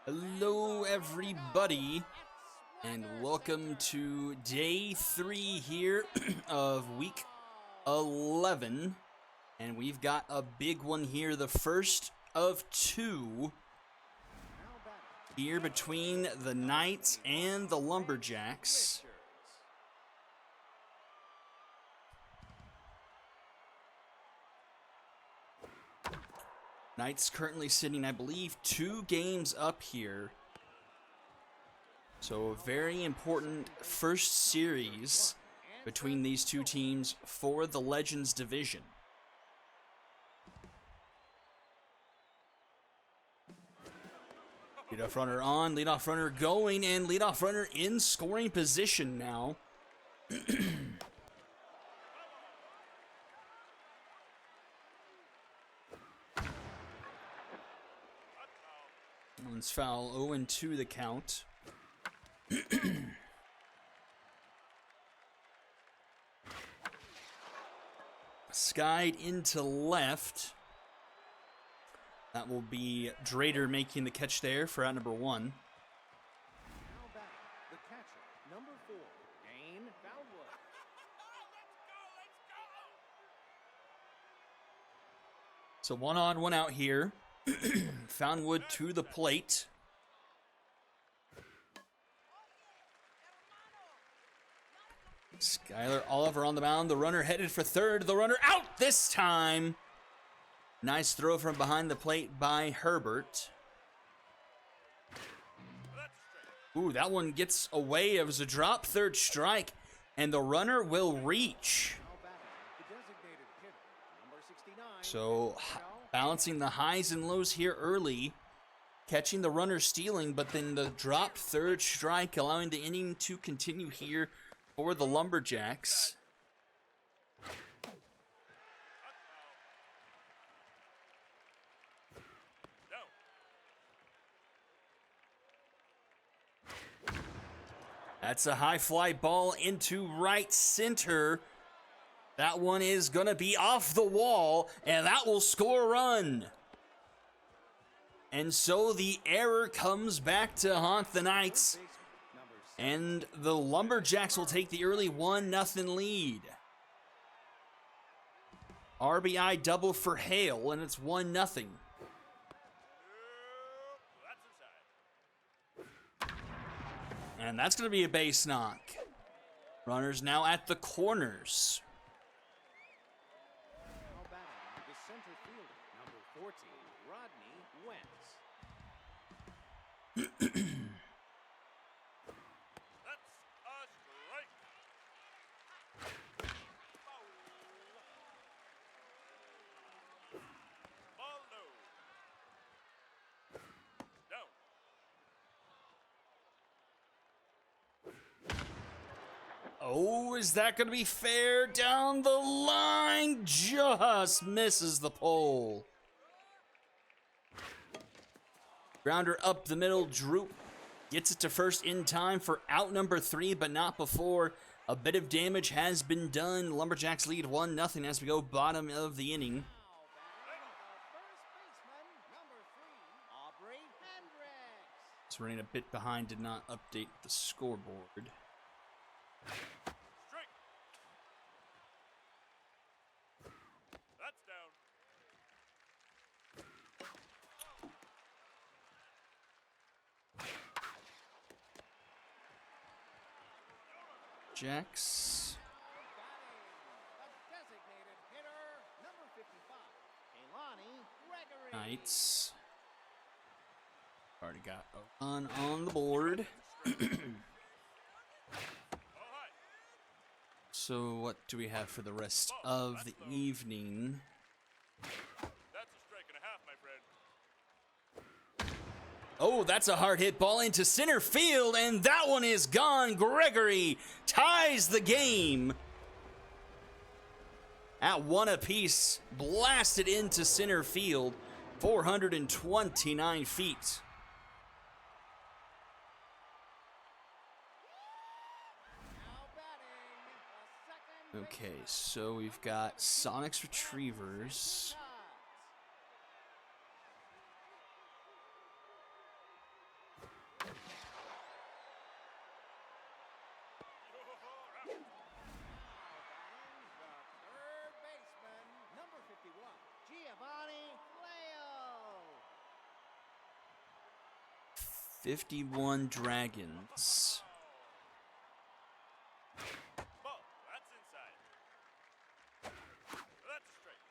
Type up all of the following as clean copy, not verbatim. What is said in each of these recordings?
Hello everybody, and welcome to day 3 here of week 11, and we've got a big one here, the first of 2 here between the Knights and the Lumberjacks. Knights currently sitting, I believe, 2 games up here. So a very important first series between these two teams for the Legends division. Leadoff runner on, leadoff runner going, and leadoff runner in scoring position now. One's foul, 0-2 the count. Skied into left. That will be Drader making the catch there for out number 1. Now back, the catcher, number 4, Dane Foundwood. So 1 on, 1 out here. Foundwood to the plate. Skylar Oliver on the mound. The runner headed for third. The runner out this time. Nice throw from behind the plate by Herbert. Ooh, that one gets away. It was a drop, third strike, and the runner will reach. So balancing the highs and lows here early, catching the runner stealing, but then the drop, third strike, allowing the inning to continue here for the Lumberjacks. That's a high fly ball into right center. That one is going to be off the wall, and that will score a run. And so the error comes back to haunt the Knights, and the Lumberjacks will take the early 1-0 lead. RBI double for Hale, and it's 1-0. And that's going to be a base knock. Runners now at the corners. Now batting, the center fielder, number 14, Rodney Wentz. That's a strike. Ball low. Down. Oh, is that going to be fair? Down the line, just misses the pole. Grounder up the middle, Droop gets it to first in time for out number 3, but not before. A bit of damage has been done. Lumberjacks lead 1-0 as we go bottom of the inning. It's running a bit behind, did not update the scoreboard. Strike. That's down. Jacks. Designated hitter, number 55, Kalani Gregory. Knights. Already got a run on the board. So what do we have for the rest of the evening? That's a strike and a half, my friend. Oh, that's a hard hit ball into center field, and that one is gone. Gregory ties the game. At 1 apiece, blasted into center field, 429 feet. Okay, so we've got Sonic's Retrievers. 51 Dragons. Ball. That's inside. That's a strike.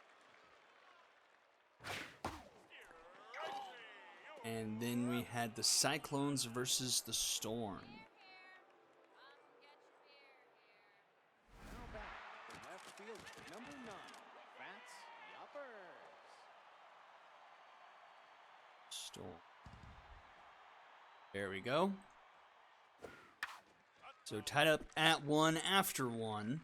And then we had the Cyclones versus the Storm. Now back, the left field, number 9. Bats Yuppers. Storm. There we go. So tied up at 1 after 1.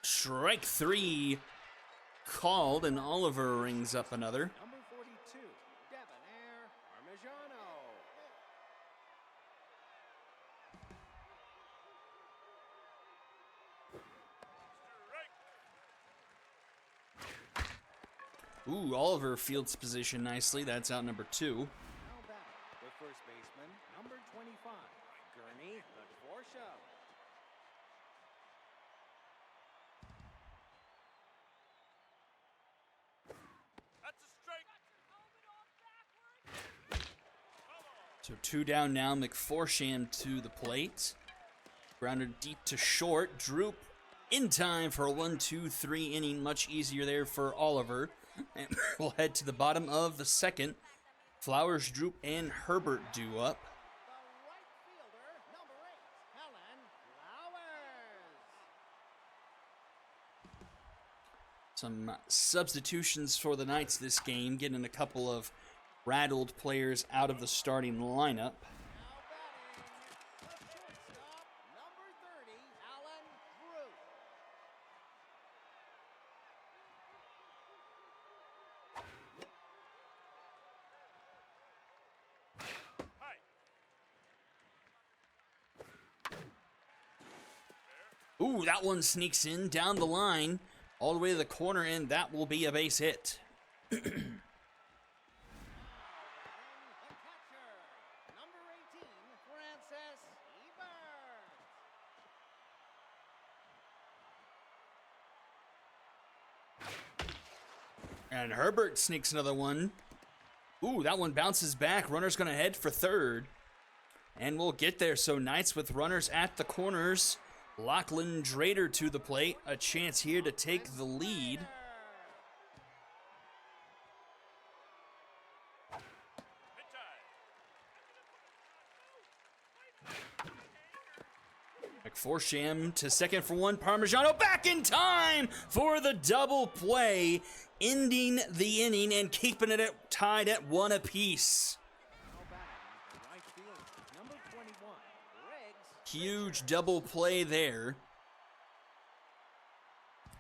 Strike 3 called, and Oliver rings up another. Number 42, Debonair Parmigiano. Ooh, Oliver fields position nicely. That's out number 2. Now back, the first baseman, number 25, Gurney Lacorsha. That's a strike. So 2 down now. McForsham to the plate. Grounded deep to short. Droop in time for a 1-2-3 inning. Much easier there for Oliver. And we'll head to the bottom of the second. Flowers, Droop, and Herbert due up. The right fielder, number 8, Helen Flowers. Some substitutions for the Knights this game, getting a couple of rattled players out of the starting lineup. Now batting, the shortstop, number 30, Alan Drew. Hi. Ooh, that one sneaks in down the line, all the way to the corner, and that will be a base hit. The catcher, number 18, Francis Ebert. And Herbert sneaks another one. Ooh, that one bounces back. Runner's going to head for third. And we'll get there. So Knights with runners at the corners. Lachlan Drader to the plate. A chance here to take the lead. McForsham to second for 1. Parmigiano back in time for the double play, ending the inning and keeping it tied at 1 apiece. Now batting, the right field, number 21, Riggs. Huge double play there.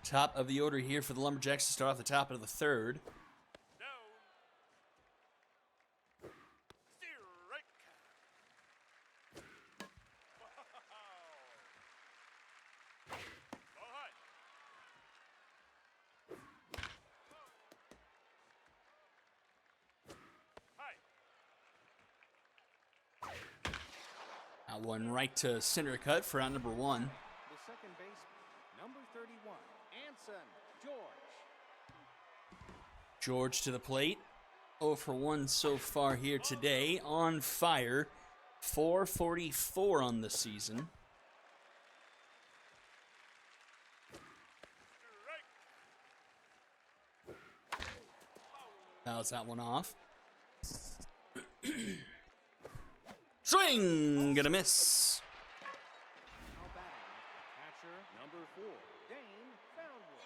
Top of the order here for the Lumberjacks to start off the top of the third. Down. Strike. Wow. Ball high. High. That one right to center cut for out number 1. The second baseman, number 31, Anson George. George to the plate. 0 for 1 so far here today. On fire. 444 on the season. Strike. Fouls that one off. Swing! Gonna miss. Now batting, the catcher, number 4, Dane Foundwood.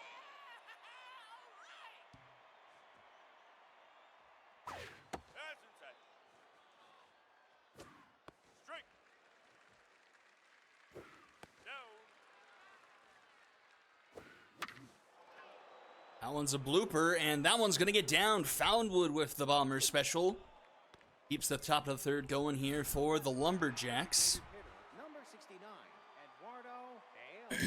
That's inside. Strike. Down. That one's a blooper, and that one's gonna get down. Foundwood with the bomber special. Keeps the top of the third going here for the Lumberjacks. Hitter, number 69, Eduardo Dale.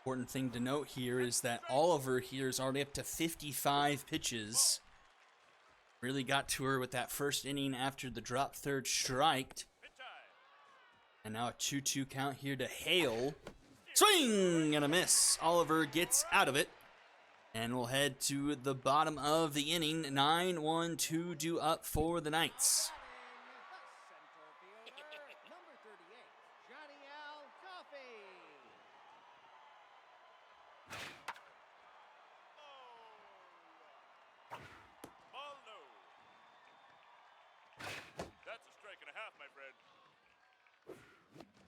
Important thing to note here is that Oliver here is already up to 55 pitches. Really got to her with that first inning after the drop third strike. And now a 2-2 count here to Hale. Swing and a miss. Oliver gets out of it. And we'll head to the bottom of the inning. 9-1-2 due up for the Knights. Number 38, Johnny Al Coffey. Ball low. That's a strike and a half, my friend.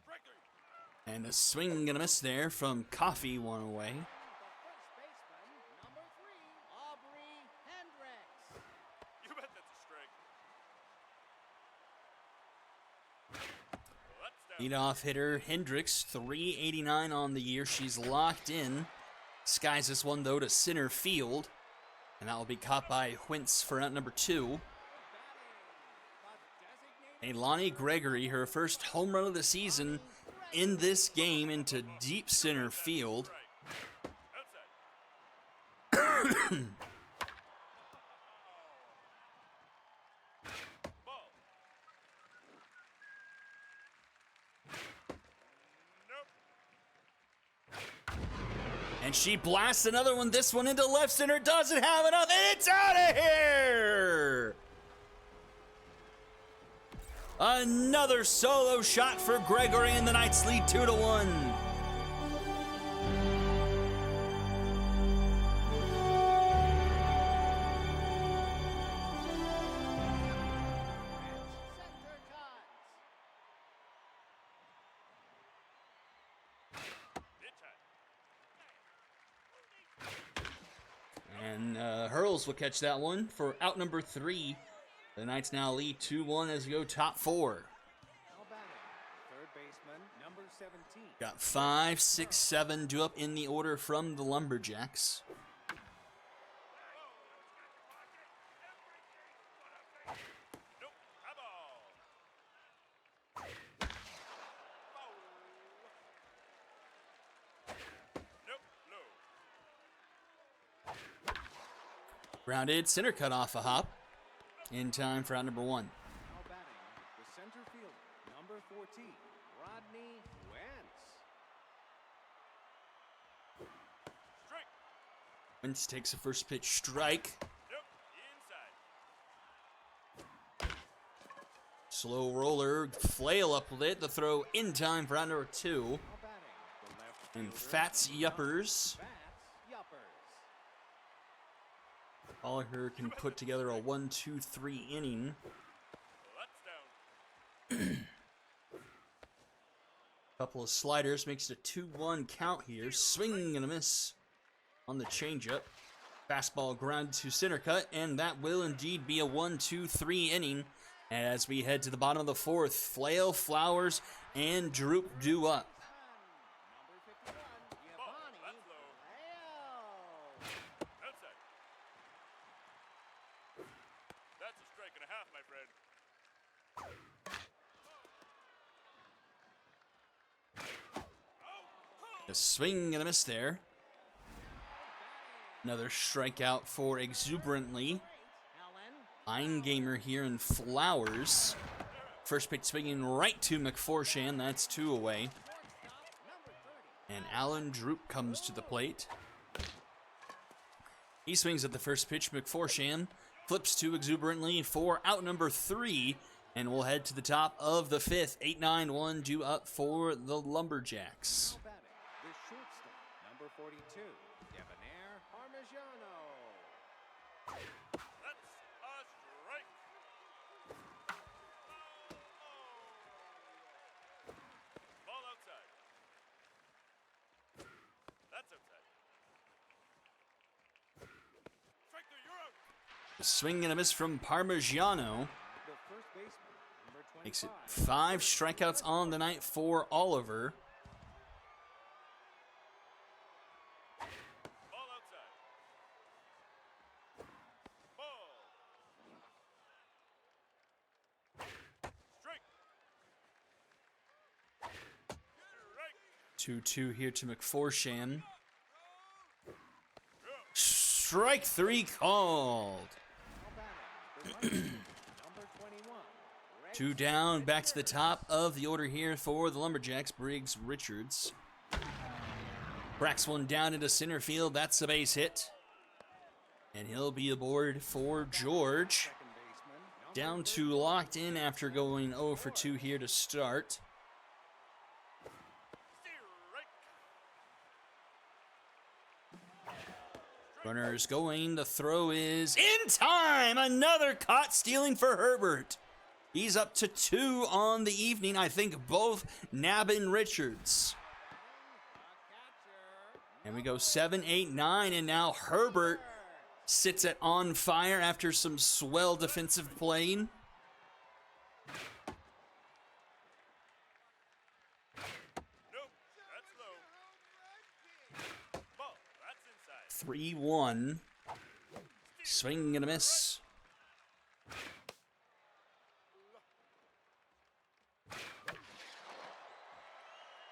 Strike three. And a swing and a miss there from Coffey, one away. The first baseman, number 3, Aubrey Hendricks. You bet that's a strike. Well, that's down. Leadoff hitter Hendricks, 389 on the year. She's locked in. Skies this one, though, to center field. And that will be caught by Wentz for out number 2. Lonnie Gregory, her first home run of the season in this game into deep center field. Outside. Ball. Nope. And she blasts another one. This one into left center. Doesn't have enough. And it's out of here. Another solo shot for Gregory, and the Knights lead 2-1. Center cut. Hit time. And Hurls will catch that one for out number 3. The Knights now lead 2-1 as we go top 4. Now batting, third baseman, number 17. Got 5, 6, 7 due up in the order from the Lumberjacks. Nope. High ball. Nope. Low. Grounded, center cut off a hop. In time for out number 1. Now batting, the center fielder, number 14, Rodney Wentz. Strike. Wentz takes a first pitch strike. Nope. Inside. Slow roller, flail up with it. The throw in time for out number 2. Now batting, the left And fielder, Fats Yuppers. Fats Yuppers. Gallagher can put together a 1-2-3 inning. Well, that's down. Couple of sliders makes it a 2-1 count here. Swing and a miss on the changeup. Fastball grounded to center cut, and that will indeed be a 1-2-3 inning. As we head to the bottom of the 4th, Flail, Flowers, and Droop due up. Number 51, Ball. Giovanni That's low. Flail. Outside. That's a strike and a half, my friend. A swing and a miss there. Another strikeout for Exuberantly. Allen. Gamer here in Flowers. First pitch swinging right to McForshan. That's 2 away. Number 30. And Alan Droop comes to the plate. He swings at the first pitch. McForshan flips to Exuberantly for out number 3. And we'll head to the top of the 5th. 8-9-1 due up for the Lumberjacks. Now batting, the shortstop, number 42, Debonair Parmigiano. That's a strike. Ball outside. That's outside. Strike three, you're out. A swing and a miss from Parmigiano. The first baseman, number 25. Makes it 5 strikeouts on the night for Oliver. Ball outside. Ball. Strike. Strike. 2-2 here to McForshan. strike three called. Now batting, the right fielder, number 21. Two down, back to the top of the order here for the Lumberjacks. Briggs Richards cracks one down into center field. That's a base hit. And he'll be aboard for George. Second baseman, number Down to locked in after going 0 for 2 here to start. Runners going. The throw is in time. Another caught stealing for Herbert. He's up to 2 on the evening. I think both nabbing Richards. And we go 7, 8, 9, and now Herbert sits at on fire after some swell defensive playing. Nope, that's low. Ball, that's inside. 3-1. Swing and a miss.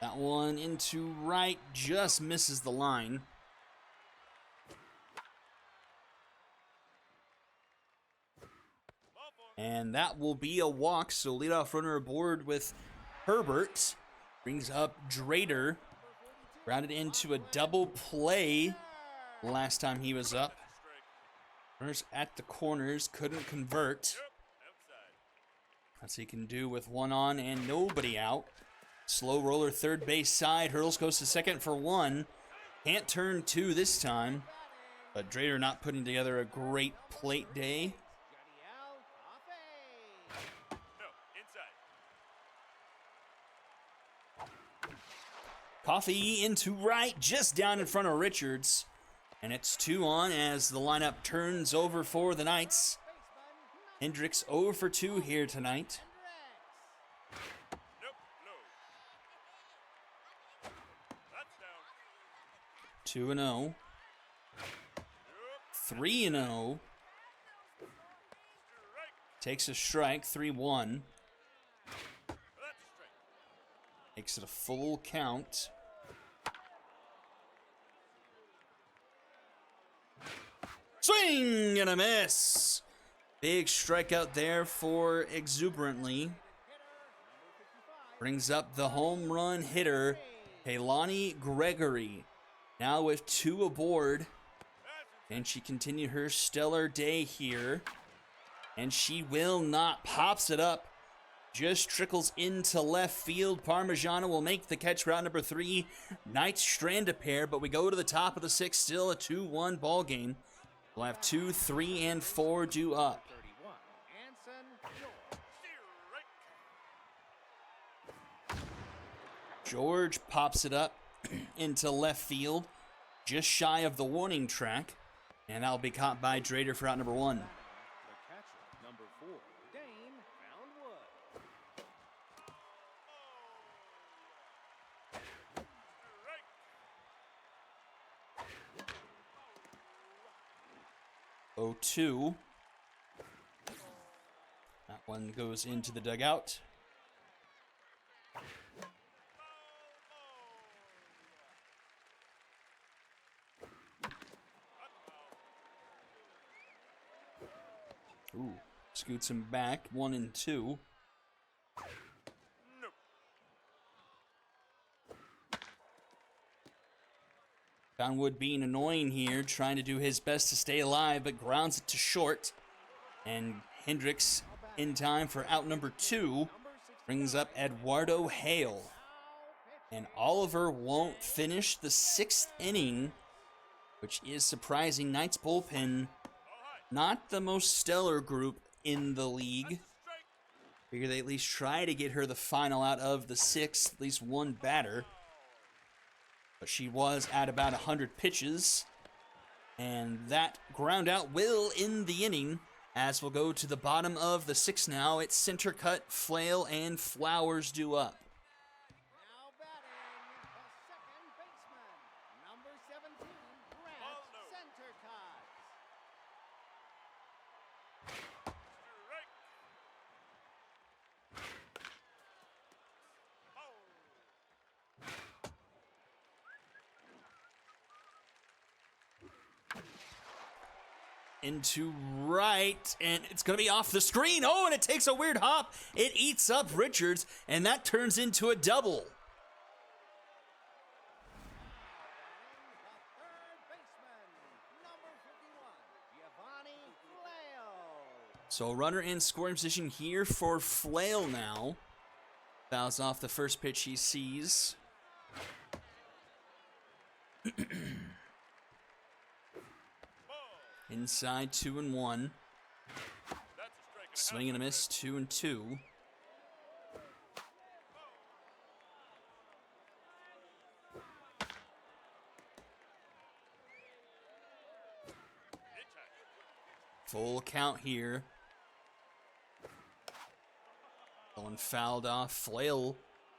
That one into right, just misses the line. And that will be a walk, so leadoff runner aboard with Herbert. Brings up Drader. Grounded into a double play last time he was up. Runners at the corners, couldn't convert. That's what he can do with one on and nobody out. Slow roller third base side. Hurls goes to second for 1. Can't turn 2 this time. But Drader not putting together a great plate day. No, inside. Coffee into right, just down in front of Richards. And it's 2 on as the lineup turns over for the Knights. Hendricks 0 for 2 here tonight. Nope, low. That's down. 2-0. 3-0. Strike. Takes a strike, 3-1. That's a strike. Makes it a full count. Swing and a miss. Big strikeout there for Exuberantly. Brings up the home run hitter, Kaylani Gregory. Now with 2 aboard. And she continued her stellar day here. And she will not. Pops it up. Just trickles into left field. Parmigiano will make the catch, route number 3. Knights strand a pair, but we go to the top of the 6th. Still a 2-1 ball game. We'll have 2, 3, and 4 due up. 31. Anson George. George pops it up into left field, just shy of the warning track. And that'll be caught by Drader for out number 1. The catcher, number 4, Dane Foundwood. Strike. 0-2. That one goes into the dugout. Ooh, scoots him back, 1 and 2. Nope. Foundwood being annoying here, trying to do his best to stay alive, but grounds it to short. And Hendricks, in time for out number 2, brings up Eduardo Hale. And Oliver won't finish the 6th inning, which is surprising. Knights bullpen, not the most stellar group in the league. Figure they at least try to get her the final out of the 6th, at least one batter. But she was at about 100 pitches. And that ground out will end the inning, as we'll go to the bottom of the 6th now. It's Center Cut, Flail, and Flowers due up. Now batting, the second baseman, number 17, Grant Centercut. Strike. into right, and it's going to be off the screen. Oh, and it takes a weird hop. It eats up Richards, and that turns into a double. So runner in scoring position here for Flail now. Fouls off the first pitch he sees. Inside 2-1. Swing and a miss, 2-2. Full count here. Going fouled off. Flail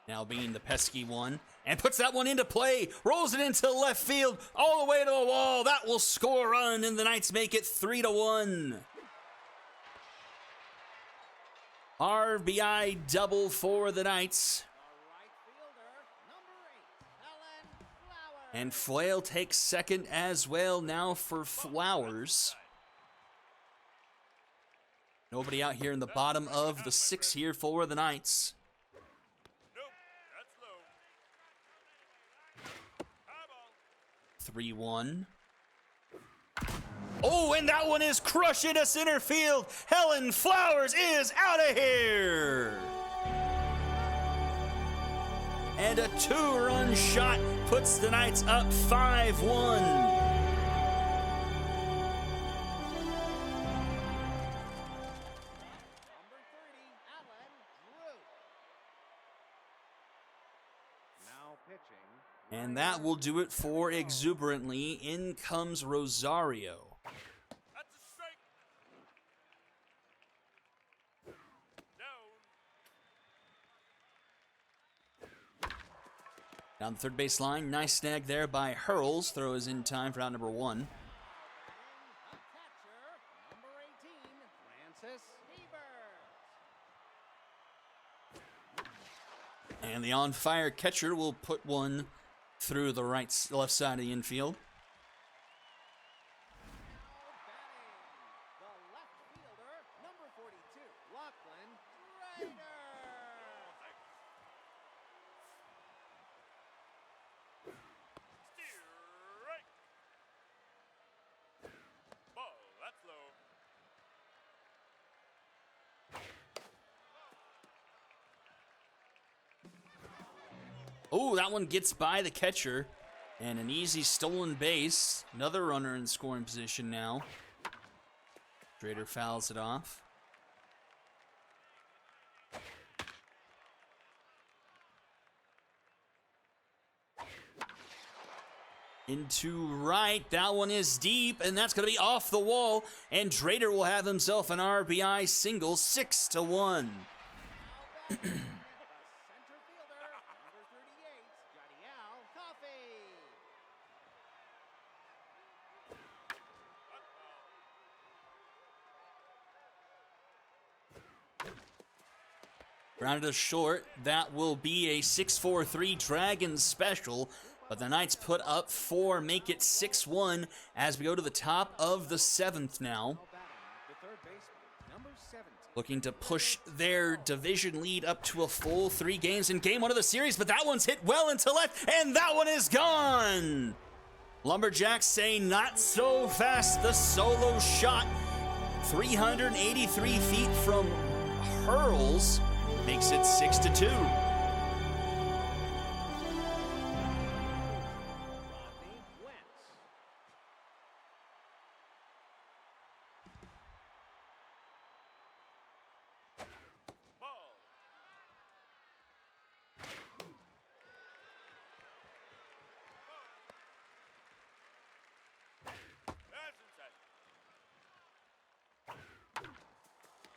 now being the pesky one. And puts that one into play. Rolls it into left field. All the way to the wall. That will score a run. And the Knights make it 3-1. RBI double for the Knights. And Flail takes second as well now for Flowers. Nobody out here in the bottom of the sixth here for the Knights. Nope, that's low. High ball. 3-1. Oh, and that one is crushing to center field. Helen Flowers is out of here. And a 2-run shot puts the Knights up 5-1. And that will do it for Exuberantly. In comes Rosario. That's a strike. Down. Down the third base line. Nice snag there by Hurls. Throw is in time for out number 1. And the on-fire catcher will put one through the left side of the infield. Strike. Ball, that's low. Oh, that one gets by the catcher. And an easy stolen base. Another runner in scoring position now. Drader fouls it off. Into right. That one is deep, and that's going to be off the wall. And Drader will have himself an RBI single, 6-1. Grounded to short. That will be a 6-4-3 Dragons special. But the Knights put up 4, make it 6-1 as we go to the top of the 7th now. Looking to push their division lead up to a full 3 games in game 1 of the series, but that one's hit well into left, and that one is gone! Lumberjacks say not so fast. The solo shot, 383 feet from Hurls, makes it 6-2.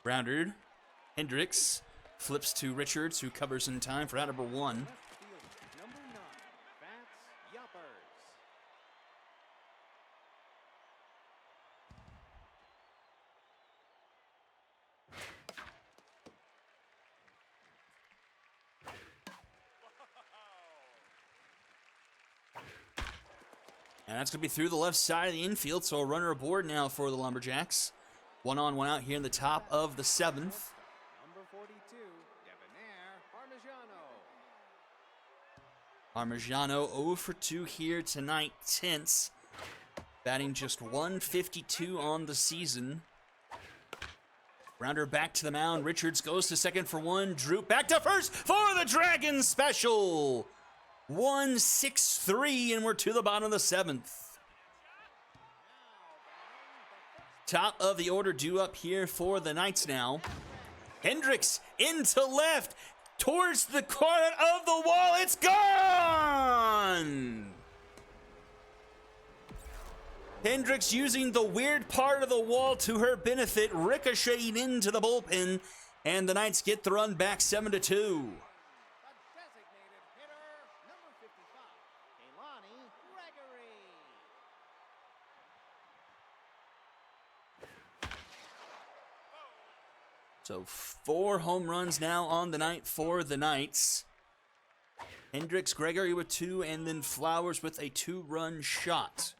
Grounded. Hendricks flips to Richards, who covers in time for out number 1. And that's going to be through the left side of the infield, so a runner aboard now for the Lumberjacks. 1 on, 1 out here in the top of the 7th. Number 42, Debonair Parmigiano. Parmigiano 0 for 2 here tonight. Tense. Batting just 152 on the season. Grounder back to the mound. Richards goes to second for 1. Droop back to first for the Dragons special. 1-6-3, and we're to the bottom of the 7th. Top of the order due up here for the Knights now. Hendricks into left, towards the corner of the wall. It's gone! Hendricks using the weird part of the wall to her benefit, ricocheting into the bullpen, and the Knights get the run back 7-2. A designated hitter, number 55, Keilani Gregory. So 4 home runs now on the night for the Knights. Hendricks, Gregory with 2, and then Flowers with a 2-run shot.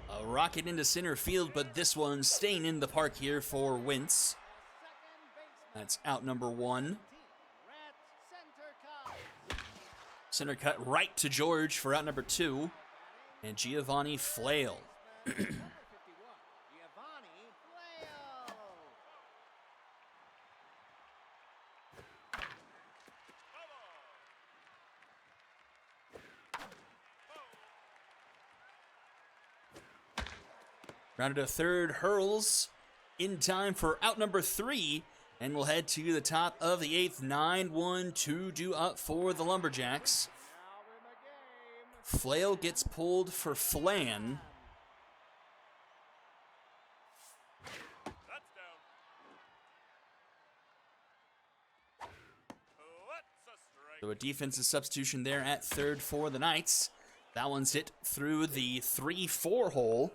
A rocket into center field, but this one staying in the park here for Wentz. That's out number 1. Center cut right to George for out number 2. And Giovanni Flail. Giovanni Flail. Rounded to third, hurls in time for out number 3. And we'll head to the top of the 8th. 9-1-2 due up for the Lumberjacks. Now in the game. Flail gets pulled for Flan. That's down. What's a strike? So a defensive substitution there at third for the Knights. That one's hit through the 3-4 hole.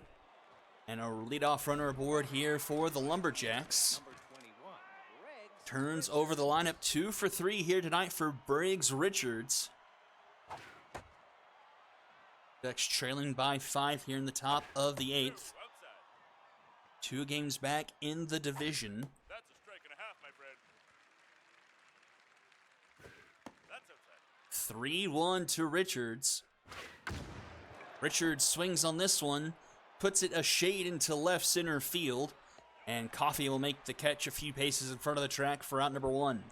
And a leadoff runner aboard here for the Lumberjacks. Number 21, Briggs. Turns over the lineup 2 for 3 here tonight for Briggs Richards. Ducks trailing by 5 here in the top of the 8th. Outside. 2 games back in the division. That's a strike and a half, my friend. That's outside. 3-1 to Richards. Richards swings on this one, puts it a shade into left center field, and Coffey will make the catch a few paces in front of the track for out number 1. Now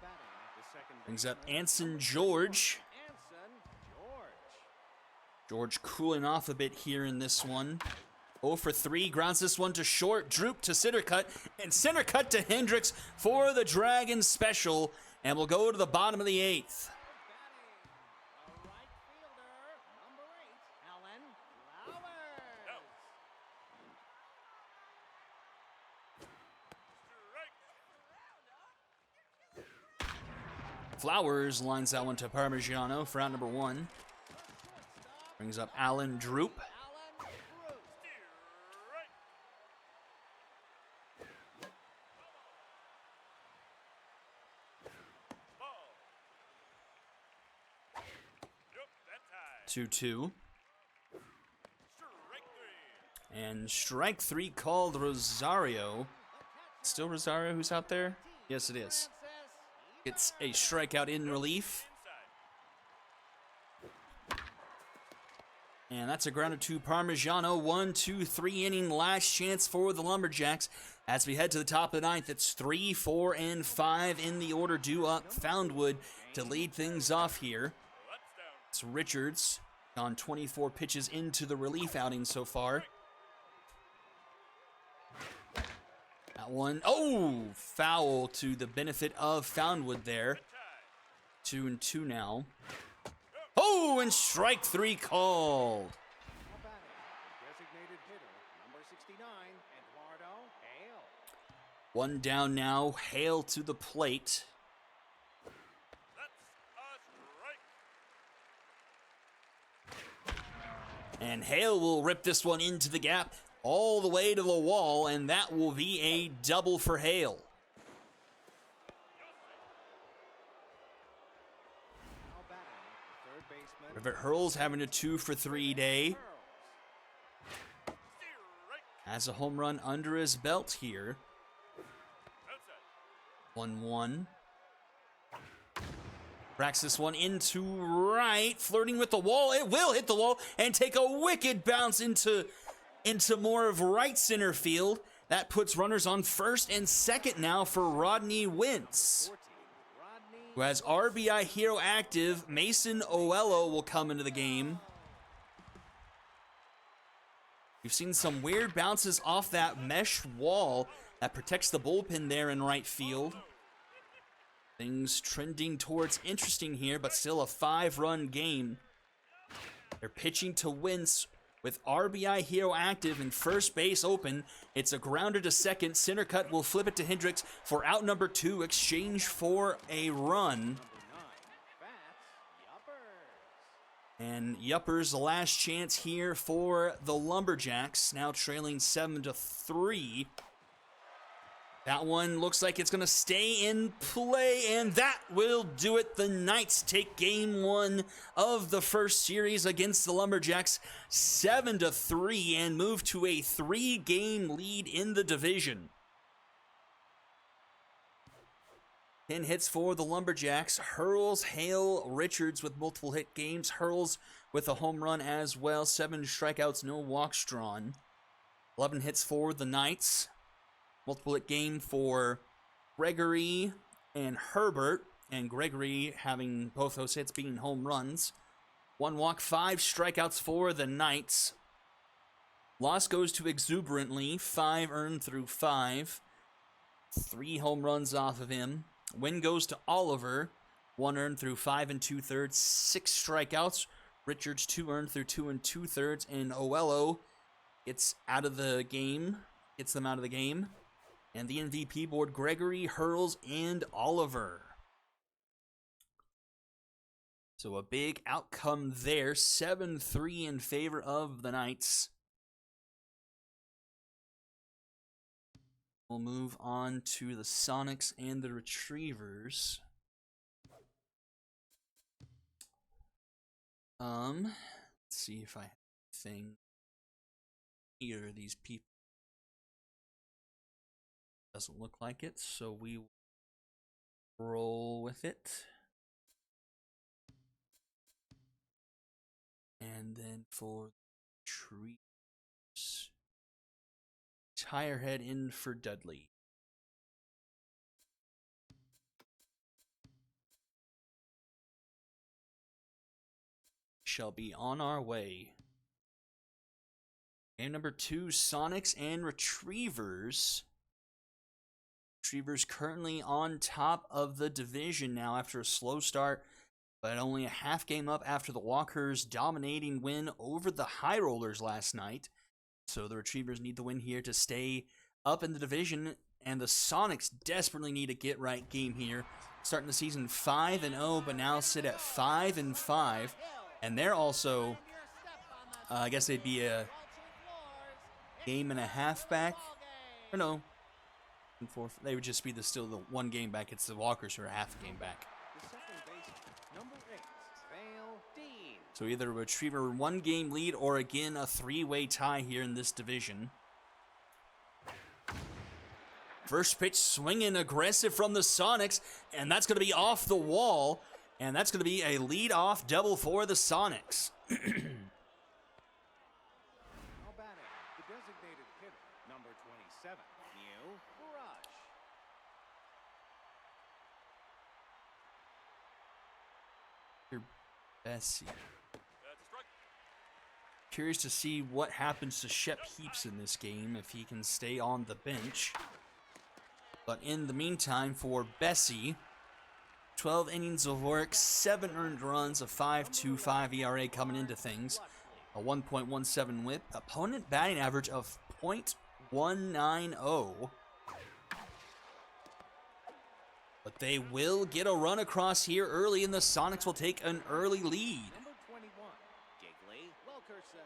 batting, the second Brings up baseman, Anson number George. 21, Anson George. George cooling off a bit here in this one. 0 for 3, grounds this one to short, Droop to center cut, and center cut to Hendricks for the Dragons special, and we'll go to the bottom of the 8th. Batting, a right fielder, number 8, Alan Flowers. No. Strike. Flowers lines that one to Parmigiano for out number 1. Brings up Alan Droop. Alan Bruce. Strike. Ball. Yep, that's high. 2-2. Strike 3. And strike 3 called Rosario. Still Rosario who's out there? Yes, it is. It's a strikeout in relief. Inside. And that's a grounder to Parmigiano. 1-2-3 inning last chance for the Lumberjacks. As we head to the top of the 9th, it's 3, 4, and 5 in the order due up. Foundwood to lead things off here. That's down. It's Richards on 24 pitches into the relief outing so far. That one, oh, foul to the benefit of Foundwood there. Tie. 2-2 now. Oh, and strike 3 called. Now batting, the designated hitter, number 69, Eduardo Hale. 1 down now. Hale to the plate. That's a strike. And Hale will rip this one into the gap. all the way to the wall, and that will be a double for Hale. Now batting, third baseman. Rivet Hurls having a 2-for-3 day. Has a home run under his belt here. 1-1. Cracks this one into right, flirting with the wall. It will hit the wall and take a wicked bounce into more of right center field. That puts runners on first and second now for Rodney Wentz, who has RBI hero active. Mason Oello will come into the game. We've seen some weird bounces off that mesh wall that protects the bullpen there in right field. Things trending towards interesting here, but still a 5-run game. They're pitching to Wentz with RBI hero active and first base open. It's a grounder to second. Center cut will flip it to Hendricks for out number 2, exchange for a run. And Yuppers, the last chance here for the Lumberjacks, now trailing 7-3. That one looks like it's going to stay in play, and that will do it. The Knights take game 1 of the first series against the Lumberjacks 7-3 and move to a 3-game lead in the division. 10 hits for the Lumberjacks. Hurls, Hale, Richards with multiple hit games. Hurls with a home run as well. 7 strikeouts, no walks drawn. 11 hits for the Knights. Multiple hit game for Gregory and Herbert. And Gregory having both those hits being home runs. 1 walk, 5 strikeouts for the Knights. Loss goes to Exuberantly. 5 earned through 5. 3 home runs off of him. Win goes to Oliver, 1 earned through 5 2/3, 6 strikeouts. Richards 2 earned through 2 2/3, and Oello gets them out of the game. And the MVP board, Gregory, Hurls, and Oliver. So a big outcome there, 7-3 in favor of the Knights. We'll move on to the Sonics and the Retrievers. Let's see if I have anything. Either of these people. Doesn't look like it, so we will roll with it. And then for Retrievers, Tirehead in for Dudley. Shall be on our way. Game number 2, Sonics and Retrievers. Retrievers currently on top of the division now after a slow start, but only a half game up after the Walkers' dominating win over the High Rollers last night. So the Retrievers need the win here to stay up in the division, and the Sonics desperately need a get-right game here. Starting the season 5-0, but now sit at 5-5, and they're also, I guess they'd be a game and a half back. Or no, they would just be still the 1 game back. It's the Walkers who are half a game back. So either a Retriever 1-game lead or again a 3-way tie here in this division. First pitch swinging aggressive from the Sonics, and that's going to be off the wall, and that's going to be a lead-off double for the Sonics. Now batting, the designated hitter, number 27, New Rush. Bessie. Curious to see what happens to Shep Heaps in this game, if he can stay on the bench. But in the meantime, for Bessie, 12 innings of work, 7 earned runs, a 5.25 ERA coming into things, a 1.17 whip, opponent batting average of .190. But they will get a run across here early, and the Sonics will take an early lead. Number 21, Jiggly Wilkerson.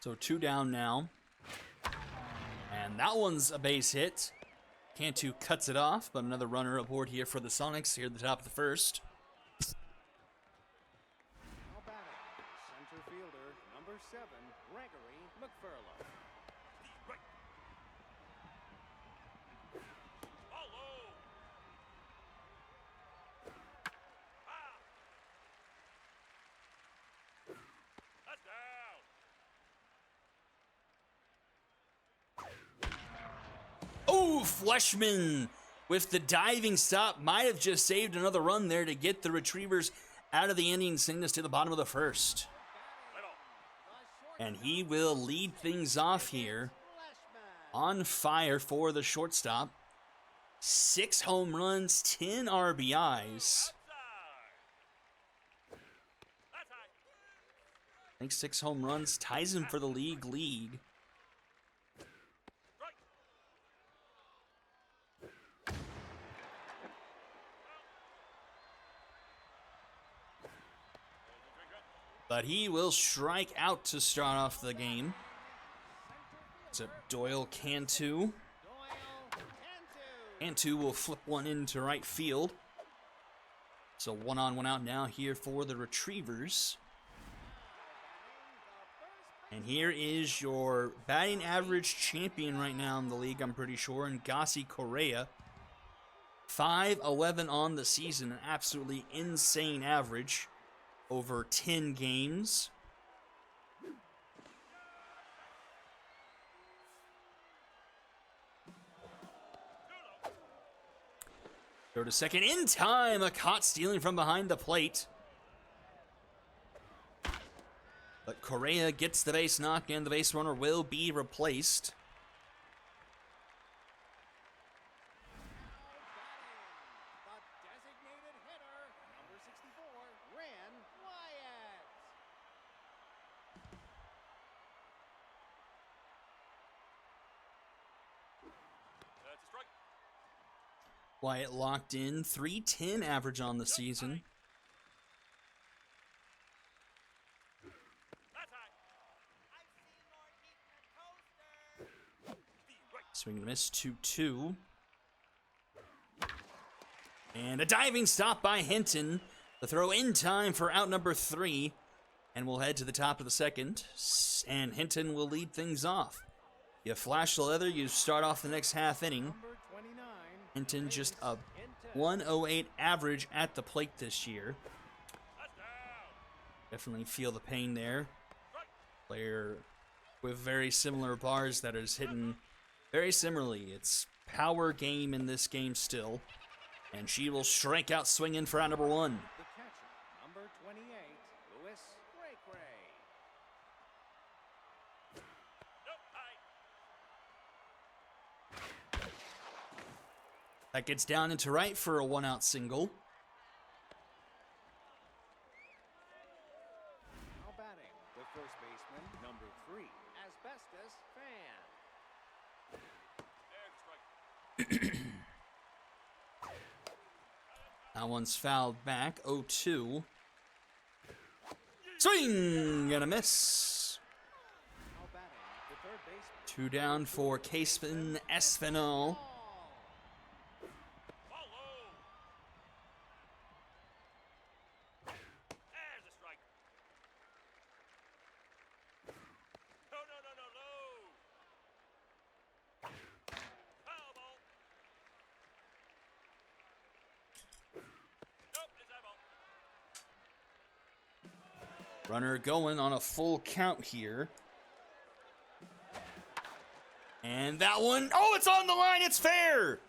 So 2 down now. And that one's a base hit. Cantu cuts it off, but another runner aboard here for the Sonics here at the top of the first. Now batting, center fielder, number 7, Gregory McFurlough. Right. Ball low. Ah. That's down. Oh, Fleshman with the diving stop might have just saved another run there to get the Retrievers out of the inning, sending us to the bottom of the first. Right on. And he will lead things off here. On fire for the shortstop. 6 home runs, 10 RBIs. Outside. That's high. I think 6 home runs ties him for the league lead. Right. But he will strike out to start off the game. So Doyle Cantu. Cantu will flip one into right field. So 1 on, 1 out now here for the Retrievers. And here is your batting average champion right now in the league, I'm pretty sure, Ngasi Correa. 5-11 on the season, an absolutely insane average over 10 games. Go to second in time, a caught stealing from behind the plate. But Correa gets the base knock and the base runner will be replaced. The designated hitter, number 64, Ran Wyatt. That's a strike. Wyatt locked in, 310 average on the season. That's high. Right. Swing and a miss, 2-2. And a diving stop by Hinton. The throw in time for out number 3. And we'll head to the top of the second. And Hinton will lead things off. You flash the leather, you start off the next half inning. Number 29, Hinton just a Hinton. 108 average at the plate this year. That's down. Definitely feel the pain there. Right. Player with very similar bars that is hitting very similarly. It's power game in this game still. And she will strike out swinging for out number 1. The catcher, number 28, Louis Ray. Nope. High. That gets down into right for a 1-out single. Now batting, the first baseman, number 3, Asbestos Fan. There's a strike. That one's fouled back. 0-2. Swing and a miss. Now batting, the third baseman. 2 down for Caseman Espinal. Ball low. There's a strike. No, low. Foul ball. Nope, it's that ball. Runner going on a full count here. And that one, oh, it's on the line, it's fair!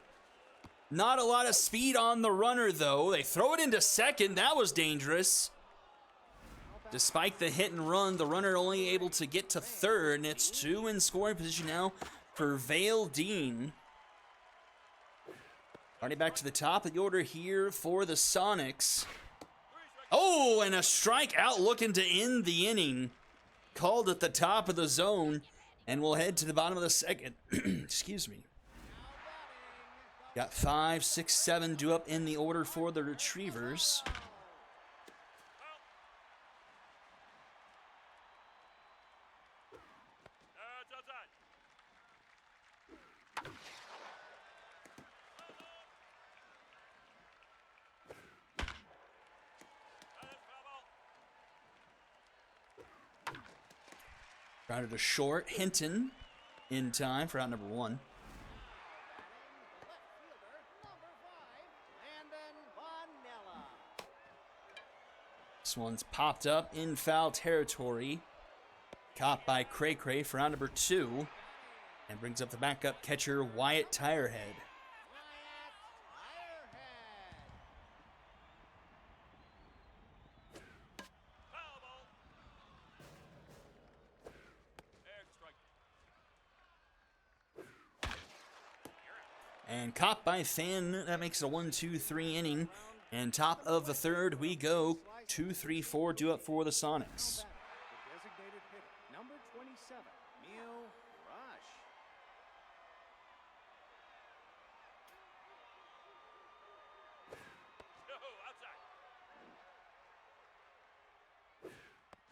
Not a lot of speed on the runner, though. They throw it into second, that was dangerous. Despite the hit and run, the runner only able to get to third, and it's 2 in scoring position now for Vale Dean. Already back to the top of the order here for the Sonics. Oh, and a strikeout looking to end the inning. Called at the top of the zone, and we'll head to the bottom of the second. Excuse me. Got 5, 6, 7 due up in the order for the Retrievers. Grounded to short. Hinton in time for out number 1. Left fielder, number 5, Landon Bonella. This one's popped up in foul territory. Caught by Cray Cray for out number 2. And brings up the backup catcher, Wyatt Tirehead. Wyatt Foul ball. And strike. And caught by Fan. That makes it a 1-2-3 inning. And top of the third, we go 2-3-4 due up for the Sonics. The designated hitter, number 27, Neil Rush. No, outside.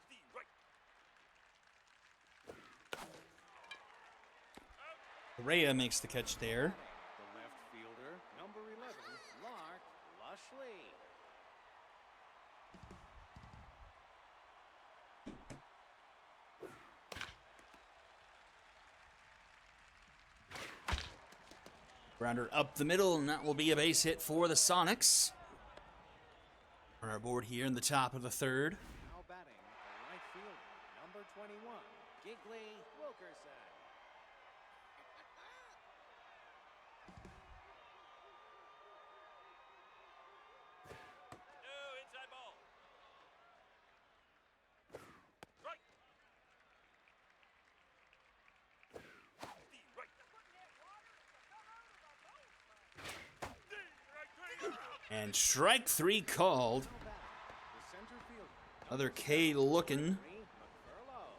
The right. Correa makes the catch there. The left fielder, number 11, Lark Lushley. Grounder up the middle, and that will be a base hit for the Sonics. On our board here in the top of the third. Now batting, the right fielder, number 21, Giggly Wilkerson. No, inside ball. Strike. The right. The right 3. And strike 3 called. Now batting, the center fielder, Other K looking. 3, McFurlow.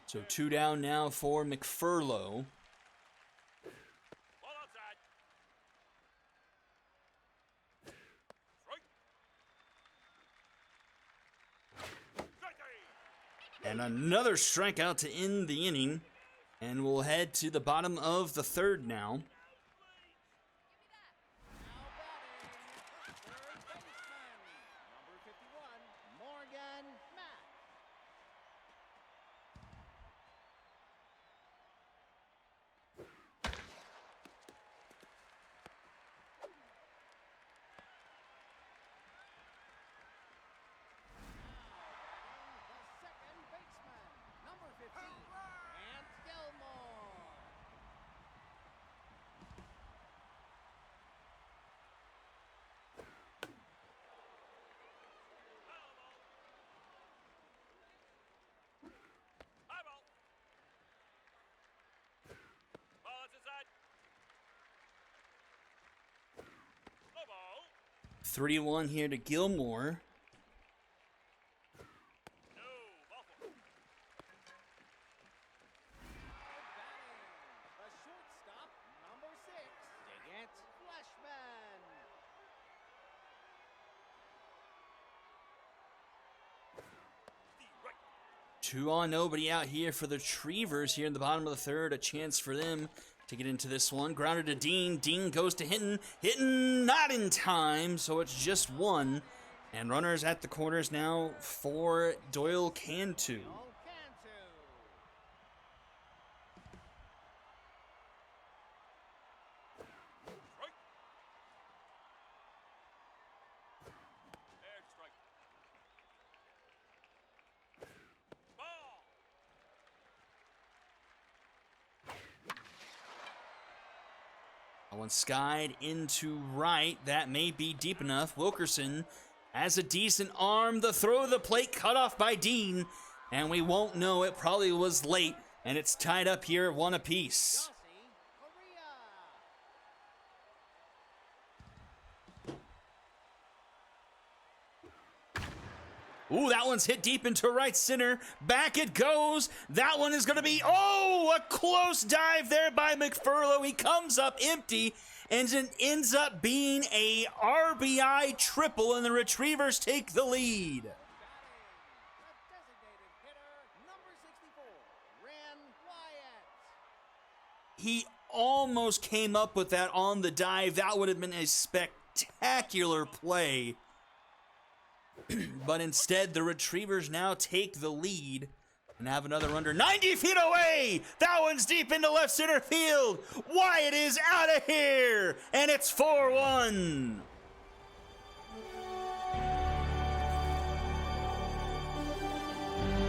So 2 down now for McFurlow. Ball outside. Strike. Strike 3. And another strikeout to end the inning. And we'll head to the bottom of the third now. Now batting, third baseman, number 51, Morgan Matt. 15, Grant Gilmore. High ball. Ball is inside. Low ball. 3-1 here to Gilmore. No, ball four. The shortstop, number 6, Digant Fleshman. The right. 2 on, nobody out here for the Retrievers here in the bottom of the third. A chance for them to get into this one. Grounded to Dean. Dean goes to Hinton. Hinton not in time, so it's just 1. And runners at the corners now for Doyle Cantu. All Cantu. Strike. And strike. Ball. That one skied into right. That may be deep enough. Wilkerson has a decent arm. The throw to the plate cut off by Dean. And we won't know. It probably was late. And it's tied up here at 1 apiece. Jossie Correa. Ooh, that one's hit deep into right center. Back it goes. That one is going to be, oh, a close dive there by McFurlow. He comes up empty, and it ends up being a RBI triple, and the Retrievers take the lead. Batting, the designated hitter, number 64, Ren Wyatt. He almost came up with that on the dive. That would have been a spectacular spectacular play. But instead, the Retrievers now take the lead and have another under 90 feet away. That one's deep into left center field. Wyatt is out of here, and it's 4-1.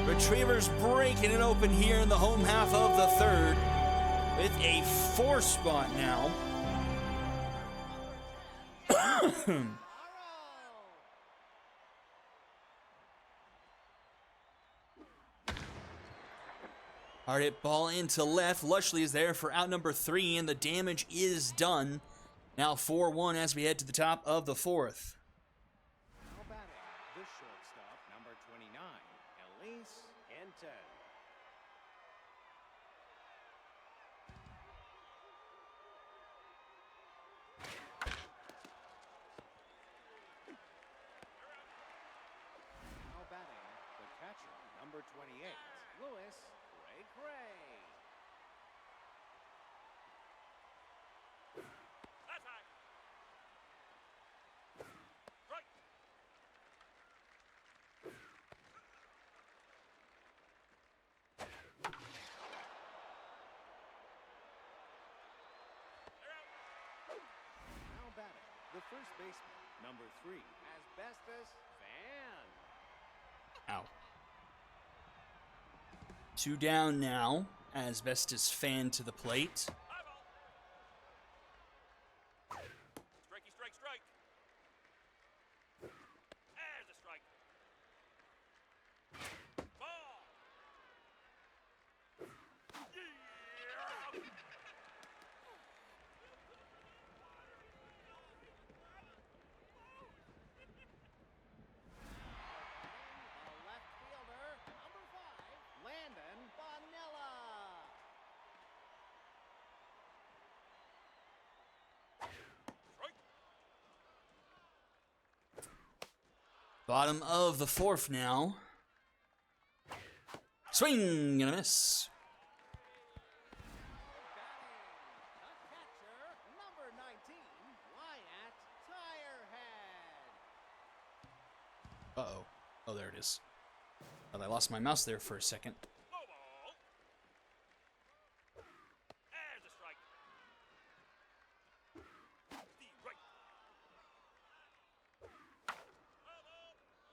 Retrievers breaking it open here in the home half of the third with a 4 spot now. Hard hit ball into left. Lushley is there for out number 3, and the damage is done. Now 4-1 as we head to the top of the fourth. Now batting, the shortstop, number 29, Elise Hinton. Now batting, the catcher, number 28, Louis Gray. That's high. Right. Now batting, the first baseman, number 3, Asbestos Fan. Ow. 2 down now. Asbestos Fan to the plate. High ball. Strikey, strike, strike. There's a strike. Ball. Yeah. The left fielder, number 5, Landon Bonilla. Strike. Bottom of the fourth now. Swing and a miss. Batting, the catcher, number 19, Wyatt Tirehead. Uh-oh. Oh, there it is. Thought I lost my mouse there for a second. Low ball. There's a strike. The right.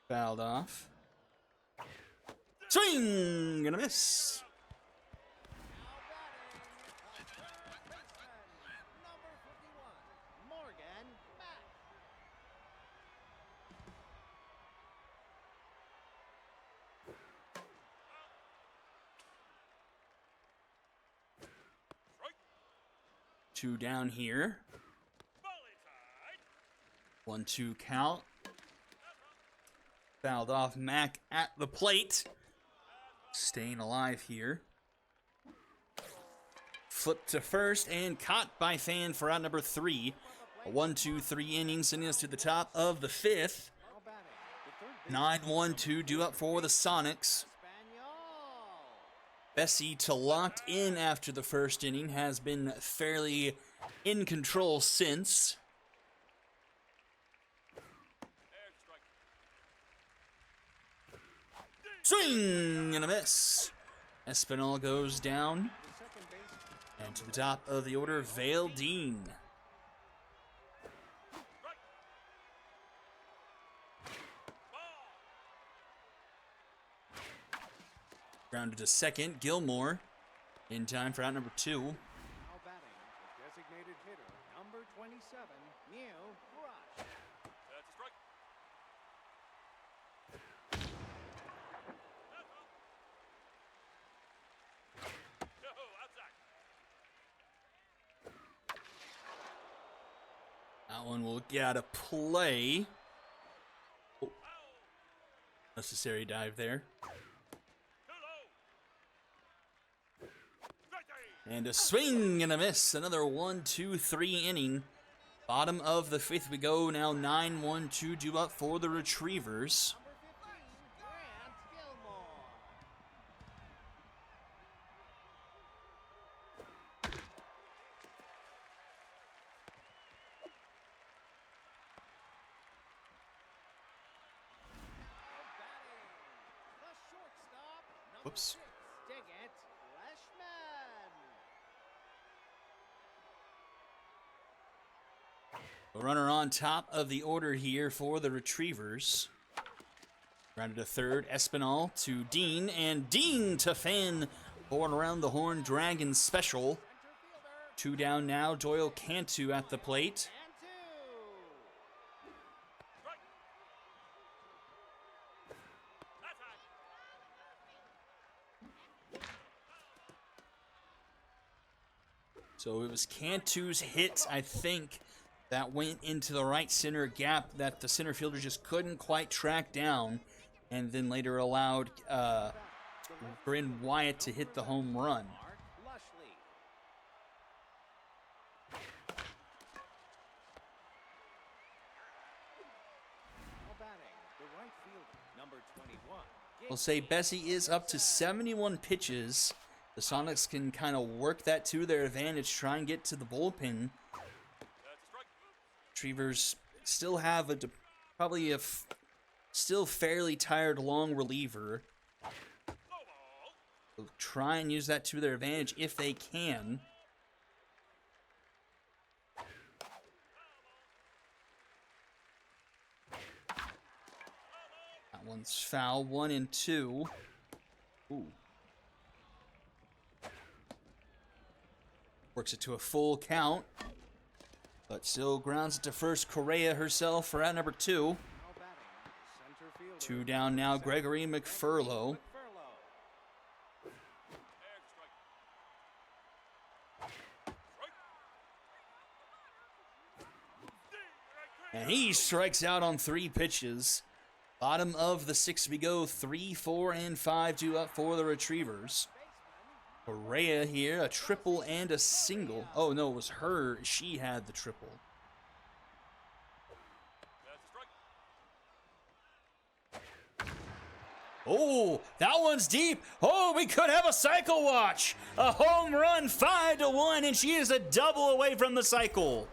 Fouled off. Swing and a miss. Now batting, the third baseman, number 51, Morgan Mack. Strike. 2 down here. Ball inside. 1-2 count. Fouled off. Mac at the plate. Staying alive here. Flipped to first and caught by Fan for out number 3. A 1-2-3 innings sending us to the top of the fifth. Now batting, the third 9-1-2 due up for the Sonics. Spaniel. Bessie to locked in after the first inning has been fairly in control since. There's a strike. Swing and a miss. Espinal goes down. The second baseman, And to the top of the order, Vale Dean. Right. Ball. Grounded to second, Gilmore. In time for out number 2. now batting, the designated hitter, number 27, Neil Rush. That's a strike. No, outside. That one will get out of play. Oh, necessary dive there. Too low. Strikey. And a swing and a miss. Another 1-2-3 inning. Bottom of the fifth we go. Now 9-1-2 due up for the Retrievers. Number 15, Grant Gilmore. Whoops. Dig it, Fleshman. A runner on top of the order here for the Retrievers. Rounded to third, Espinal to Dean, and Dean to Fan. Born around the horn, Dragon special. Two down now, Doyle Cantu at the plate. And two. That's high. So it was Cantu's hit, I think, that went into the right center gap that the center fielder just couldn't quite track down, and then later allowed Bryn Wyatt to hit the home run. Mark Lushley. Now batting, the right fielder, number 21. We'll say Bessie is up to 71 pitches. The Sonics can kind of work that to their advantage, try and get to the bullpen. That's a strike. Retrievers still have probably still fairly tired long reliever. Low ball. They'll try and use that to their advantage if they can. That one's foul, 1-2. Ooh. Works it to a full count, but still grounds it to first. Correa herself for out number 2. Now batting, center fielder. Two down now, Gregory McFurlow. There's a strike. Strike. And he strikes out on 3 pitches. Bottom of the 6th we go. 3, 4, and 5 due up for the Retrievers. Correa here, a triple and a single. Oh no, it was her. She had the triple. That's a strike. Oh, that one's deep. Oh, we could have a cycle watch. A home run, 5-1, and she is a double away from the cycle.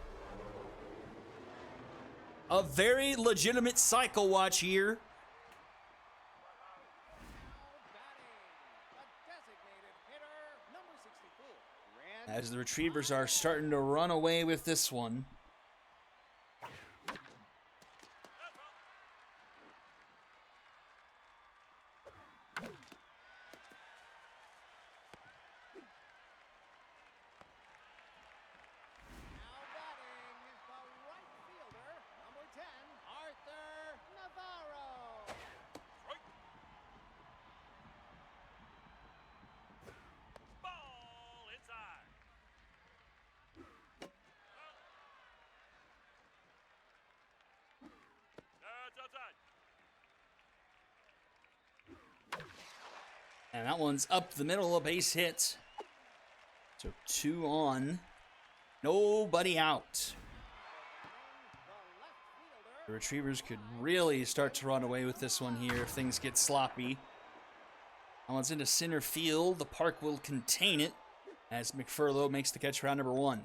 A very legitimate cycle watch here. As the Retrievers are starting to run away with this one. Ball inside. That's outside. And that one's up the middle, a base hit. So 2 on. Nobody out. The Retrievers could really start to run away with this one here if things get sloppy. That one's into center field. The park will contain it as McFurlow makes the catch, round number 1.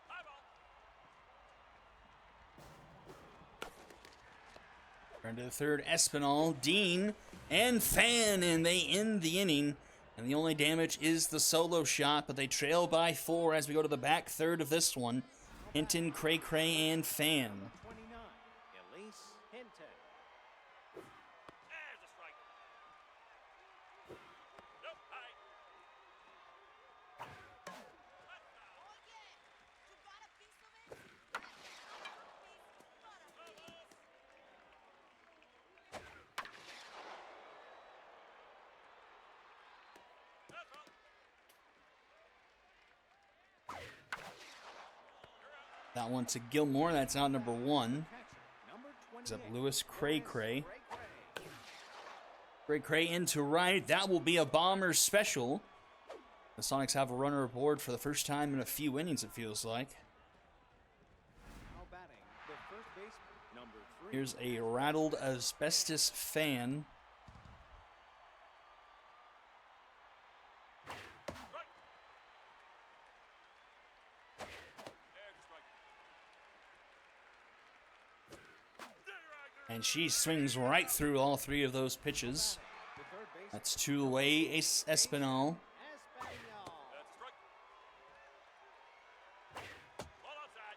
High ball. Turn to the third, Espinal, Dean, and Fan, and they end the inning. And the only damage is the solo shot, but they trail by 4 as we go to the back third of this one. Hinton, Cray, and Fan. 29, Elise Hinton. There's a strike. Nope. High. That's all. That one to Gilmore, that's out number 1. Catcher, number Is up 28. Lewis Cray. Cray. Cray into right. That will be a Bomber special. The Sonics have a runner aboard for the first time in a few innings, it feels like. Now batting, the first baseman, number 3. Here's a rattled asbestos Fan. And she swings right through all three of those pitches. The third base. That's two away, Espinal. Espanol. That's a strike. Ball outside.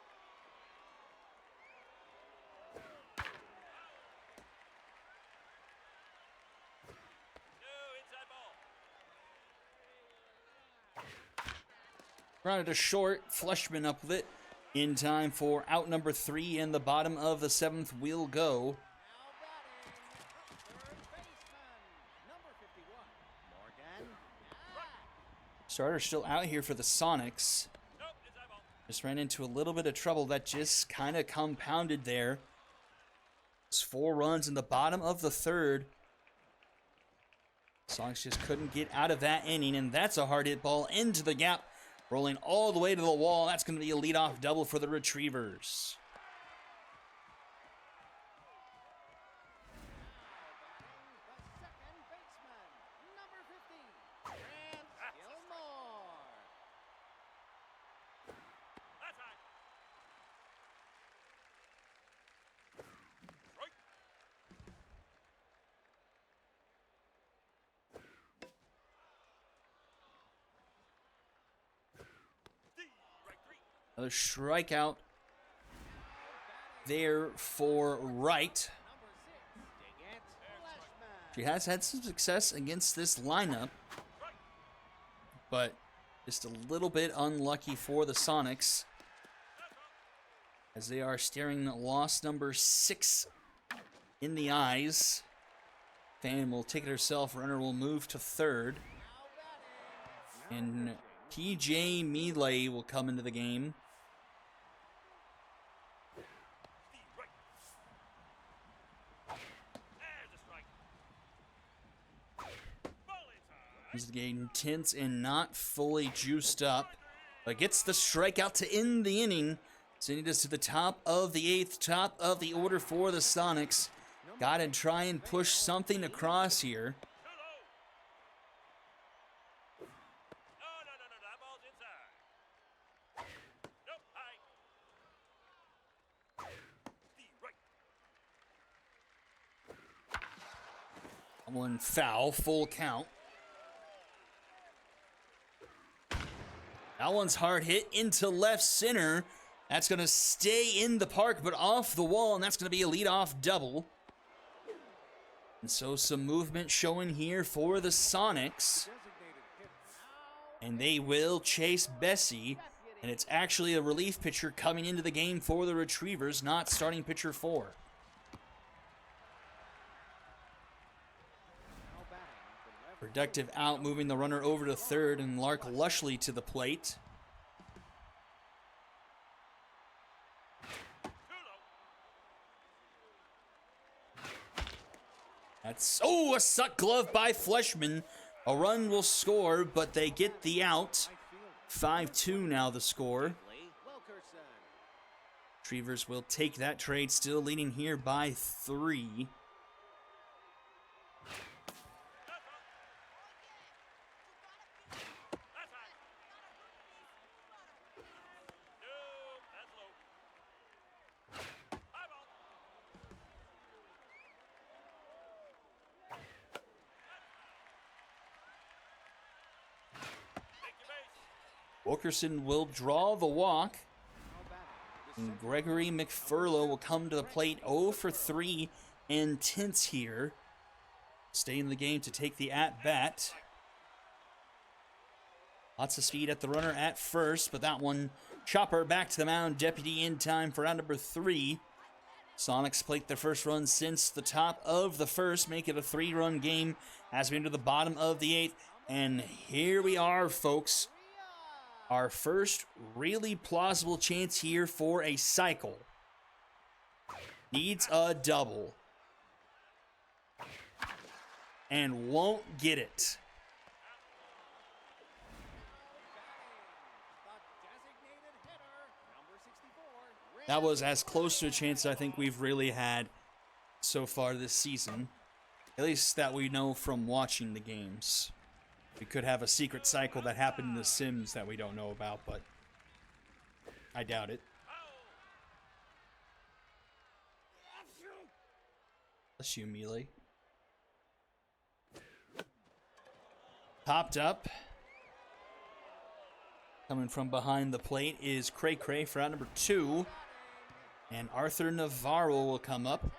No, inside ball. Grounded to short. Fleshman up with it in time for out number 3, and the bottom of the 7th will go. Third baseman, number 51, Morgan. Starter still out here for the Sonics. Nope, inside ball. Just ran into a little bit of trouble that just kind of compounded there. It's 4 runs in the bottom of the 3rd. Sonics just couldn't get out of that inning, and that's a hard hit ball into the gap, rolling all the way to the wall. That's going to be a leadoff double for the Retrievers. The second baseman, number 50, Grant Gilmore. That's high. Strike. Right 3. Another strikeout there for Wright. Number 6, dig it, Fleshman. She has had some success against this lineup, but just a little bit unlucky for the Sonics, as they are staring loss number 6 in the eyes. Fan will take it herself. Runner will move to 3rd. And PJ Mealy will come into the game. Right. There's a strike. Ball inside. He's getting tense and not fully juiced up, but gets the strikeout to end the inning, sending us to the top of the 8th, top of the order for the Sonics. Got to try and push something across here. Too low. No, that ball's inside. Nope, high. Right. One foul, full count. That one's hard hit into left center. That's going to stay in the park, but off the wall, and that's going to be a leadoff double. And so some movement showing here for the Sonics. And they will chase Bessie. And it's actually a relief pitcher coming into the game for the Retrievers, not starting pitcher 4. Productive out, moving the runner over to 3rd, and Lark Lushley to the plate. That's, a suck glove by Fleshman. A run will score, but they get the out. 5-2 now the score. Wilkerson. Retrievers will take that trade, still leading here by 3. Wilkerson will draw the walk. And Gregory McFurlow will come to the plate 0 for 3 and tense here. Stay in the game to take the at-bat. Lots of speed at the runner at first, but that one, chopper back to the mound. Deputy in time for out number 3. Sonics plate their first run since the top of the 1st, make it a 3-run game as we enter the bottom of the 8th. And here we are, folks. Our first really plausible chance here for a cycle. Needs a double. And won't get it. That was as close to a chance I think we've really had so far this season. At least that we know from watching the games. We could have a secret cycle that happened in The Sims that we don't know about, but I doubt it. Bless you, Mealy. Popped up. Coming from behind the plate is Cray Cray for out number 2. And Arthur Navarro will come up.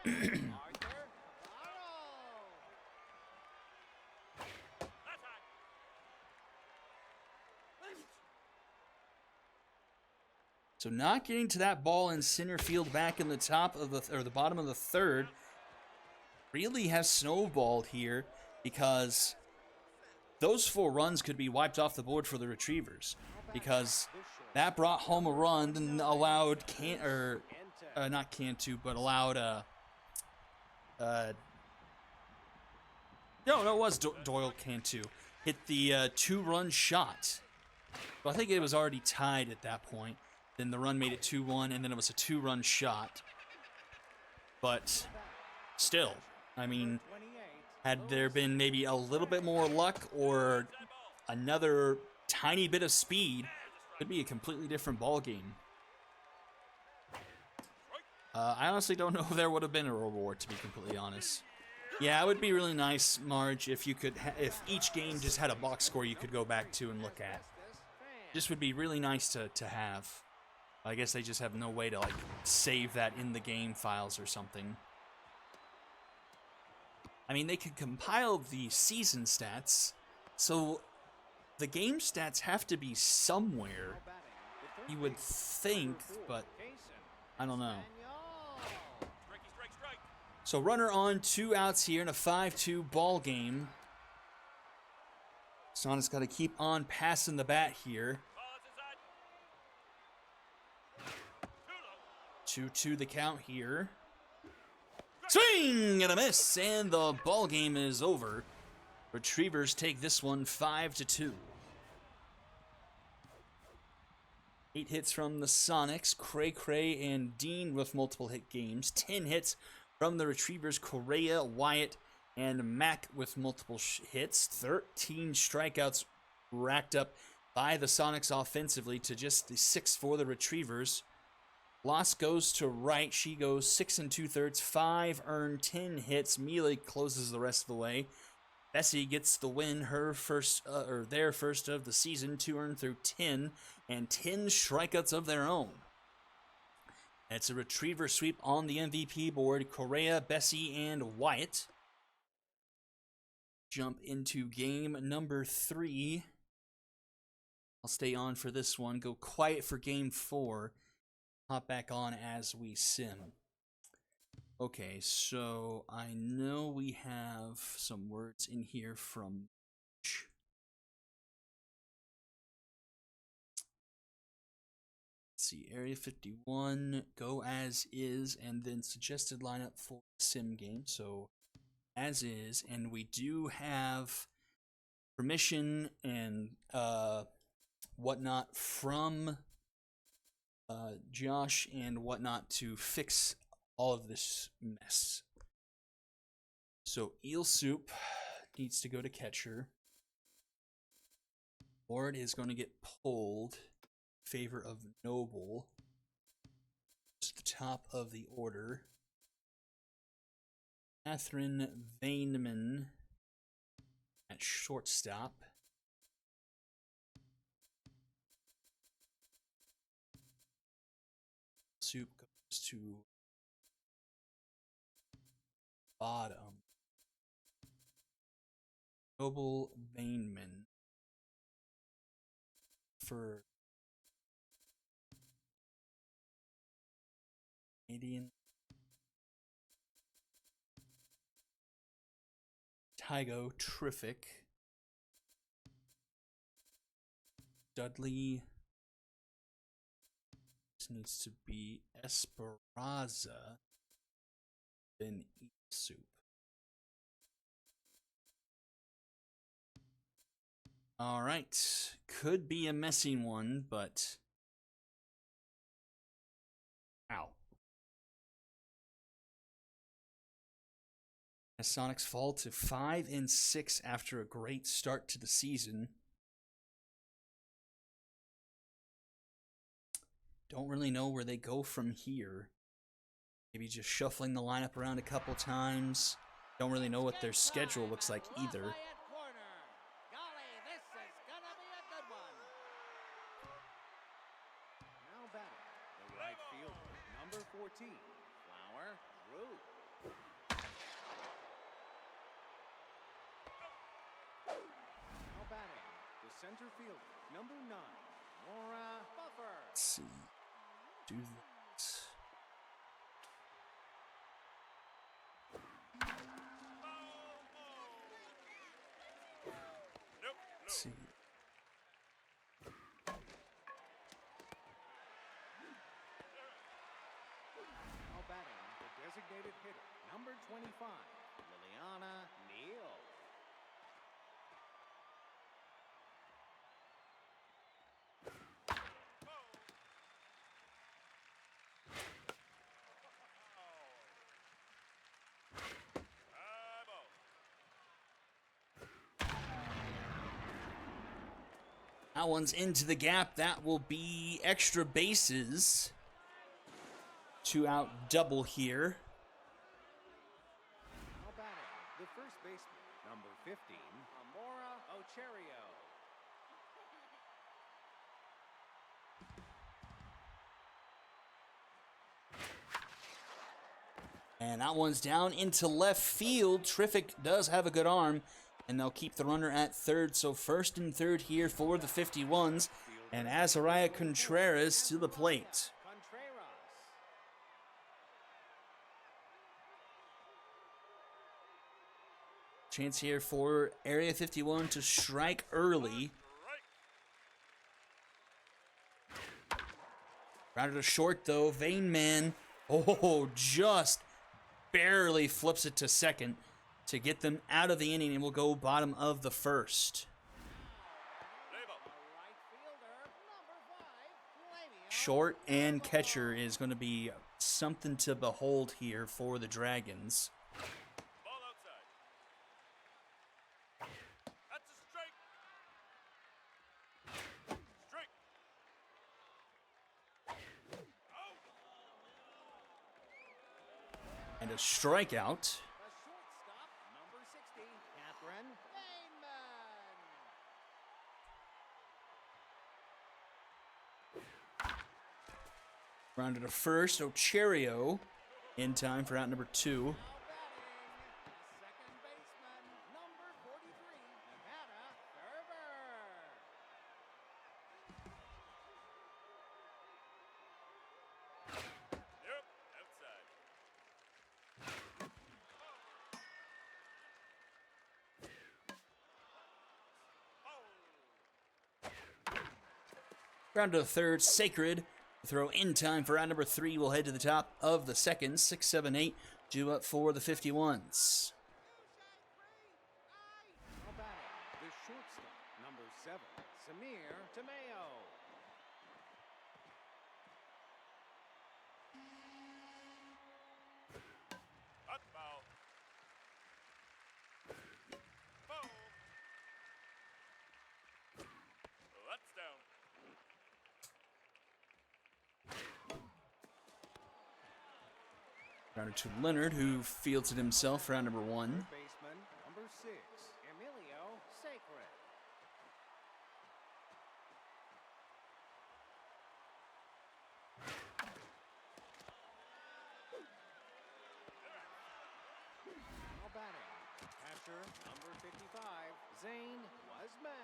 So not getting to that ball in center field back in the top of the bottom of the third really has snowballed here because those 4 runs could be wiped off the board for the Retrievers because that brought home a run and allowed not Cantu, but allowed no, it was Doyle Cantu hit the 2-run shot. Well, I think it was already tied at that point. Then the run made it 2-1, and then it was a 2-run shot. But still, I mean, had there been maybe a little bit more luck or another tiny bit of speed, it could be a completely different ball game. I honestly don't know if there would have been a reward, to be completely honest. Yeah, it would be really nice, Marge, if you could, if each game just had a box score you could go back to and look at. This would be really nice to have. I guess they just have no way to, like, save that in the game files or something. I mean, they could compile the season stats, so the game stats have to be somewhere, you would think, but I don't know. So runner on, 2 outs here in a 5-2 ball game. Sonics got to keep on passing the bat here. 2-2 the count here. Swing and a miss, and the ball game is over. Retrievers take this one 5-2. 8 hits from the Sonics, Cray Cray and Dean with multiple hit games. 10 hits from the Retrievers, Correa, Wyatt, and Mack with multiple hits. 13 strikeouts racked up by the Sonics offensively to just the 6 for the Retrievers. Loss goes to Wright. She goes 6 2/3, 5 earned, 10 hits. Mealy closes the rest of the way. Bessie gets the win, her first, their first of the season, 2 earned through 10, and 10 strikeouts of their own. It's a Retriever sweep on the MVP board. Correa, Bessie, and Wyatt jump into game number 3. I'll stay on for this one. Go quiet for game 4. Hop back on as we sim. Okay, so I know we have some words in here from let's see, Area 51, go as is, and then suggested lineup for sim game. So as is, and we do have permission and whatnot from Josh and whatnot to fix all of this mess. So Eel Soup needs to go to catcher. Ward is going to get pulled in favor of Noble. It's the top of the order. Catherine Vaneman at shortstop. Soup goes to bottom. Noble Vaneman for Canadian. Tygo Terrific. Dudley. This needs to be Esperanza. Then Eel Soup. All right. Could be a messy one, but ow. As Sonics fall to 5-6 after a great start to the season. Don't really know where they go from here. Maybe just shuffling the lineup around a couple times. Don't really know what their schedule looks like either. Golly, this is gonna be a good one. Now batting, the right fielder, number 14, Flower Root. Now batting, the center fielder, number 9, Laura Buffer. Let's see. Do that. Nope, Let's see. Now batting, the designated hitter, number 25, Liliana Neal. Eyeball. That one's into the gap. That will be extra bases. 2 out double here. Now batting, the first baseman, number 15, Amora Ocherio. And that one's down into left field. Terrific does have a good arm. And they'll keep the runner at third. So first and third here for the 51s. And Azariah Contreras to the plate. Contreras. Chance here for Area 51 to strike early. Right. Grounded to short though. Vain Man. Oh, just barely flips it to second to get them out of the inning, and we'll go bottom of the first. Label. The right fielder, number 5, Flavio. Short and catcher is going to be something to behold here for the Dragons. Ball outside. That's a strike. Strike. Out. And a strikeout. The shortstop, number 60, Catherine Bainman. Rounded to first. Ocherio in time for out number 2. Now batting, the second baseman, number 43, Nevada Ferber. Yep. Outside. Oh. Rounded to third. Sacred. Throw in time for out number 3. We'll head to the top of the second. 6, 7, 8. Due up for the 51s. Now batting, the shortstop, number 7, Samir Tamayo. Hot foul. Foul. That's down. Rounded to Leonard, who fields it himself. Round number 1. Baseman, number 6, Emilio Sacred. Now batting, catcher, number 55, Zane Wasman.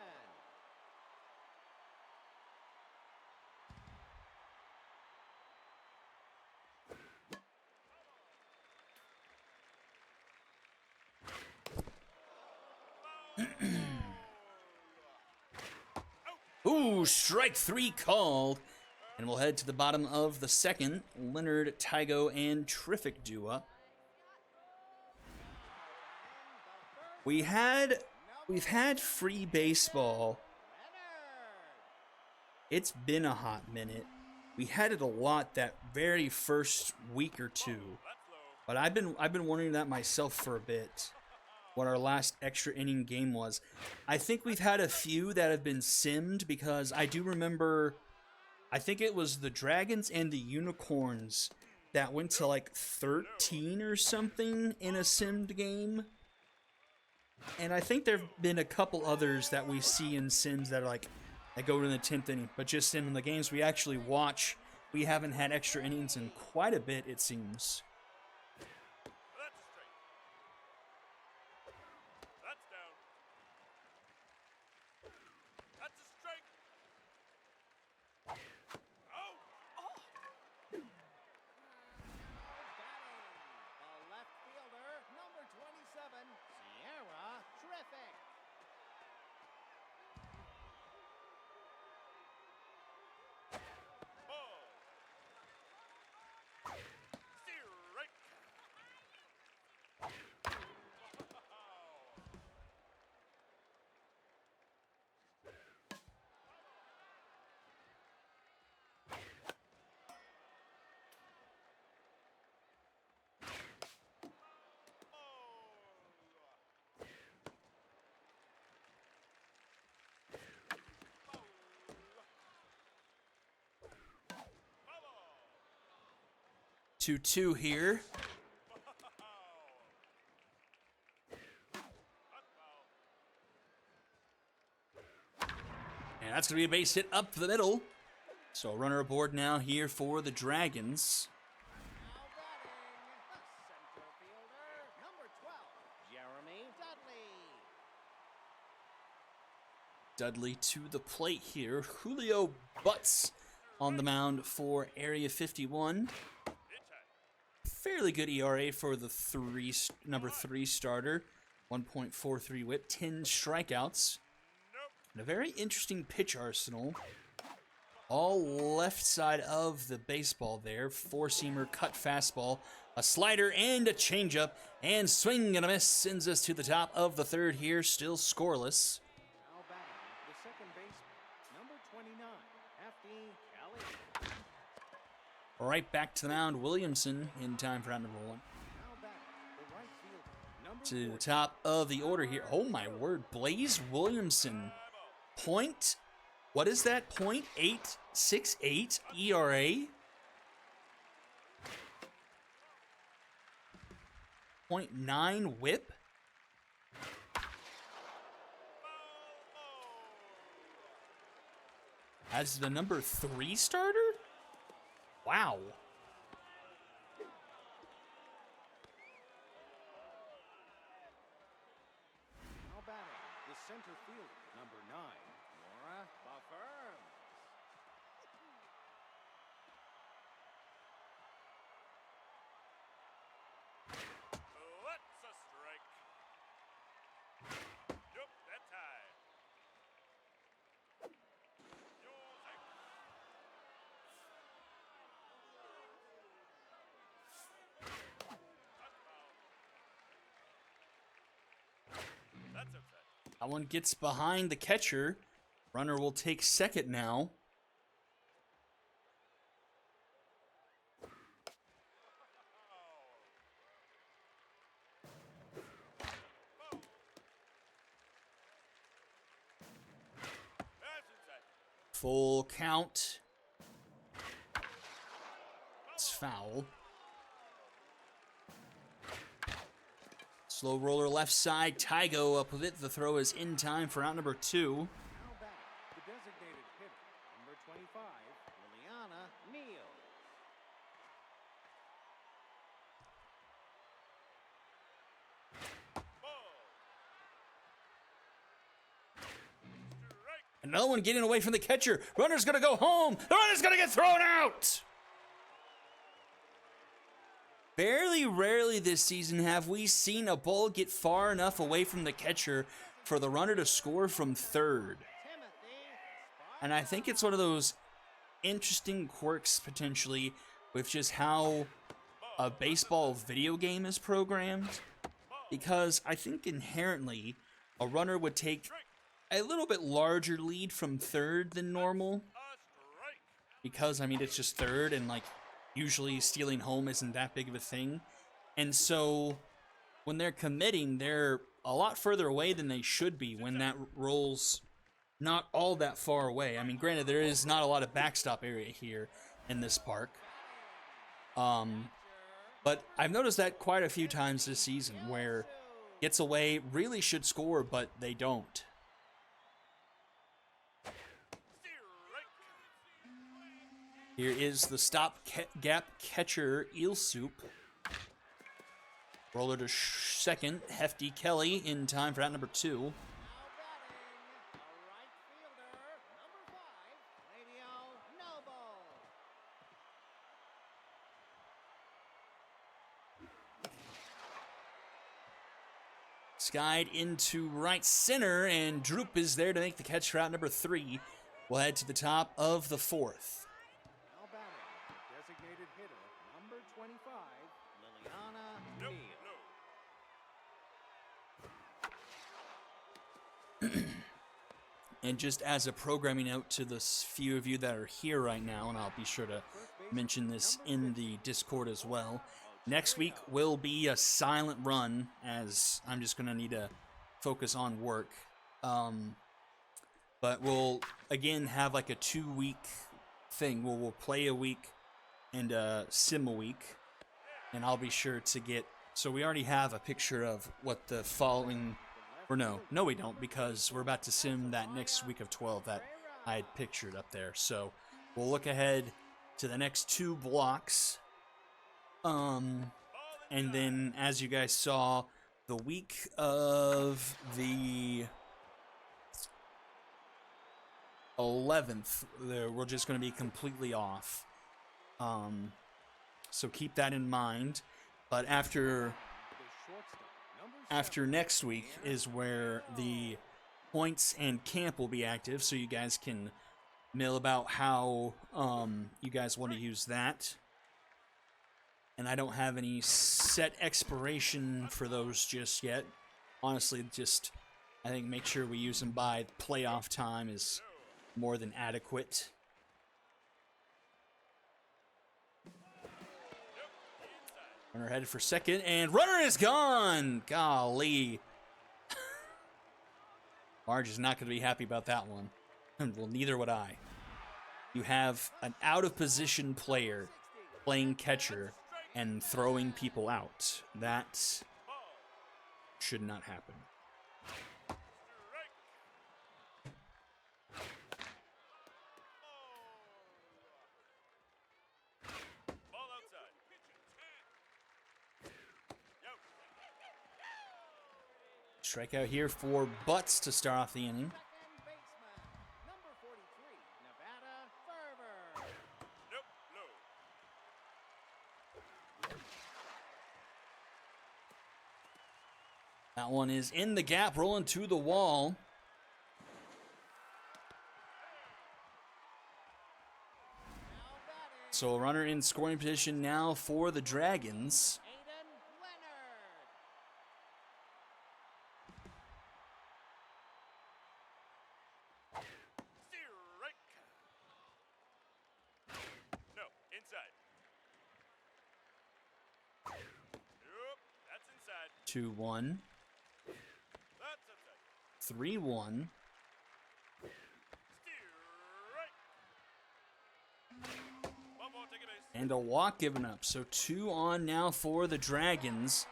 Ooh, strike 3 called. And we'll head to the bottom of the second. Leonard, Tygo, and Terrific due up. We've had free baseball. It's been a hot minute. We had it a lot that very first week or two. That's low. But I've been wondering that myself for a bit. What our last extra inning game was. I think we've had a few that have been simmed because I do remember, I think it was the Dragons and the Unicorns that went to like 13 or something in a simmed game. And I think there have been a couple others that we see in sims that are like, that go to the 10th inning. But just in the games we actually watch, we haven't had extra innings in quite a bit, it seems. That's straight. That's down. That's a strike. Oh! Batting. The left fielder, number 27, Sierra. Terrific. Ball. Strike. Ball. 2-2 here. And that's going to be a base hit up the middle. So runner aboard now here for the Dragons. Now batting. The center fielder, number 12, Jeremy Dudley. Dudley to the plate here. Julio Butts on the mound for Area 51. Fairly good ERA for the number 3 starter. 1.43 whip, 10 strikeouts. And a very interesting pitch arsenal. All left side of the baseball there. Four-seamer, cut fastball, a slider, and a changeup. And swing and a miss sends us to the top of the third here. Still scoreless. Now batting, the second baseman, number 29, Hefty Kelly. Right back to the mound, Williamson in time for out number 1. Now batting, the right fielder, number To the 40, top of the order here. Oh my word, Blaze Williamson. What is that? .868 ERA? .9 whip? As the number 3 starter? Wow. Now batting, the center fielder, number 9, Nora Buffers. That's a strike. Nope, that's high. That's outside. That one gets behind the catcher. Runner will take second now. That's inside. Full count. It's foul. Slow roller left side. Tygo up with it. The throw is in time for out number 2. Now batting, the designated hitter, number 25, Liliana Neal. Ball. Strike. Another one getting away from the catcher. Runner's gonna go home. The runner's gonna get thrown out. Fairly rarely this season have we seen a ball get far enough away from the catcher for the runner to score from third. Timothy And I think it's one of those interesting quirks potentially with just how a baseball video game is programmed. Because I think inherently a runner would take a little bit larger lead from third than normal. A strike. Because, I mean, it's just third and, like, usually stealing home isn't that big of a thing. And so when they're committing, they're a lot further away than they should be when that rolls not all that far away. I mean, granted, there is not a lot of backstop area here in this park. But I've noticed that quite a few times this season where gets away, really should score, but they don't. Here is the stop-gap catcher, Eel Soup. Roller to second, Hefty Kelly in time for out number 2. Now batting, the right fielder, number 5, Radio Noble. Skied into right center, and Droop is there to make the catch for out number 3. We'll head to the top of the 4th. Now batting, the designated hitter, number 25, Liliana Neal. And just as a programming note to the few of you that are here right now, and I'll be sure to mention this in the Discord as well, next week will be a silent run, as I'm just going to need to focus on work. But we'll, again, have like a 2-week thing where we'll play a week and sim a week. And I'll be sure to get... So we already have a picture of what the following... Or no, we don't, because we're about to sim that next week of 12 that I had pictured up there. So we'll look ahead to the next 2 blocks. And then, as you guys saw, the week of the 11th, we're just going to be completely off. So keep that in mind. But after next week is where the points and camp will be active, so you guys can mill about how you guys want to use that. And I don't have any set expiration for those just yet. Honestly, just I think make sure we use them by playoff time is more than adequate. Runner headed for second, and runner is gone! Golly. Marge is not going to be happy about that one. Well, neither would I. You have an out-of-position player playing catcher and throwing people out. That should not happen. Strikeout here for Butts to start off the inning. Second baseman, number 43, Nevada Fervor. Nope, low. That one is in the gap, rolling to the wall. Now batting, So a runner in scoring position now for the Dragons. Aiden Leonard. Strike. No, inside. Nope, that's inside. 2-1, That's outside. 3-1. Strike. One more, take a base. And a walk given up. So 2 on now for the Dragons.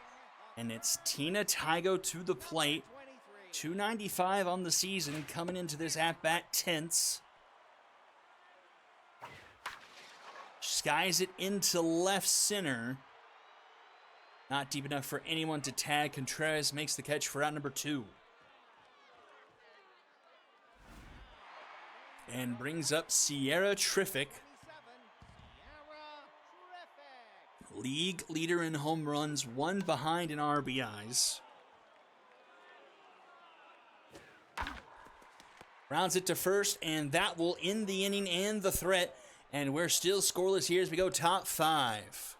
And it's Tina Tygo to the plate. 295 on the season, coming into this at-bat tense. Skies it into left center. Not deep enough for anyone to tag. Contreras makes the catch for out number 2. And brings up Sierra Triffic, 27, Sierra Terrific. league leader in home runs, 1 behind in RBIs. Rounds it to first, and that will end the inning and the threat. And we're still scoreless here as we go top 5.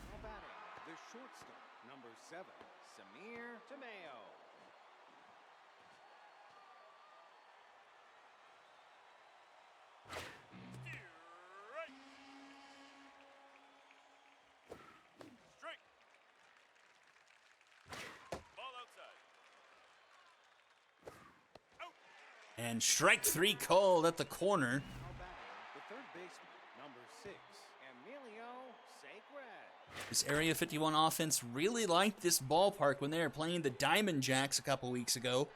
Now batting, the shortstop, number 7, Samir Tamayo. Strike. Ball outside. Out. And strike 3 called at the corner. Now batting, the third baseman, This Area 51 offense really liked this ballpark when they were playing the Diamond Jacks a couple weeks ago,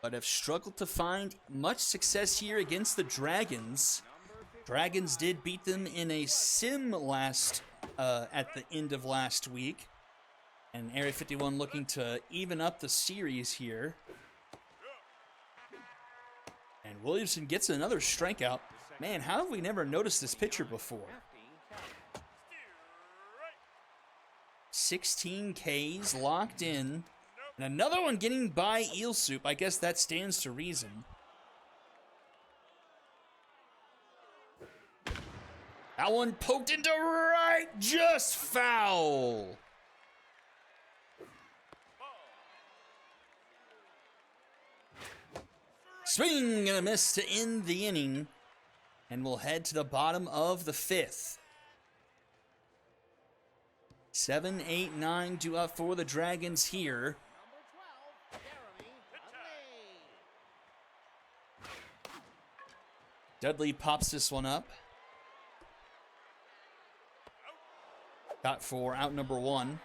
but have struggled to find much success here against the Dragons. Dragons did beat them in a sim at the end of last week, and Area 51 looking to even up the series here. And Williamson gets another strikeout. Man, how have we never noticed this pitcher before? 16 Ks locked in. And another one getting by Eel Soup. I guess that stands to reason. That one poked into right, just foul. Swing and a miss to end the inning. And we'll head to the bottom of the 5th. 7, 8, 9 due up for the Dragons here. Dudley pops this one up. Got for out number 1.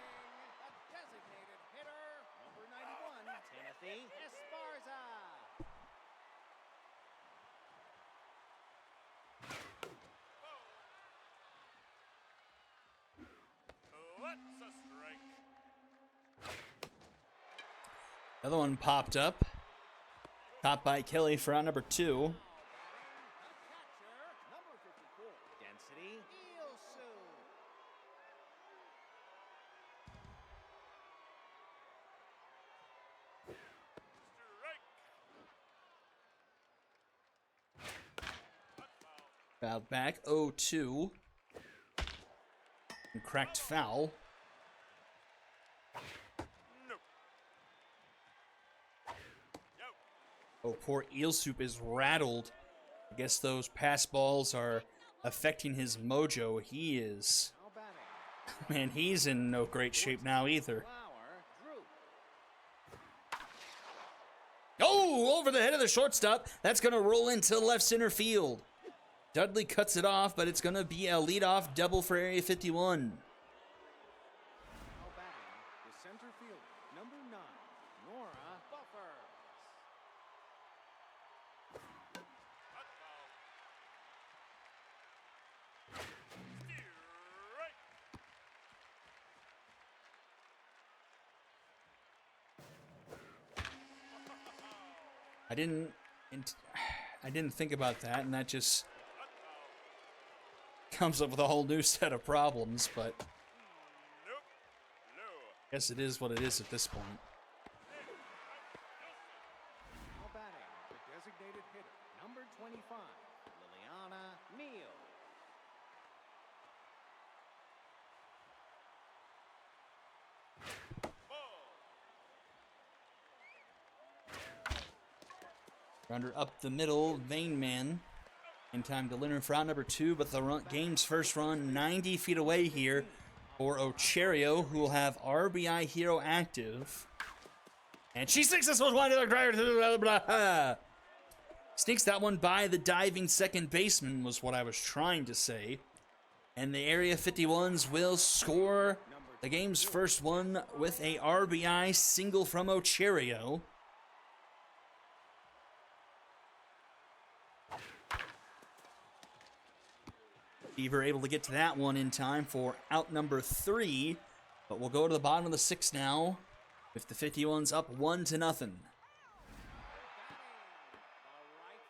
Another one popped up. Caught by Kelly for out number 2. Fouled back, 0-2. And cracked foul. Oh, poor Eel Soup is rattled. I guess those pass balls are affecting his mojo. He is... Man, he's in no great shape now either. Oh, over the head of the shortstop. That's going to roll into left center field. Dudley cuts it off, but it's going to be a leadoff double for Area 51. I didn't think about that, and that just comes up with a whole new set of problems, but I guess it is what it is at this point. Now batting, the designated hitter, number 25, Liliana Neal. Runner up the middle, Vain Man. In time to Leonard for out number 2, but the game's first run 90 feet away here for Ocherio, who will have RBI Hero active. And she sticks this one wide to the driver. Sneaks that one by the diving second baseman was what I was trying to say. And the Area 51s will score the game's first one with a RBI single from Ocherio. Beaver able to get to that one in time for out number 3, but we'll go to the bottom of the 6th now with the 51s up 1-0. The right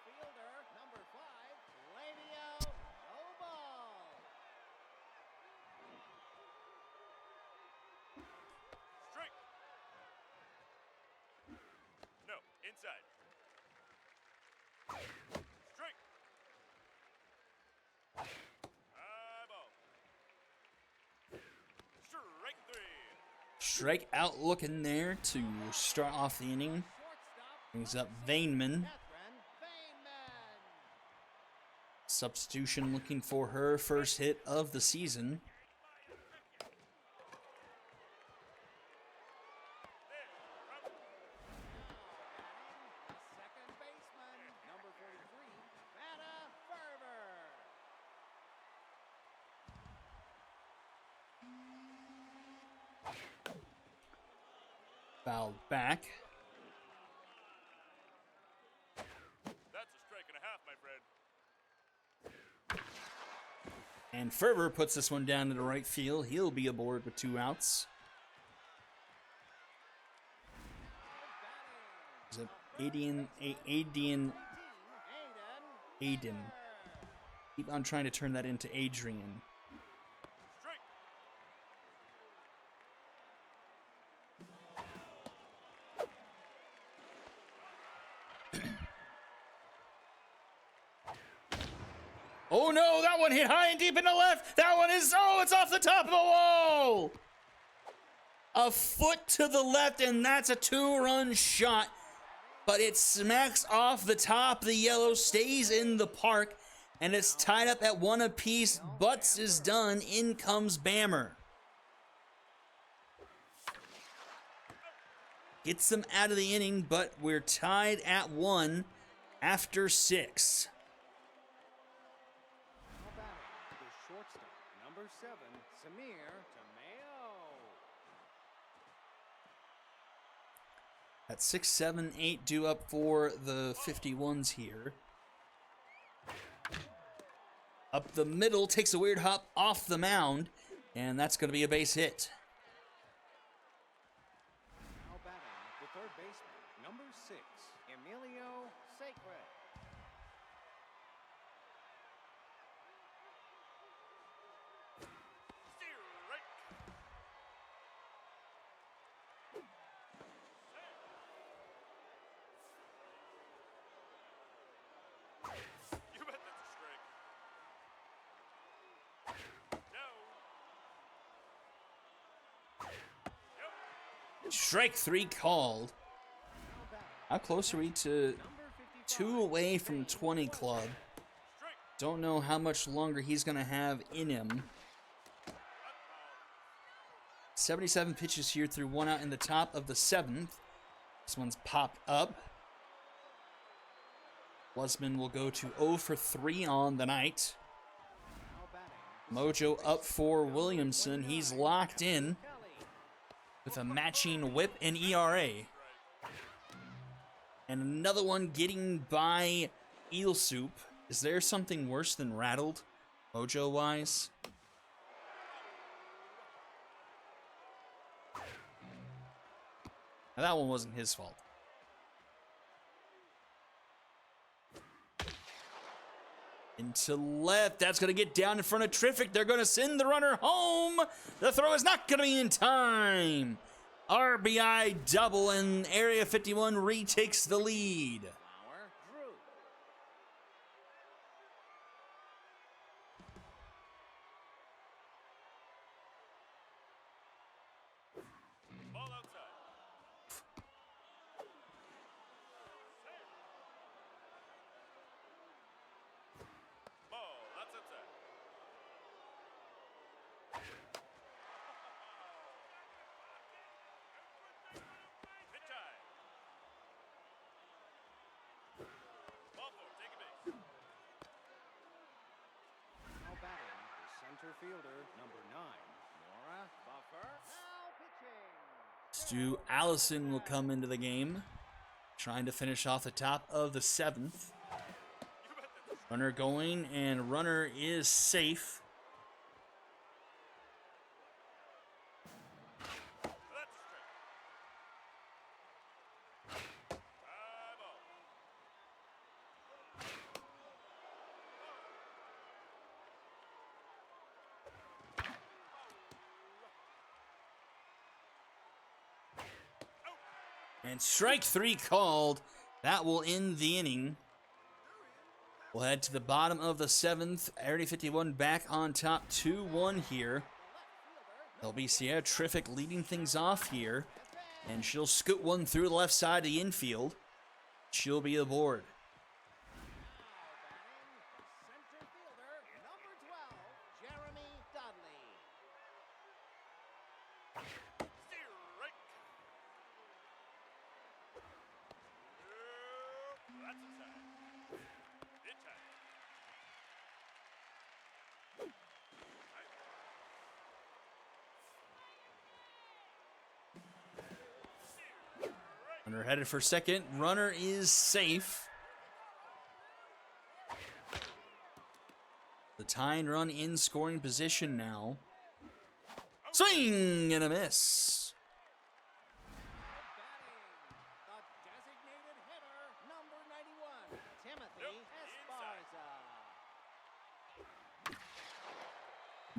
fielder, number 5, Lavio Noble. Strike. No, inside. Strike. High ball. Strike 3. Strike out looking there to start off the inning. Brings up Vainman. Substitution looking for her first hit of the season. Second baseman, number 43, Vanna Ferber. Fouled back. That's a strike and a half, my friend. And Ferber puts this one down to the right field. He'll be aboard with 2 outs. Is it Aiden? Keep on trying to turn that into Adrian. Strike. Oh no, that one hit high and deep in the left. That one is, oh, it's off the top of the wall. A foot to the left, and that's a 2-run shot. But it smacks off the top. The yellow stays in the park, and it's tied up at 1 apiece. Butts is done. In comes Bammer. Gets them out of the inning, but we're tied at 1 after 6. The shortstop, number 7, Samir Tomeo. At 6, 7, 8 due up for the 51s here. Up the middle, takes a weird hop off the mound, and that's going to be a base hit. Now batting, the third baseman, number 6, Emilio Sacred. Strike. You bet that's a strike. No. Strike 3 called. How close are we to 2 away from 20 club? Strike. Don't know how much longer he's going to have in him. 77 pitches here through 1 out in the top of the 7th. This one's popped up. Blusman will go to 0 for 3 on the night. Mojo up for Williamson. He's locked in with a matching whip and ERA. And another one getting by Eel Soup. Is there something worse than rattled, Mojo-wise? Now, that one wasn't his fault. Into left. That's going to get down in front of Triffic. They're going to send the runner home. The throw is not going to be in time. RBI double, and Area 51 retakes the lead. Flower Drew. Ball outside. Ball, that's outside. Hit time. Ball 4, take a base. Now batting, the center fielder, number 9, Nora Buffer. Now pitching. Stu Allison will come into the game, trying to finish off the top of the 7th. Runner going, and runner is safe. That's a strike. High ball. And strike 3 called. That will end the inning. We'll head to the bottom of the 7th. Area 51 back on top 2-1 here. There'll be Sierra Triffic leading things off here. And she'll scoot one through the left side of the infield. She'll be aboard. Center fielder, number 12, Jeremy Dudley. Strike. That's inside. Hit time. Runner headed for second. Runner is safe. The tying run in scoring position now. Swing and a miss. The designated hitter, number 91, Timothy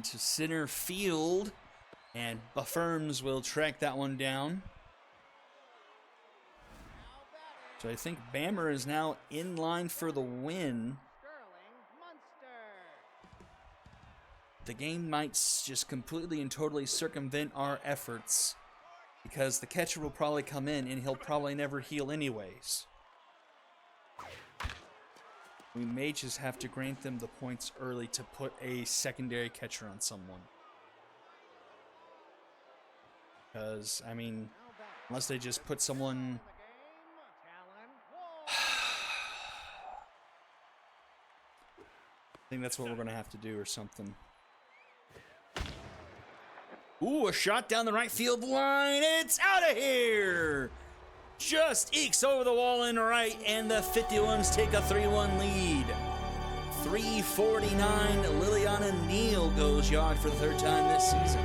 Esparza. To center field, and Buffirms will track that one down. So I think Bammer is now in line for the win. The game might just completely and totally circumvent our efforts because the catcher will probably come in and he'll probably never heal anyways. We may just have to grant them the points early to put a secondary catcher on someone. Because, I mean, unless they just put someone... I think that's what we're going to have to do or something. Ooh, a shot down the right field line. It's out of here. Just ekes over the wall in right, and the 51s take a 3-1 lead. 349, Liliana Neal goes yard for the third time this season.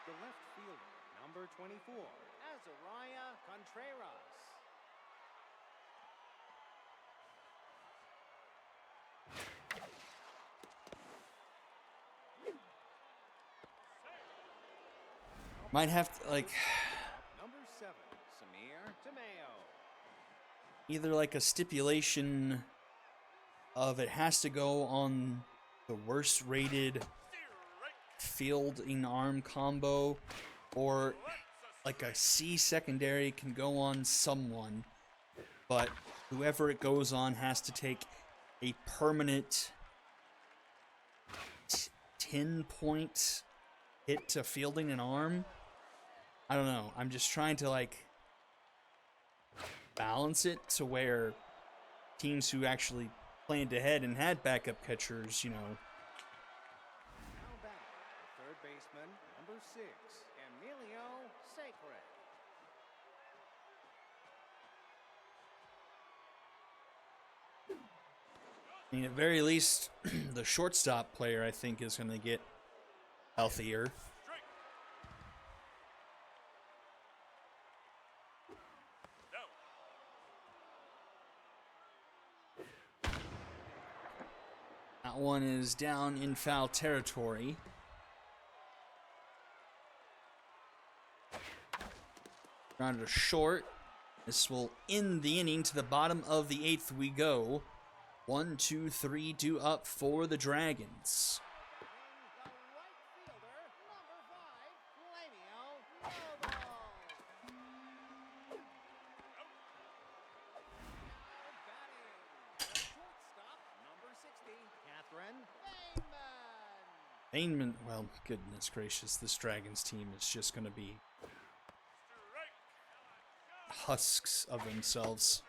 The left fielder, number 24, Azariah Contreras. Might have to, like... Number 7, Samir Tamayo. Either like a stipulation of it has to go on the worst rated fielding arm combo, or like a C secondary can go on someone, but whoever it goes on has to take a permanent 10-point hit to fielding an arm. I don't know. I'm just trying to like balance it to where teams who actually planned ahead and had backup catchers, you know. Now back, the third baseman, number 6, Emilio Sacred. I mean, at very least, the shortstop player, I think, is going to get healthier. That one is down in foul territory. Grounded to short. This will end the inning. To the bottom of the 8th we go. 1, 2, 3 due up for the Dragons. The right fielder, number 5, Flamio Noble. Now batting, the shortstop, number 60, Catherine Bainman. Bainman, well, goodness gracious, this Dragons team is just going to be husks of themselves.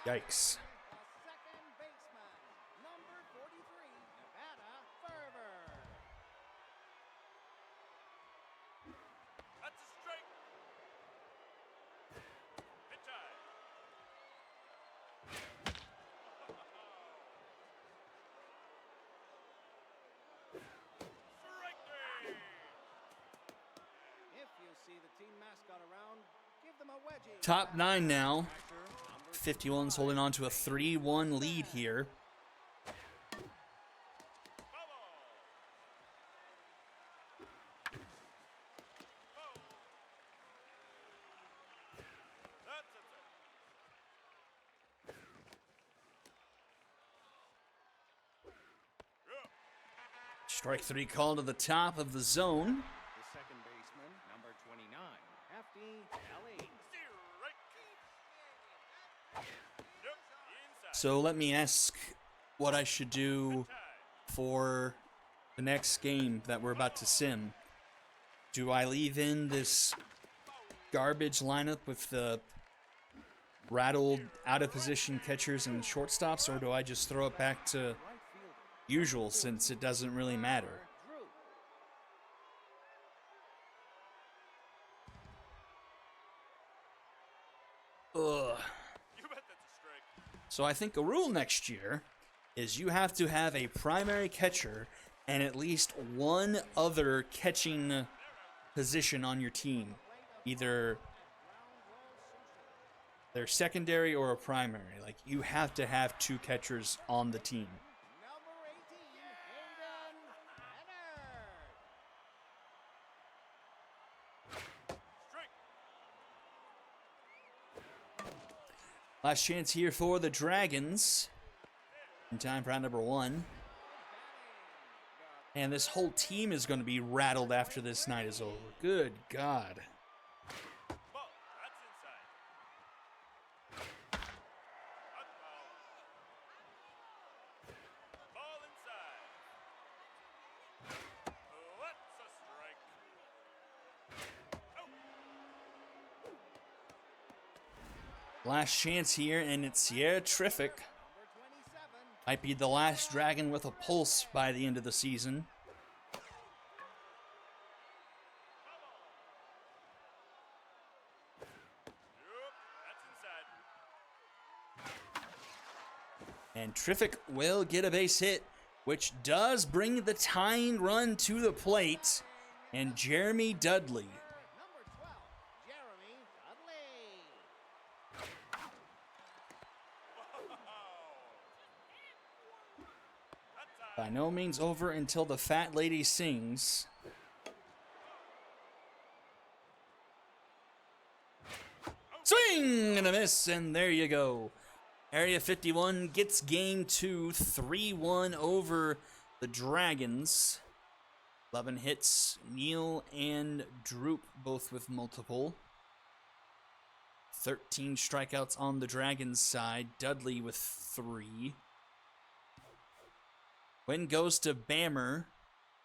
Yikes. The second baseman, number 43, Nevada Fervor. That's a strike. Hit time. Strike three. If you see the team mascot around, give them a wedgie. Top 9 now. Number 51's holding on to a 3-1 lead here. Strike three call to the top of the zone. The second baseman, number 29, Hefty Ellie. Strike. Nope. Inside. So let me ask what I should do for the next game that we're about to sim. Do I leave in this garbage lineup with the rattled, out-of-position catchers and shortstops, or do I just throw it back to usual since it doesn't really matter? Ugh. You bet that's a strike. So I think a rule next year is you have to have a primary catcher and at least one other catching position on your team. Either they're secondary or a primary. Like, you have to have two catchers on the team. Number 18, Hayden Leonard. Strike. Last chance here for the Dragons. In time for round number one. And this whole team is going to be rattled after this night is over. Good God. Ball. That's inside. Hot ball. Ball inside. What's a strike? Oh. Last chance here, and it's terrific. Number 27. Might be the last Dragon with a pulse by the end of the season. Nope. That's inside. And Terrific will get a base hit, which does bring the tying run to the plate. And Jeremy Dudley. Number 12, Jeremy Dudley. That's By no means over until the fat lady sings. Swing and a miss, and there you go. Area 51 gets game 2, 3-1 over the Dragons. 11 hits, Neal and Droop both with multiple. 13 strikeouts on the Dragons side, Dudley with 3. Win goes to Bammer.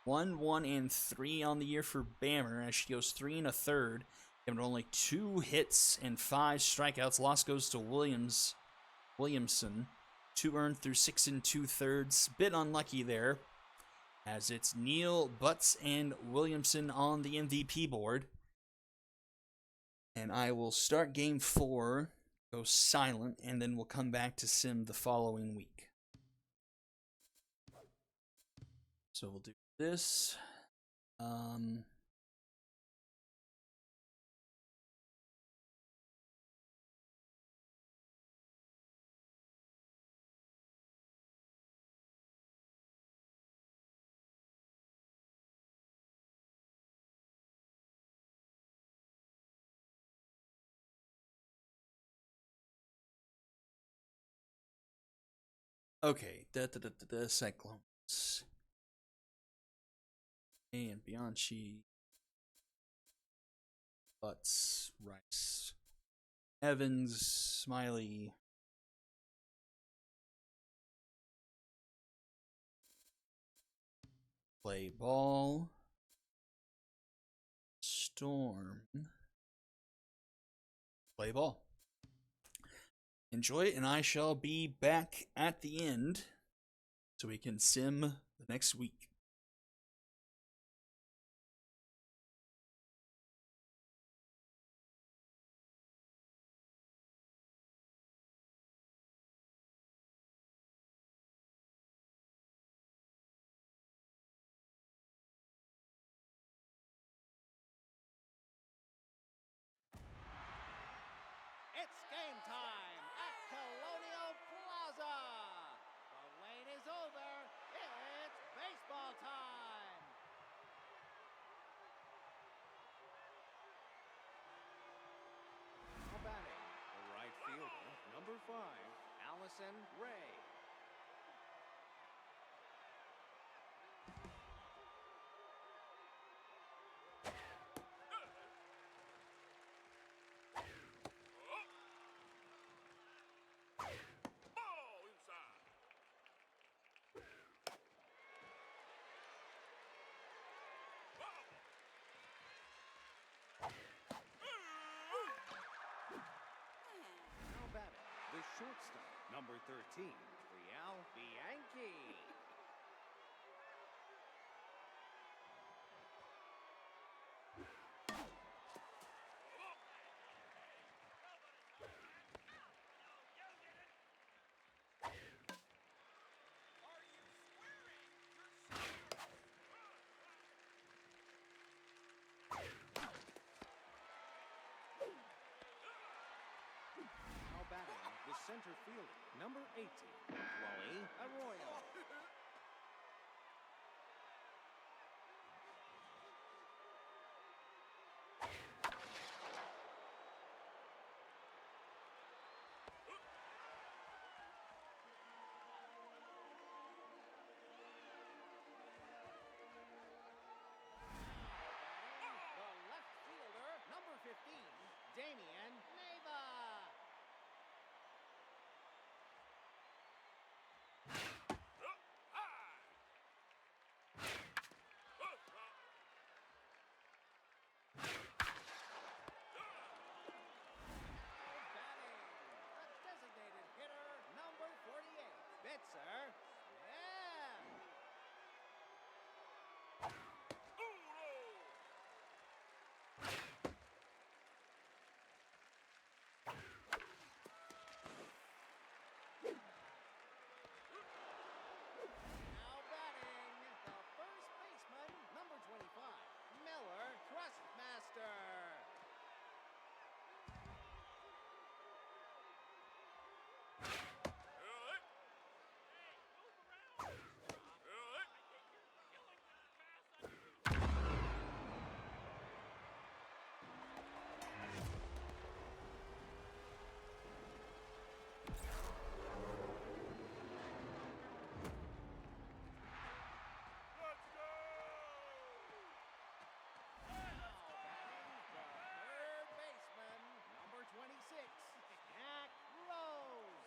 1, 1, and 3 on the year for Bammer as she goes 3 1/3. Given only 2 hits and 5 strikeouts. Loss goes to Williamson. 2 earned through 6 2/3. Bit unlucky there, as it's Neal, Butts, and Williamson on the MVP board. And I will start game 4, go silent, and then we'll come back to sim the following week. So we'll do this. Okay, Cyclones. And Bianchi. Butts, Rice. Evans, Smiley. Play ball. Storm. Play ball. Enjoy it, and I shall be back at the end so we can sim the next week. It's game time at Colonial Plaza. The wait is over. It's baseball time. Now batting, the right fielder, number 5, Allison Ray. shortstop, number 13, Real Bianchi. Now batting, the center fielder, number 18, Chloe Arroyo. The left fielder, number 15, Damian Neva. Batting, the designated hitter, number 48, Bitzer. Yeah. Now batting, the first baseman, number 25, Miller Trustmaster. Let's go! Now batting, the third baseman, number 26, Jack Rose.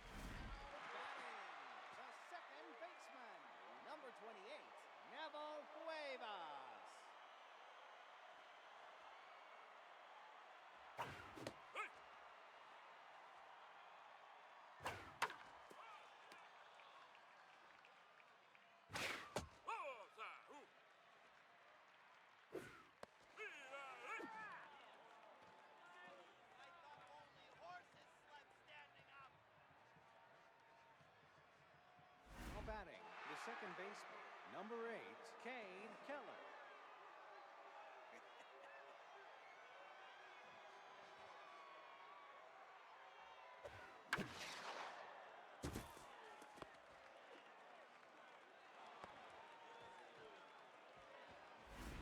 Batting, the second baseman, number 28, Neville Cuevas. Hey! Oh, Zahoo! Now batting, the second baseman, number 8, Cade Keller.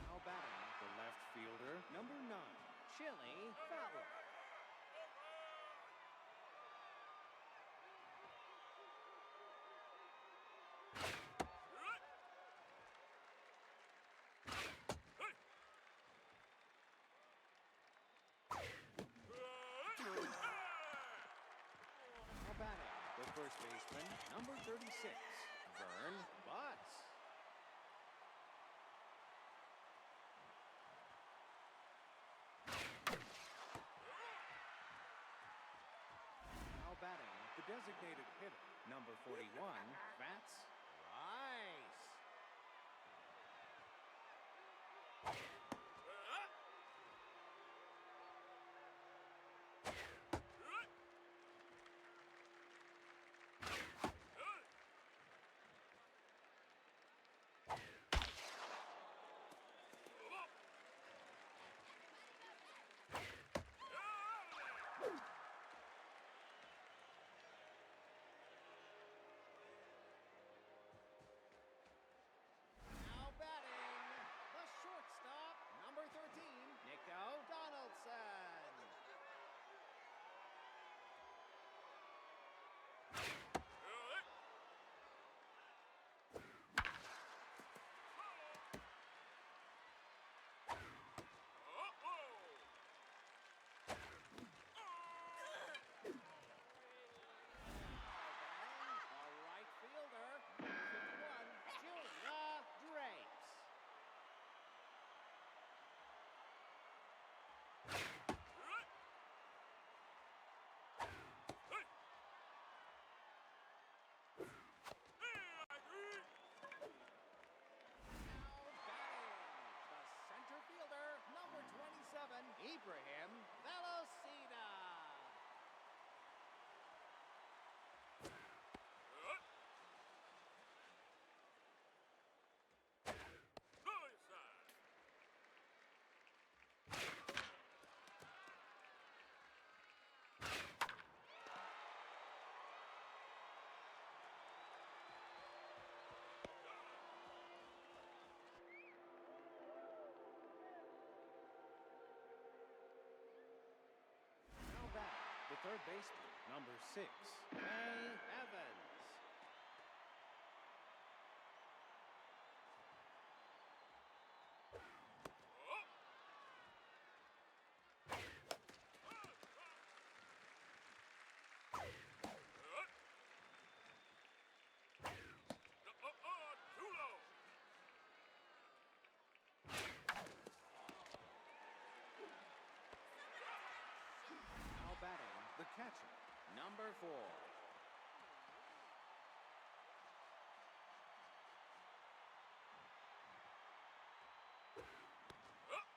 Now batting, the left fielder, number 9, Chili Fowler. Now batting, the first baseman, number 36, Vern Butts. Now batting, the designated hitter, number 41, Fats Rice. third baseman, number 6, Ray Evans. Too low. Now batting, the catcher, number 4.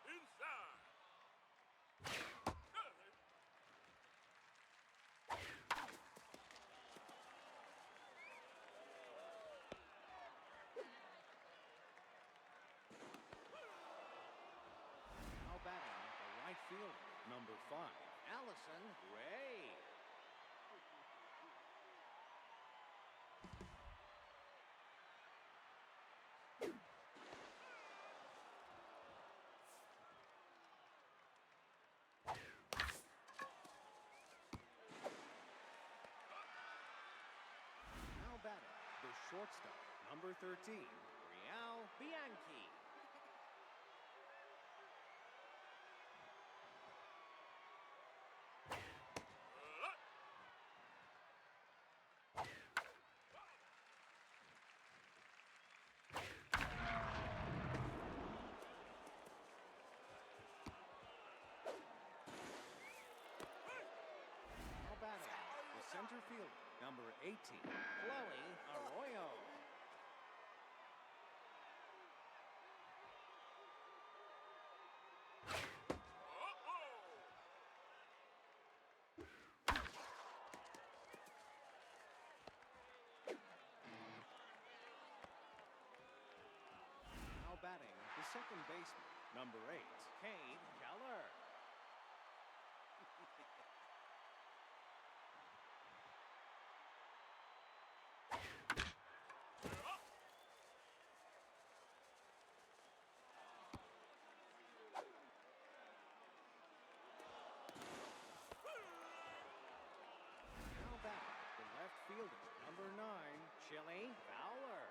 Inside. Now batting, the right fielder, number 5, Allison Ray. Now batting, the shortstop, number 13, Real Bianchi. Now batting, the center fielder, number 18, Chloe Arroyo. Now batting, the second baseman, number 8, Cade Keller. Now batting, the left fielder, number 9, Chili Fowler.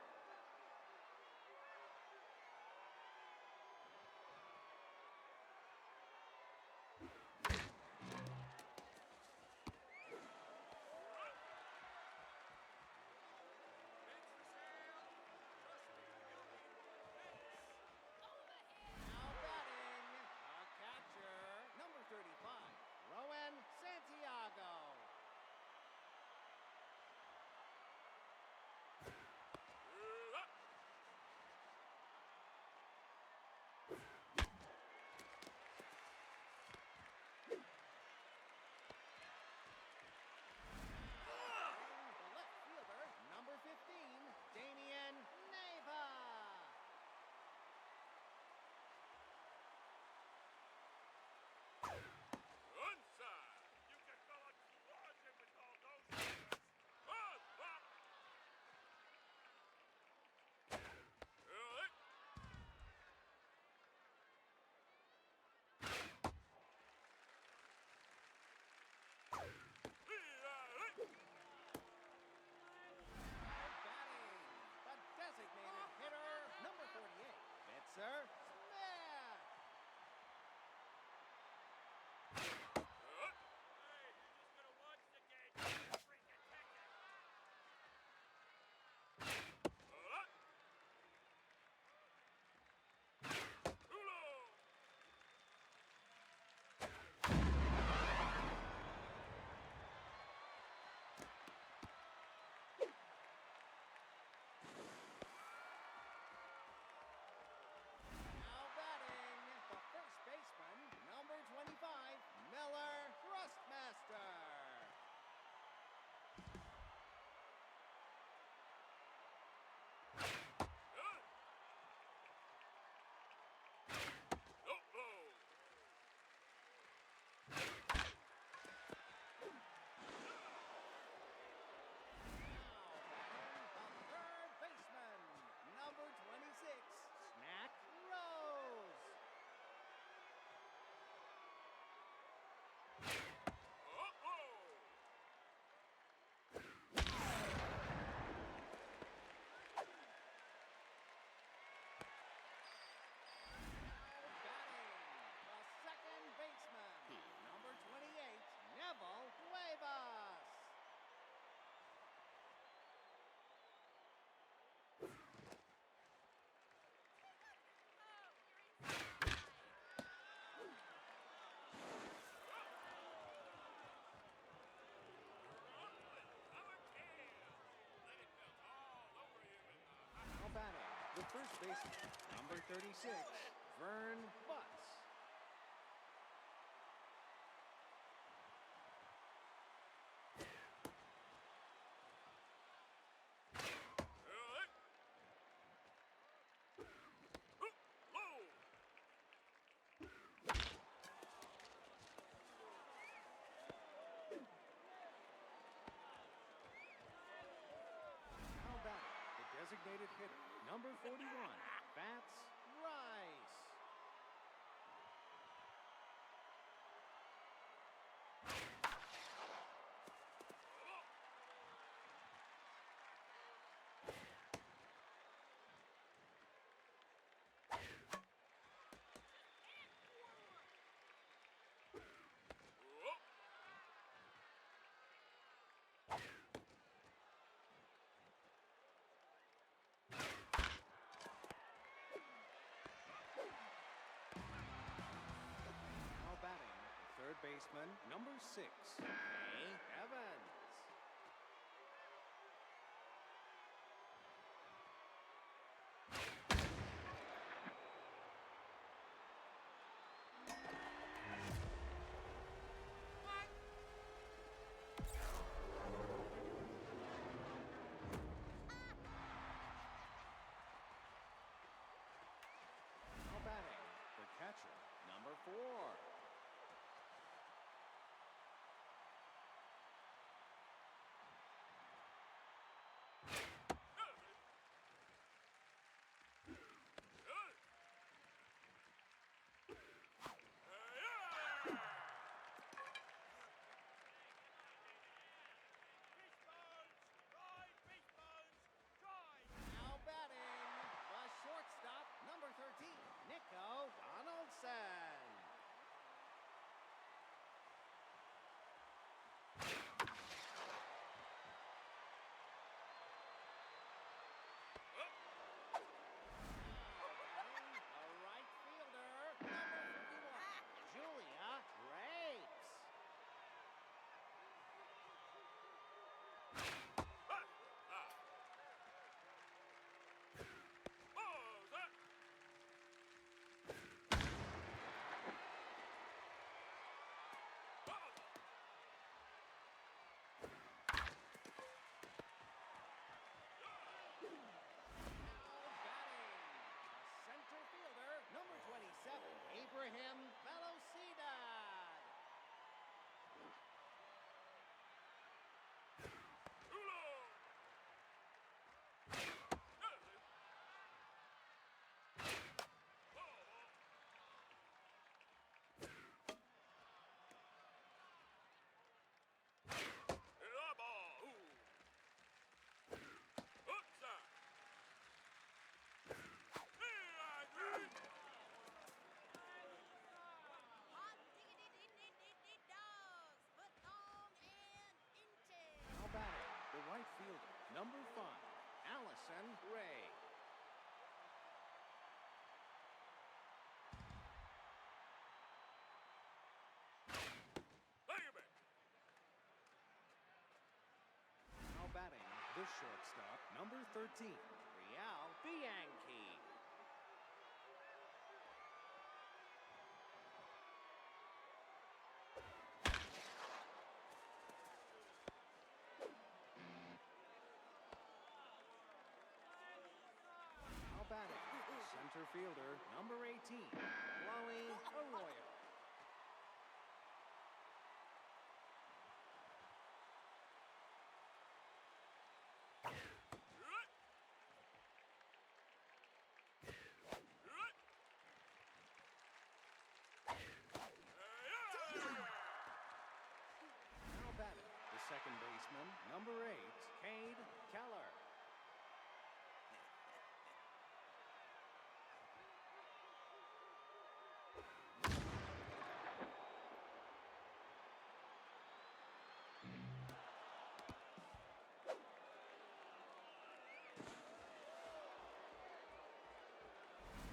Now batting, a catcher, number 35, Rowan Santiago. First baseman, number 36, Vern Butts. Now batting, the designated hitter, number 41, Bats Rice. Now batting, the third baseman, number 6, May Evans. Now batting, the catcher, number 4. Now batting, the shortstop, number 13, Nico Donaldson. Batting, the right fielder, number 51, Julia Rapes. Center fielder, number 27, Abraham Velocidad. Now batting, the right fielder, number 5, Allison Ray. Now batting, the shortstop, number 13, Real Bianchi. Now batting, center fielder, number 18, Chloe Arroyo. Now batting, the second baseman, number 8, Cade Keller.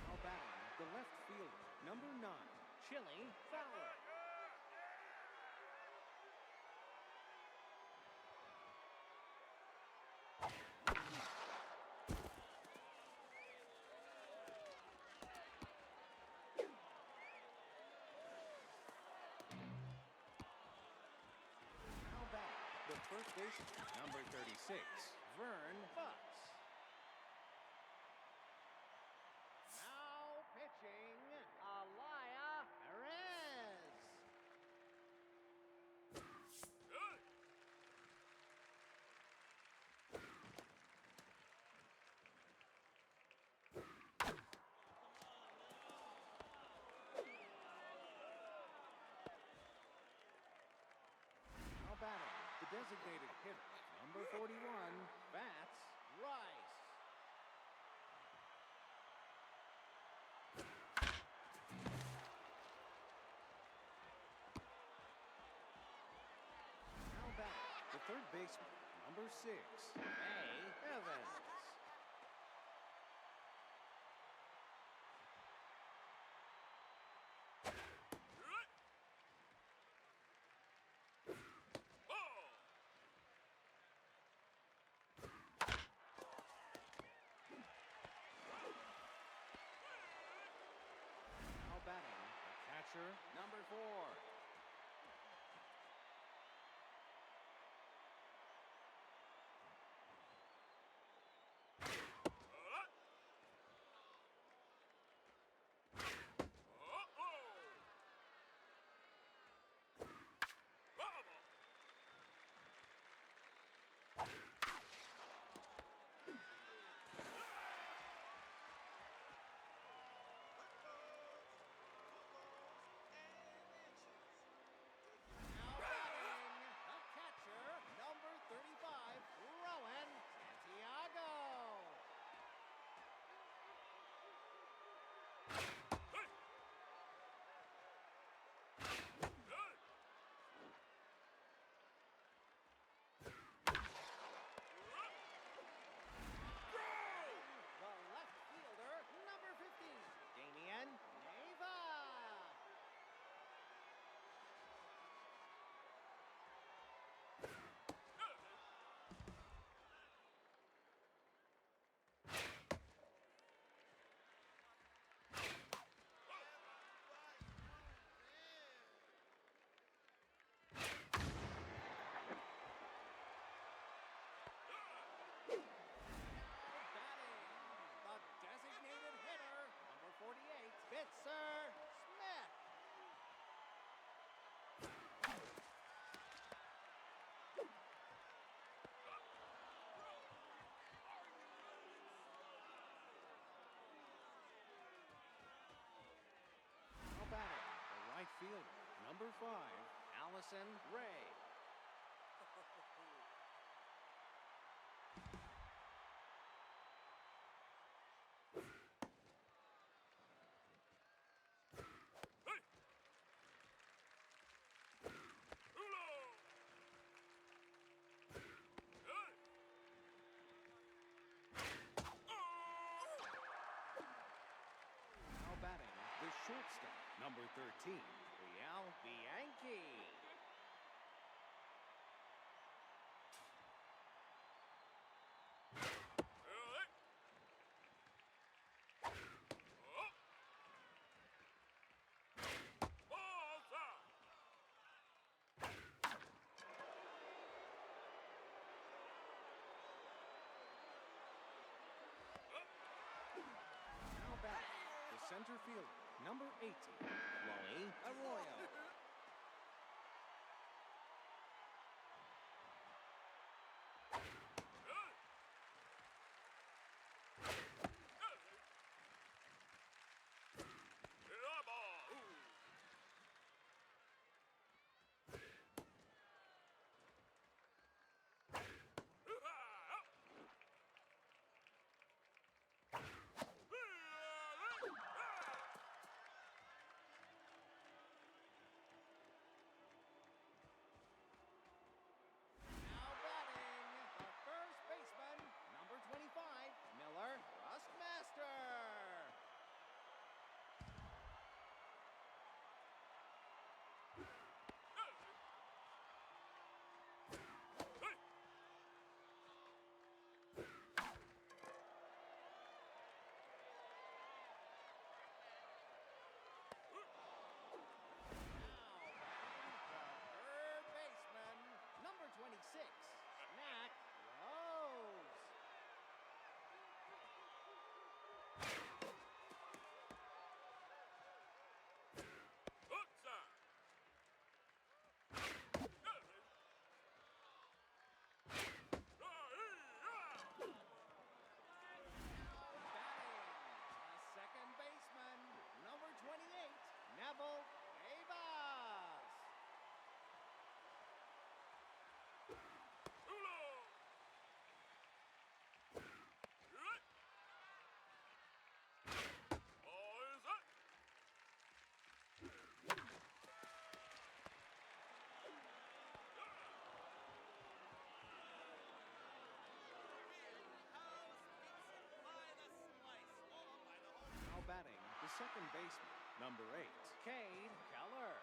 Now batting, the left fielder, number 9, Chili Fowler. the first baseman, number 36, Vern Butts. Now pitching, Alaya Perez. Good. Now batting, the designated hitter, number 41, bats Rice. Now batting, the third baseman, number 6, May Evans. Good. Ball. Now batting, the catcher, number 4. Now batting, the catcher, number 35, Rowan Santiago. The left fielder, number 15, Damian Neva. Batting, the designated hitter, number 48, Spitzer Smith. Now batting, the right fielder, number 5, Allison Ray. Now batting, the shortstop, number 13, Real Bianchi. Now batting, the center fielder, number 18, Chloe Arroyo. second baseman, number 8, Cade Keller.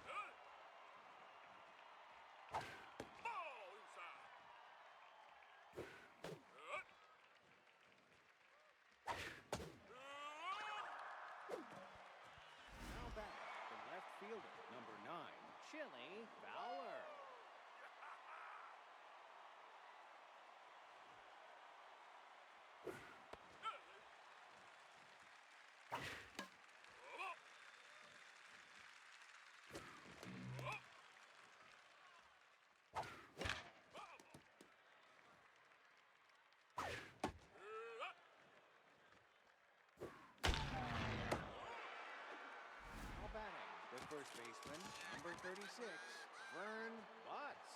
Good. Ball inside. Good. Now back, the left fielder, number 9, Chili Fowler. Now batting, the first baseman, number 36, Vern Butts.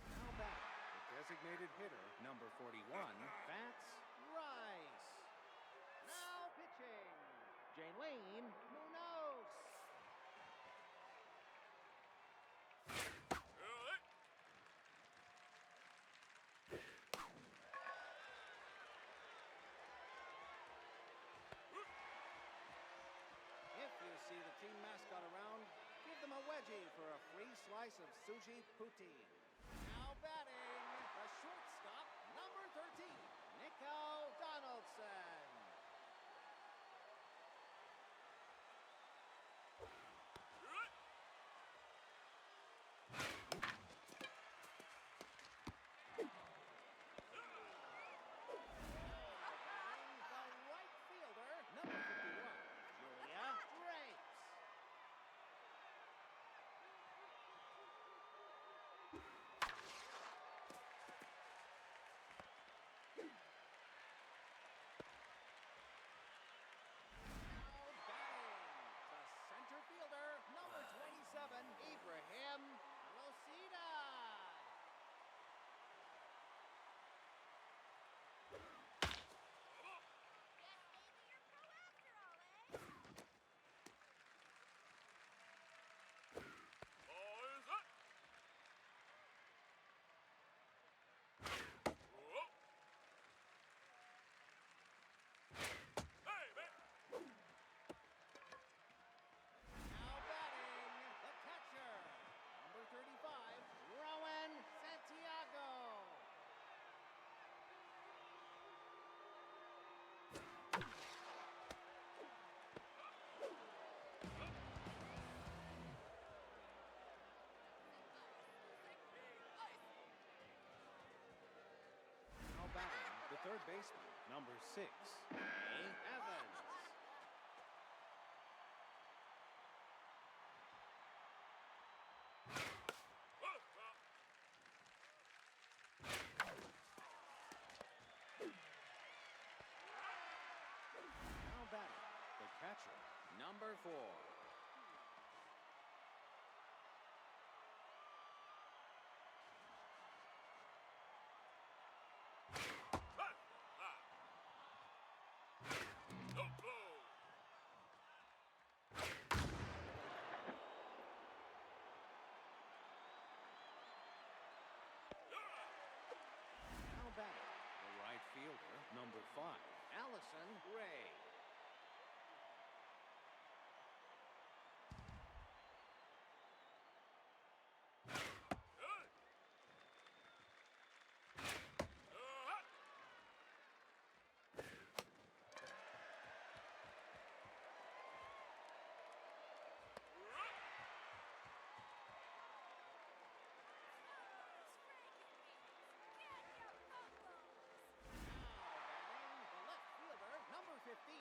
Now batting, the designated hitter, number 41, Fats Rice. Now pitching, Jaylene Munoz. If you see the team mascot around, give them a wedgie for a free slice of sushi poutine. Now batting, the shortstop, number 13, Nico Donaldson. The right fielder, number 51, Julia Drapes. Now batting, the center fielder, number 27, Ibrahim Rosita. Now batting, the catcher, number 35, Rowan Santiago. Now batting, the third baseman, number 6, Ray Evans. Now batting, the catcher, number 4. Now batting, the right fielder, number 5, Allison Ray. Now batting, the left fielder, number 15,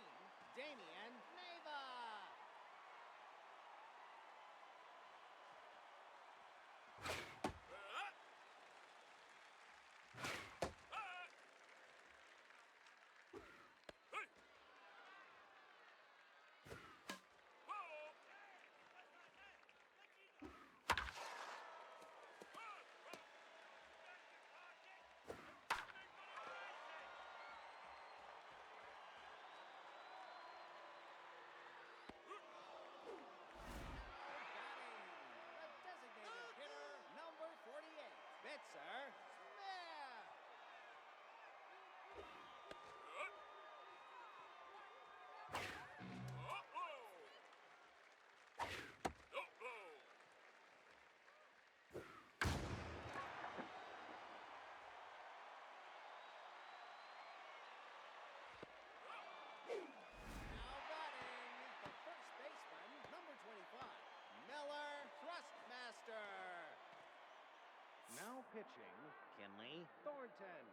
pitching, Kinley Thornton.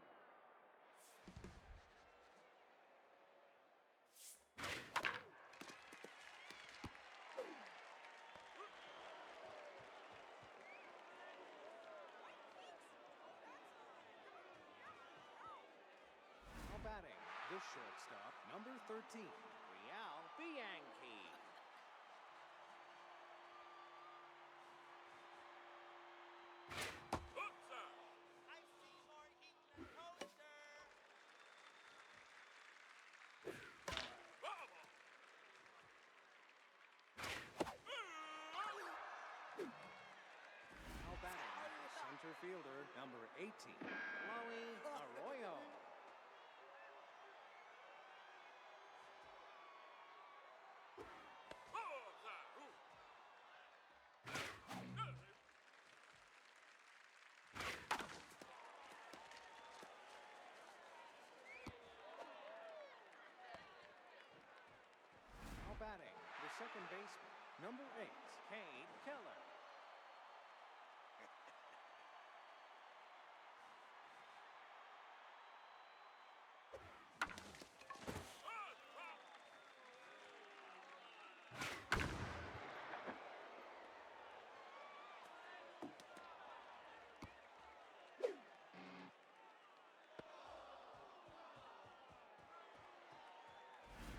Now batting, the shortstop, number 13, Real Bianchi. Hooksa! I see more England poster. Bravo! Now batting, the center fielder, number 18, Chloe Arroyo. Hooksa! Now batting, the second baseman, number 8, Cade Keller.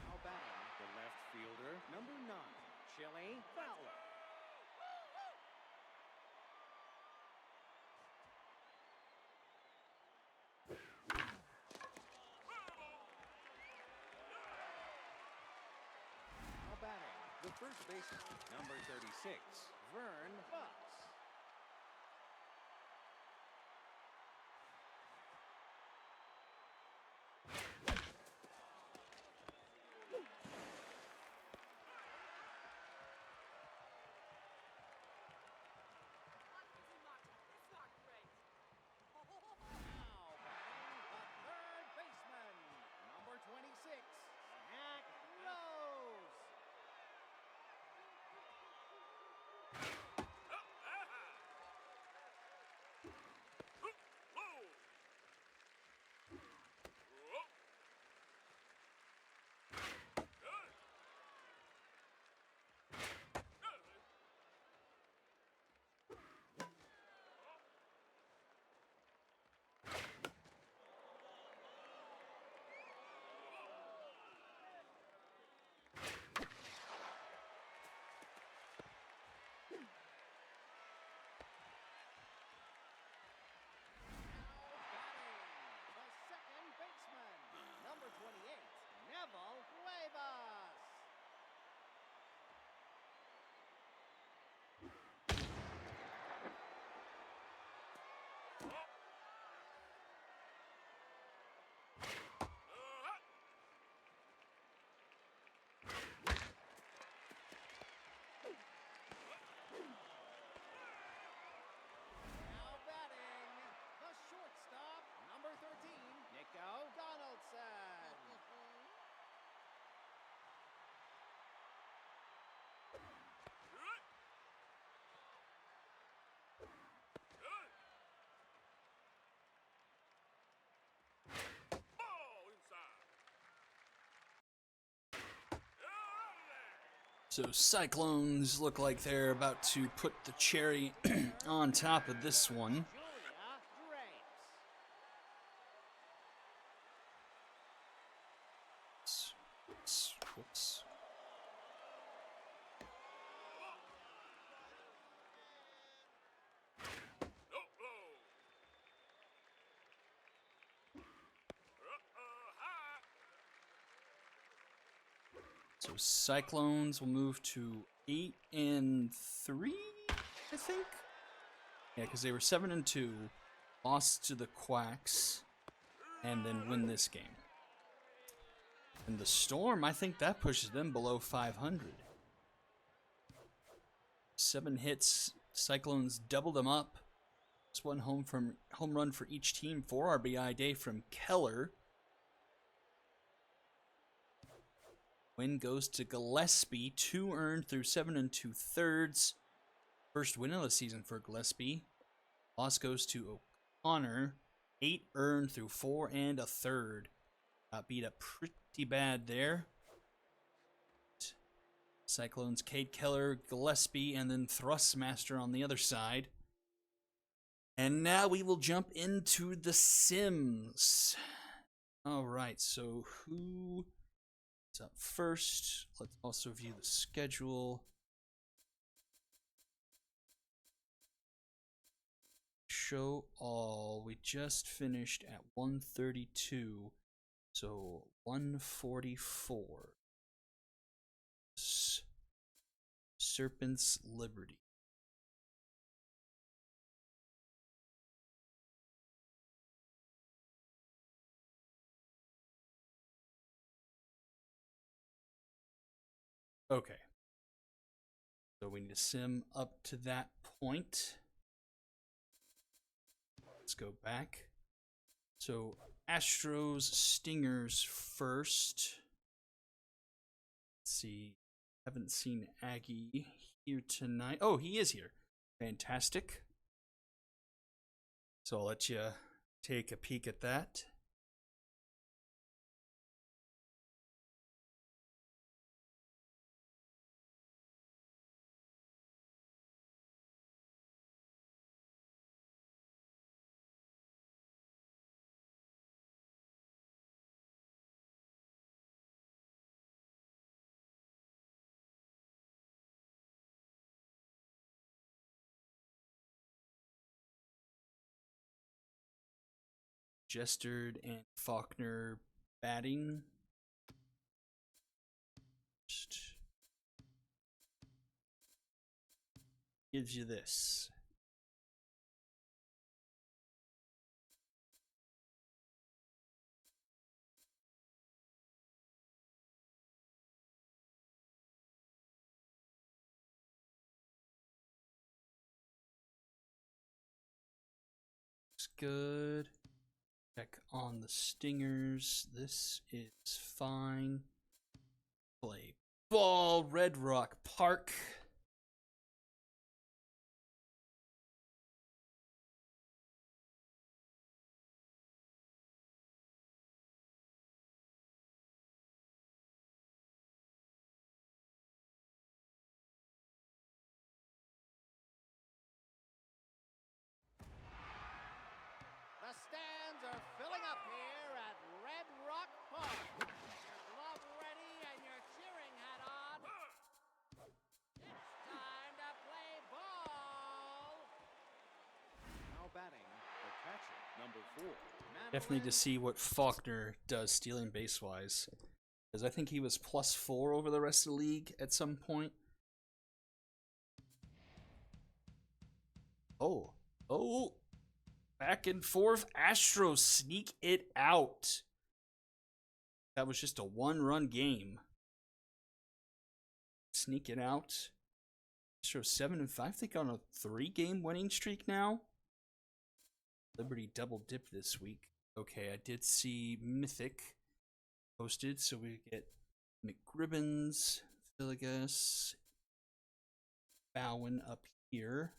Now batting, the left fielder, number 9, Chili Fowler. Now batting, the first baseman, number 36, Vern Bucks. Now batting, the third baseman, number 26, Mac Rose. The second baseman, number 28, Neville Cuevas. Now batting, the shortstop, number 13, Nico Donaldson. Ball inside. Get out of there. So Cyclones look like they're about to put the cherry on top of this one. Julia Drapes. Whoops. No blow. High. So Cyclones will move to 8-3, I think. Yeah, because they were 7-2, lost to the Quacks, and then win this game. And the Storm, I think that pushes them below 500. 7 hits, Cyclones doubled them up. Just one home run for each team, 4 RBI day from Keller. Win goes to Gillespie, 2 earned through 7 2/3. First win of the season for Gillespie. Loss goes to Connor. 8 earned through 4 1/3. Got beat up pretty bad there. Cyclones, Cade Keller, Gillespie, and then Thrustmaster on the other side. And now we will jump into the Sims. Alright, so who is up first? Let's also view the schedule. Show all. We just finished at 132, so 144. Serpent's Liberty. Okay. So we need to sim up to that point. Let's go back. So Astros, Stingers first. Let's see. Haven't seen Aggie here tonight. Oh, he is here. Fantastic. So I'll let you take a peek at that. Jestard and Faulkner batting. Just gives you this. Looks good. Check on the Stingers. This is fine. Play ball, Red Rock Park. The stands are filling up here at Red Rock Park. Your glove ready and your cheering hat on. It's time to play ball. Now batting, the catcher, number 4. Definitely to see what Faulkner does stealing base wise. Because I think he was +4 over the rest of the league at some point. Oh. Back and forth. Astros sneak it out. That was just a 1-run game. Sneak it out. Astros 7-5. They got on a 3-game winning streak now. Liberty double dip this week. Okay, I did see Mythic posted, so we get McGribbons, Villegas, Bowen up here.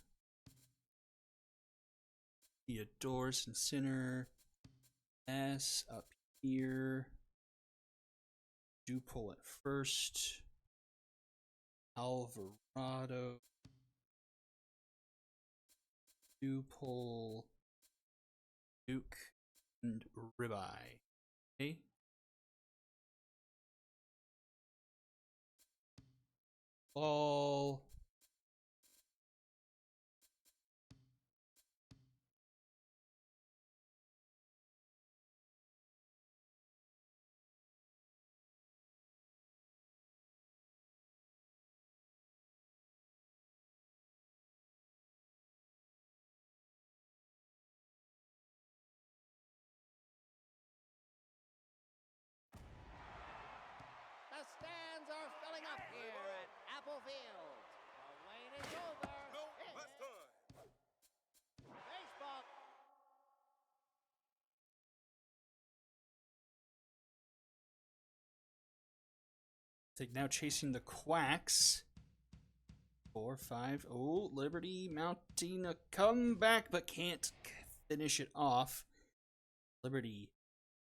Theodorus and Sinner. S up here. Do pull at first. Alvarado. Do pull. Duke and Ribeye. Okay. Ball. The stands are filling up here at Apple Field. The wait is over. No, It's last time. baseball. Take now chasing the Quacks. 4-5. Oh, Liberty mounting a comeback, but can't finish it off. Liberty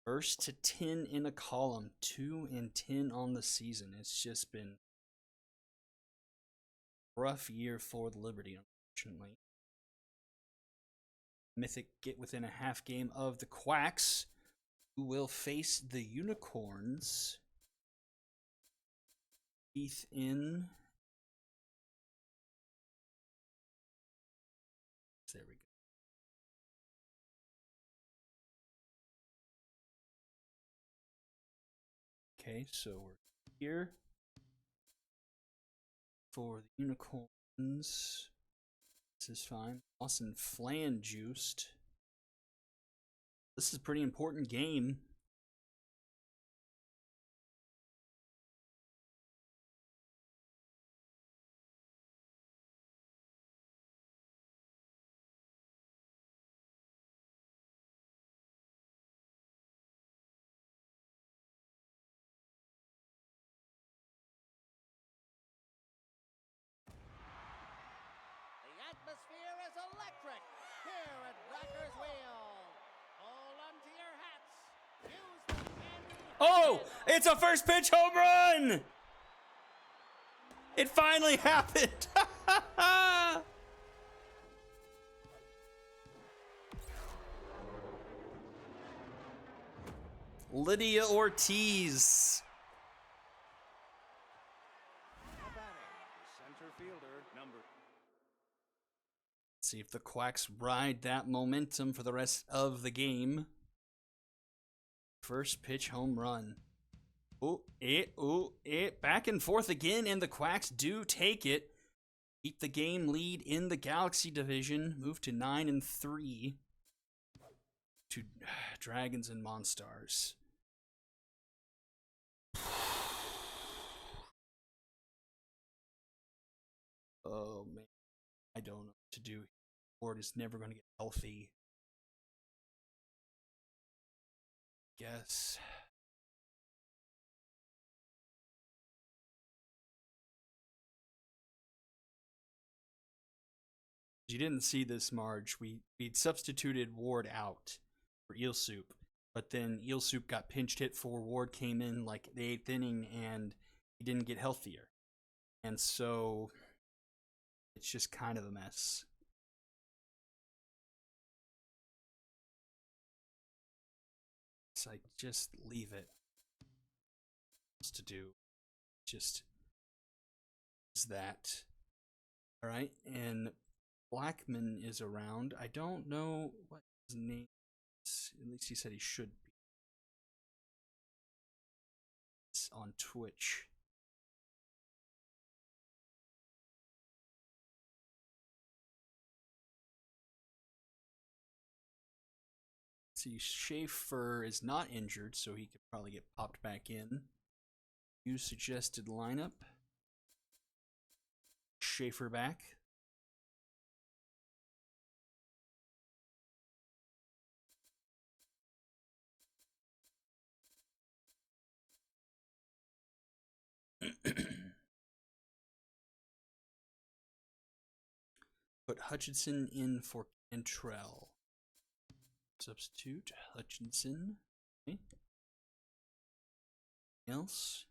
first to 10 in a column, 2-10 on the season. It's just been a rough year for the Liberty, unfortunately. Mythic get within a half game of the Quacks, who will face the Unicorns. Keith in. There we go. Okay, so we're here for the Unicorns. This is fine. Lawson Flan juiced. This is a pretty important game. The atmosphere is electric here at Rocker's Wheel. Hold on to your hats. Use the pen. Oh, it's a first pitch home run! It finally happened! Lydia Ortiz. Now batting, the center fielder, number. See if the Quacks ride that momentum for the rest of the game. First pitch home run. Oh, it. Back and forth again, and the Quacks do take it. Keep the game lead in the Galaxy division. Move to 9-3 to Dragons and Monstars. Oh, man. I don't know what to do. Ward is never going to get healthy. Guess. You didn't see this, Marge. We'd substituted Ward out for Eel Soup, but then Eel Soup got pinch hit for Ward came in like the 8th inning and he didn't get healthier. And so it's just kind of a mess. It's like, just leave it. What's to do? Just is that. All right, and Blackman is around. I don't know what his name is. At least he said he should be. It's on Twitch. See, Schaefer is not injured, so he could probably get popped back in. You suggested lineup. Schaefer back. Put Hutchinson in for Cantrell. Substitute Hutchinson. Okay. Else.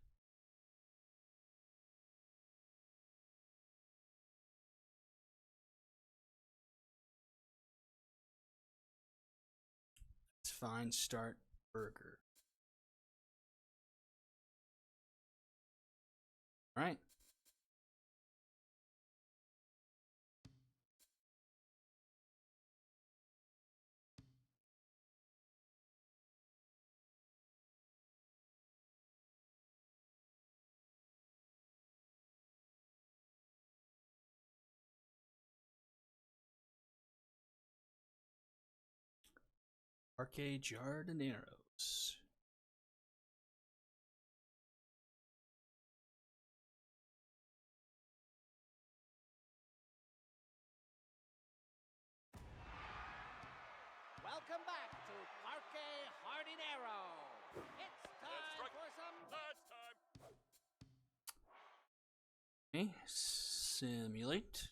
It's fine. Start Burger. All right. Parque Jardineros. Welcome back to Parque Jardinero. It's time for some. That's time. Okay. Simulate.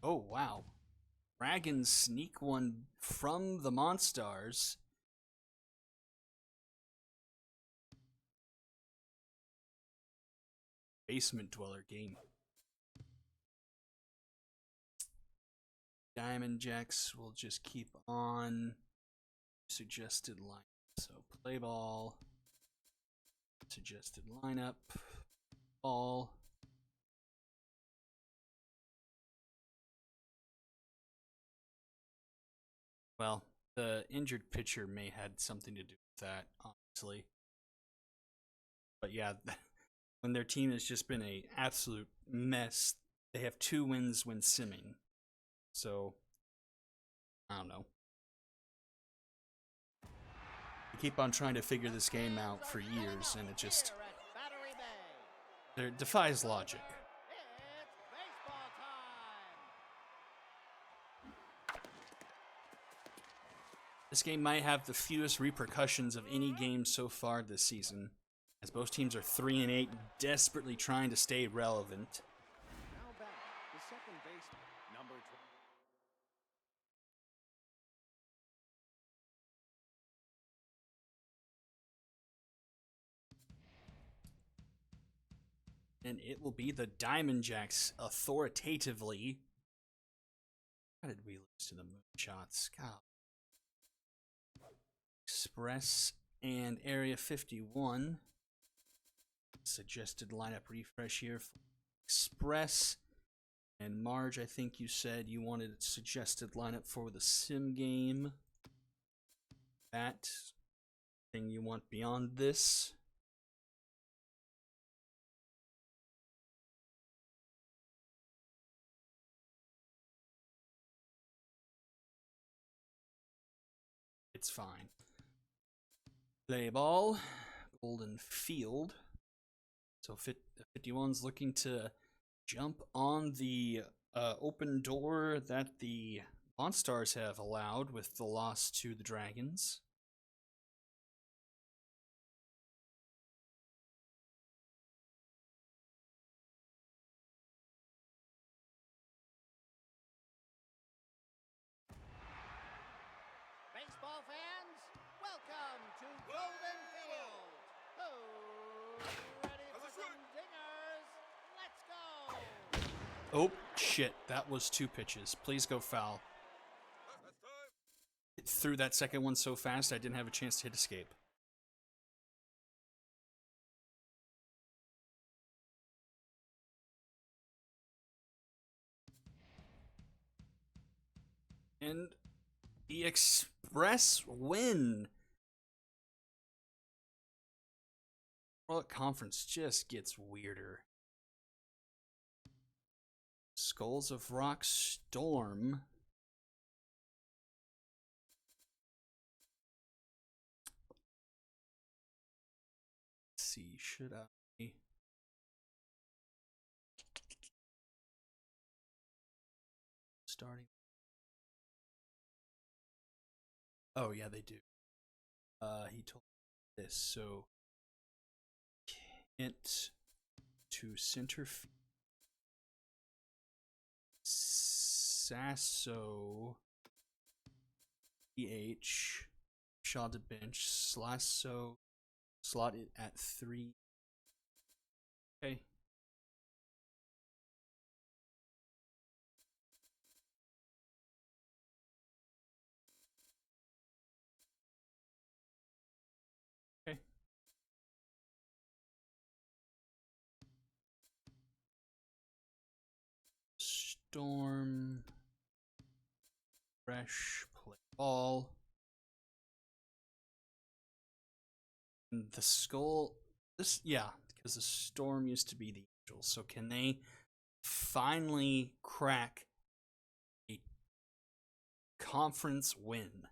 Oh, wow. Dragons sneak one from the Monstars. Basement Dweller game. Diamond Jacks will just keep on. Suggested line. So play ball. Suggested lineup. Ball. Well, the injured pitcher may had something to do with that, honestly. But yeah, when their team has just been a absolute mess, they have 2 wins when simming. So, I don't know. They keep on trying to figure this game out for years, and it just it defies logic. It's baseball time. This game might have the fewest repercussions of any game so far this season, as both teams are 3-8, desperately trying to stay relevant. Now back, the second baseman, number 12. And it will be the Diamond Jacks authoritatively. How did we lose to the Moonshots? God. Express and Area 51. Suggested lineup refresh here. Express and Marge, I think you said you wanted a suggested lineup for the sim game. That thing you want beyond this. It's fine. Play ball. Golden Field. So 51's looking to jump on the open door that the Monstars have allowed with the loss to the Dragons. Baseball fans, welcome to Golden Field. Who's ready for some dingers? Let's go. Oh, shit. That was 2 pitches. Please go foul. It threw that second one so fast I didn't have a chance to hit escape. And the Express win. World Conference just gets weirder. Skulls of Rock Storm. Let's see, should I? Starting. Oh yeah, they do. He told me this, so Kent to center field. Sasso DH Shaw to bench. Slasso slot it at 3. Okay. Okay. Storm. Fresh. Play ball. And the skull. This, yeah, because the Storm used to be the Angels. So can they finally crack a conference win?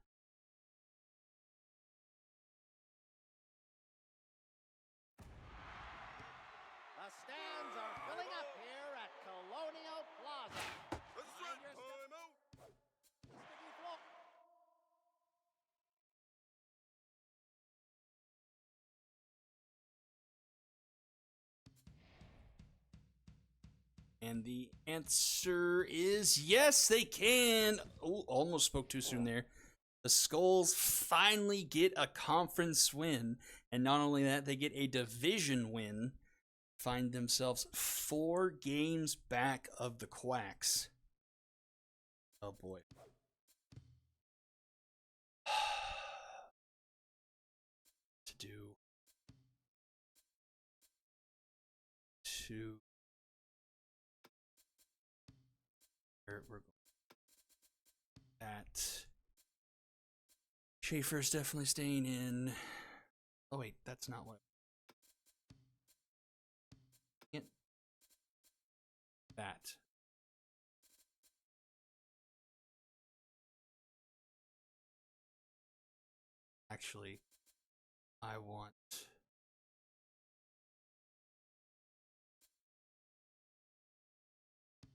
The stands are filling up here at Colonial Plaza. Mind your step. Sticky floor. And the answer is yes, they can. Oh, almost spoke too soon there. The Skulls finally get a conference win. And not only that, they get a division win. Find themselves 4 games back of the Quacks. Oh boy. To do. We're going at. Schaefer's definitely staying in. Oh wait, that's not what. That. Actually, I want.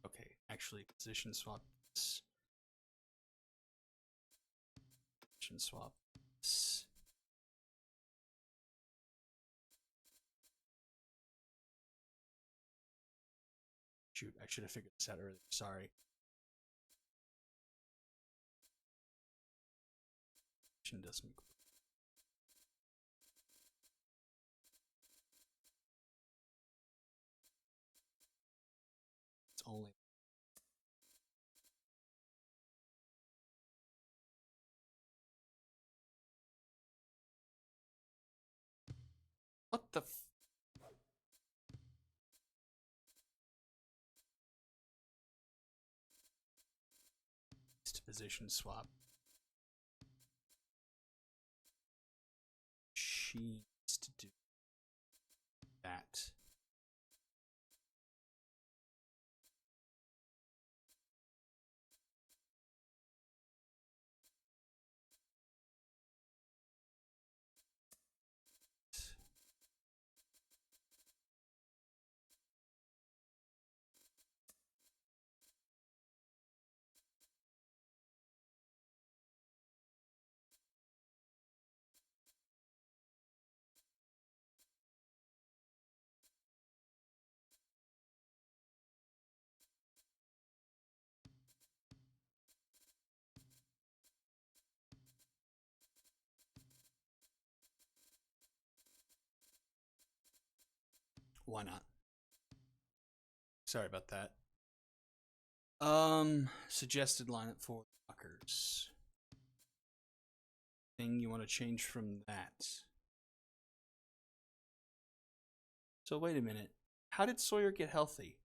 Okay, actually, position swap this. Position swap this. Shoot, I should have figured this out earlier. Sorry. Doesn't. It's only. What the? Position swap. She needs to do that. Why not? Sorry about that. Suggested lineup for Lockers. Thing you want to change from that? So wait a minute. How did Sawyer get healthy?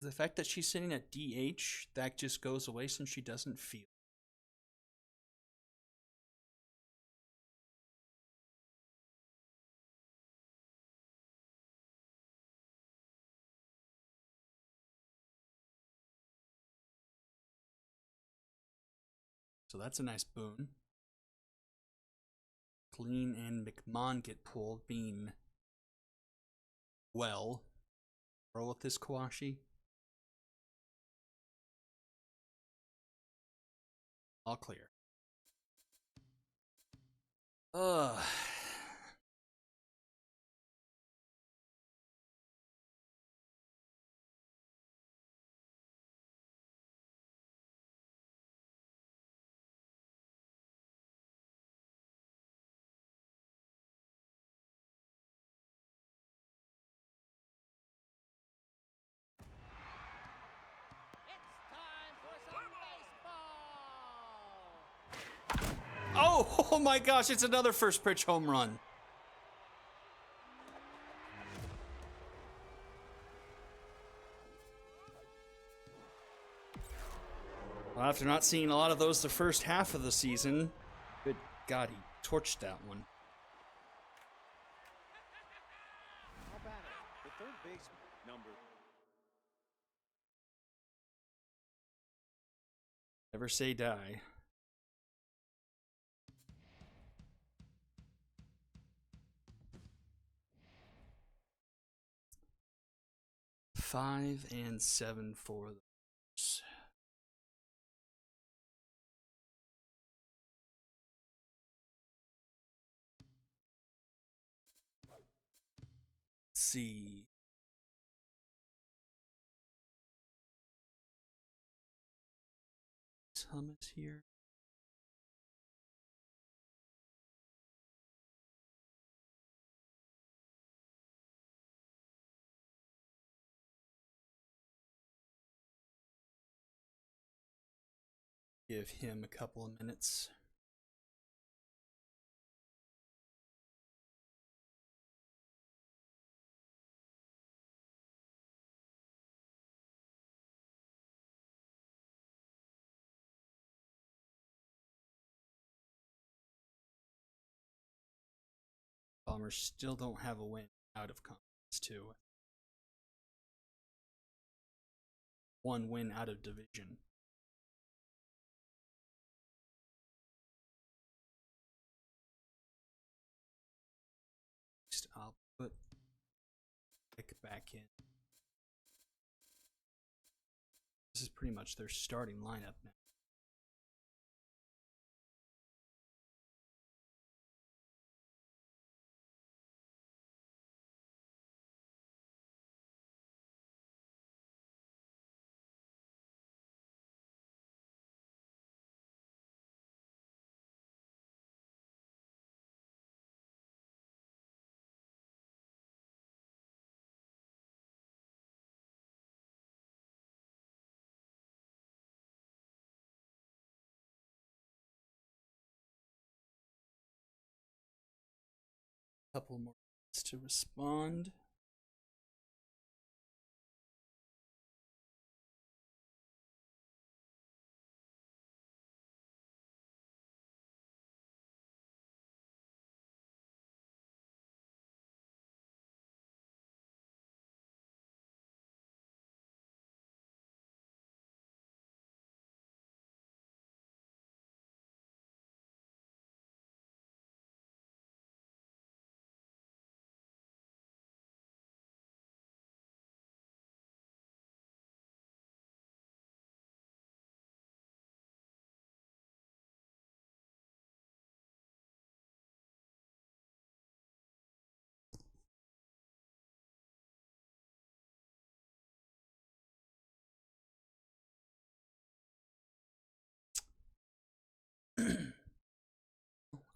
The fact that she's sitting at DH, that just goes away since she doesn't feel. So that's a nice boon. Clean and McMahon get pulled, being well. Roll with this Kawashi. All clear. Ugh. It's time for some baseball. Oh my gosh, it's another first pitch home run. Well, after not seeing a lot of those the first half of the season, good God, he torched that one. How about it? The third baseman, number. Never say die. Five and 7 for those. Let's see. Hummus here. Give him a couple of minutes. Bombers still don't have a win out of conference too. One win out of division. Next, I'll put Pick back in. This is pretty much their starting lineup now. Couple more minutes to respond.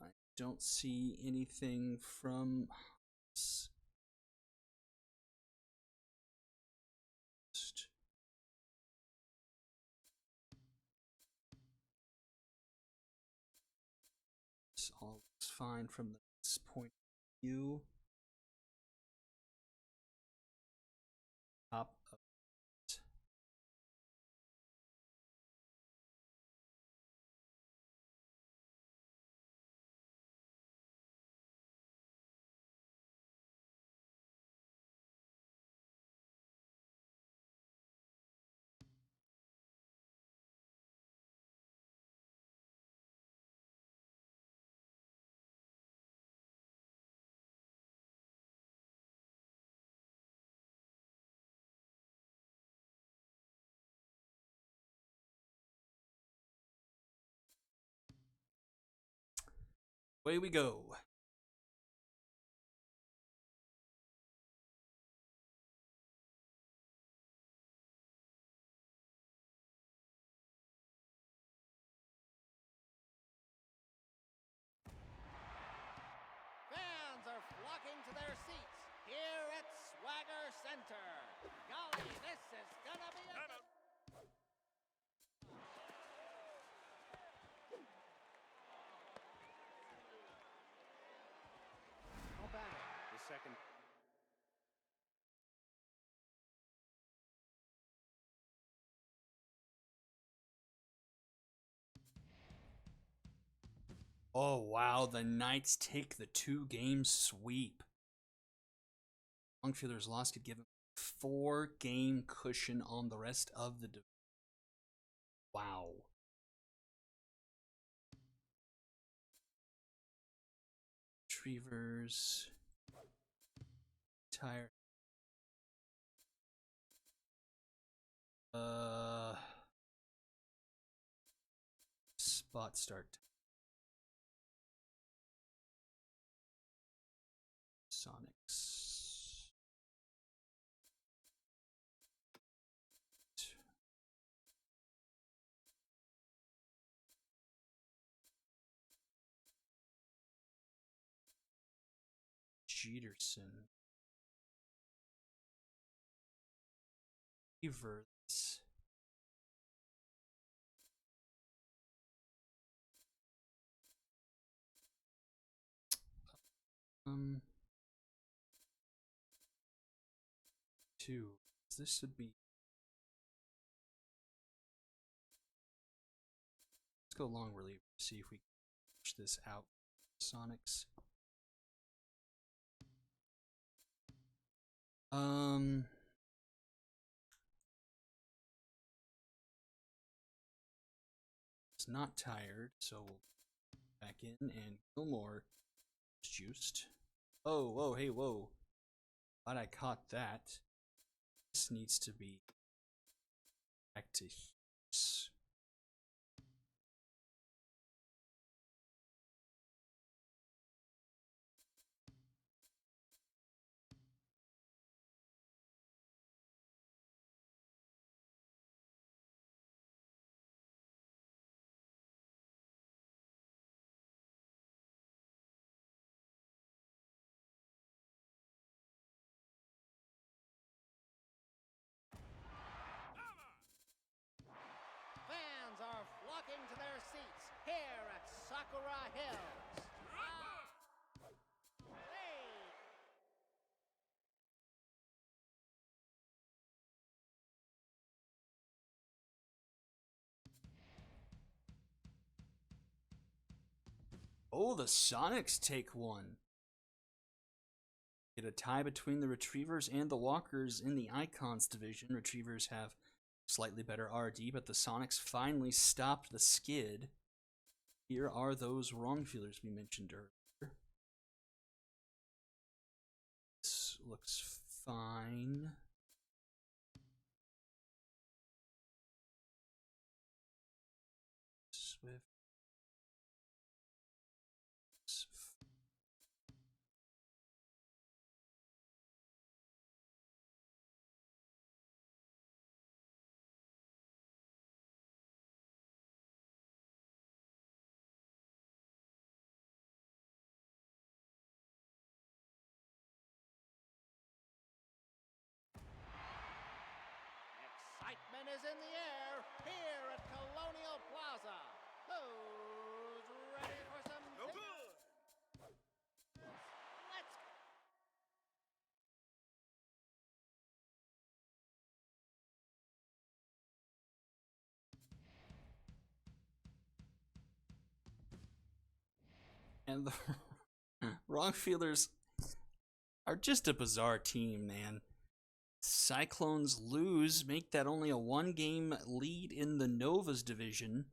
I don't see anything from this all looks fine from this point of view. Top of it. Away we go. Fans are flocking to their seats here at Swagger Center. Golly, this is gonna be a Time out. no battle. The second. Oh wow, the Knights take the 2-game sweep. Longfielders loss could give them 4-game cushion on the rest of the division. Wow. Retrievers. Tired. Spot start. Sonics. Jeterson. Everts. Two. This should be. Let's go long reliever. See if we can push this out. Sonics. It's not tired, so we'll back in and Gilmore is juiced. Oh, whoa, hey, whoa. Glad I caught that. This needs to be back to Hughes. Fans are flocking to their seats here at Sakura Hills. Hey! Oh, the Sonics take one. Get a tie between the Retrievers and the Walkers in the Icons division. Retrievers have slightly better RD, but the Sonics finally stopped the skid. Here are those wrongfeelers we mentioned earlier. This looks fine. Swift. Excitement is in the air here at Colonial Plaza. Who's ready for some No big- good. Let's And the wrongfeelers are just a bizarre team, man. Cyclones lose, make that only a 1-game lead in the Novas division.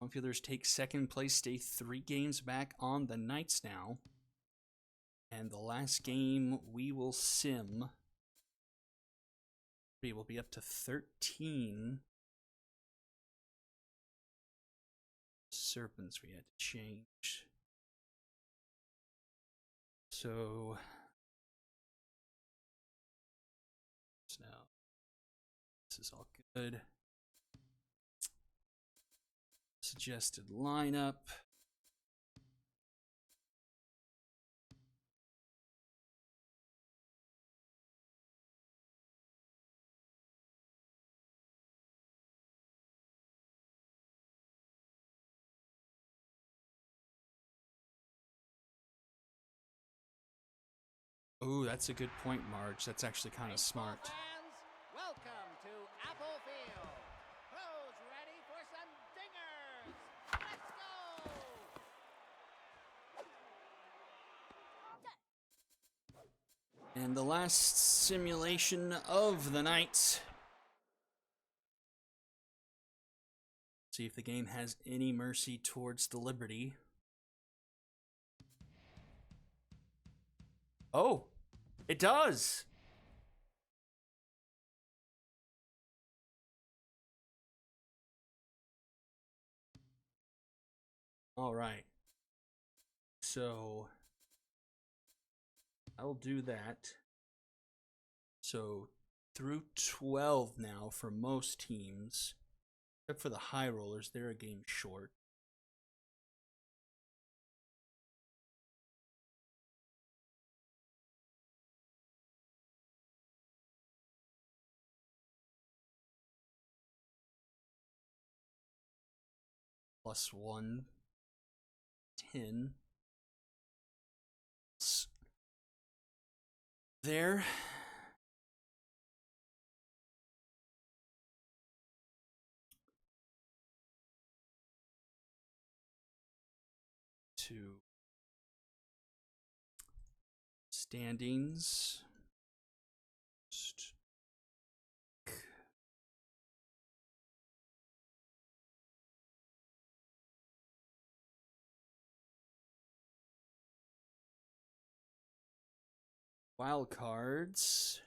Wrongfeelers take second place, stay 3 games back on the Knights now. And the last game we will sim. We will be up to 13. Serpents we had to change. So now this is all good. Suggested lineup. Ooh, that's a good point, Marge. That's actually kind of Baseball smart. fans, welcome to Apple Field. Who's ready for some dingers? Let's go! And the last simulation of the night. See if the game has any mercy towards the Liberty. Oh, it does. All right. So I'll do that. So through 12 now for most teams, except for the high rollers, they're a game short. plus 1, 10. There. To standings. Wild cards.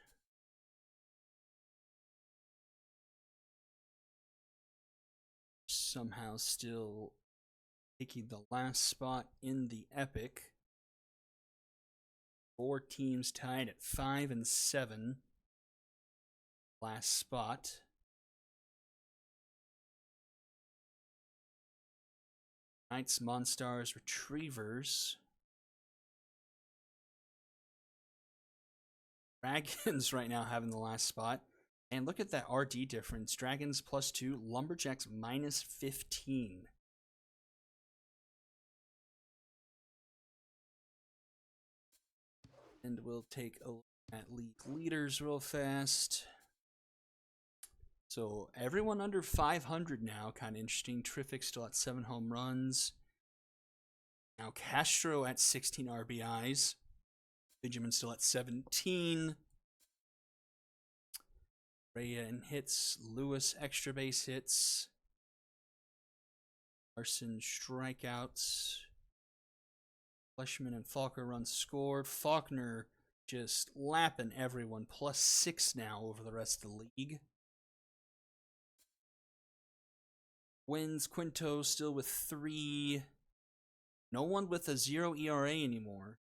Somehow still taking the last spot in the Epic. 4 teams tied at 5 and 7. Last spot. Knights, Monstars, Retrievers. Dragons right now having the last spot. And look at that RD difference. Dragons +2, Lumberjacks -15. And we'll take a look at league leaders real fast. So everyone under 500 now, kind of interesting. Terrific still at 7 home runs. Now Castro at 16 RBIs. Benjamin still at 17. Rhea in hits. Lewis extra base hits. Larson strikeouts. Fleshman and Faulkner runs scored. Faulkner just lapping everyone. +6 now over the rest of the league. Wins. Quinto still with 3. No one with a 0 ERA anymore.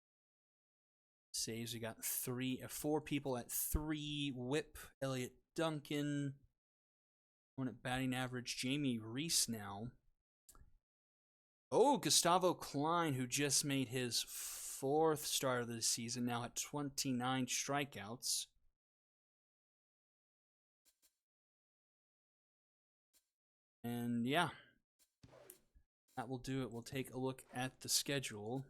Saves, we got 4 people at 3. Whip, Elliot Duncan. One at batting average, Jamie Reese now. Oh, Gustavo Klein, who just made his 4th start of the season, now at 29 strikeouts. And yeah, that will do it. We'll take a look at the schedule.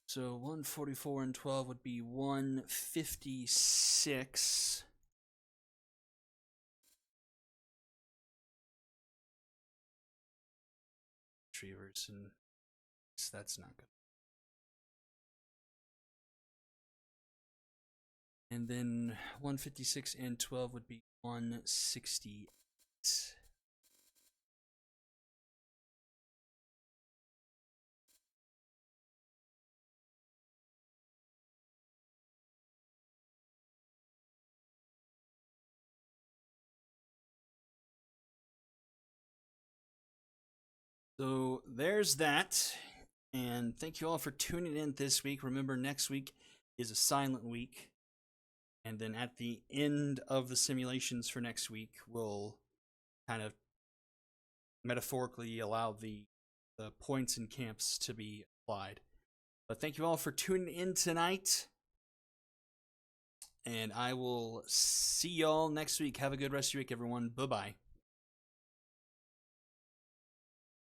So 144 and 12 would be 156. Retrievers, and that's not good. And then 156 and 12 would be 168. So there's that. And thank you all for tuning in this week. Remember, next week is a silent week. And then at the end of the simulations for next week, we'll kind of metaphorically allow the points and camps to be applied. But thank you all for tuning in tonight. And I will see y'all next week. Have a good rest of your week, everyone. Bye-bye.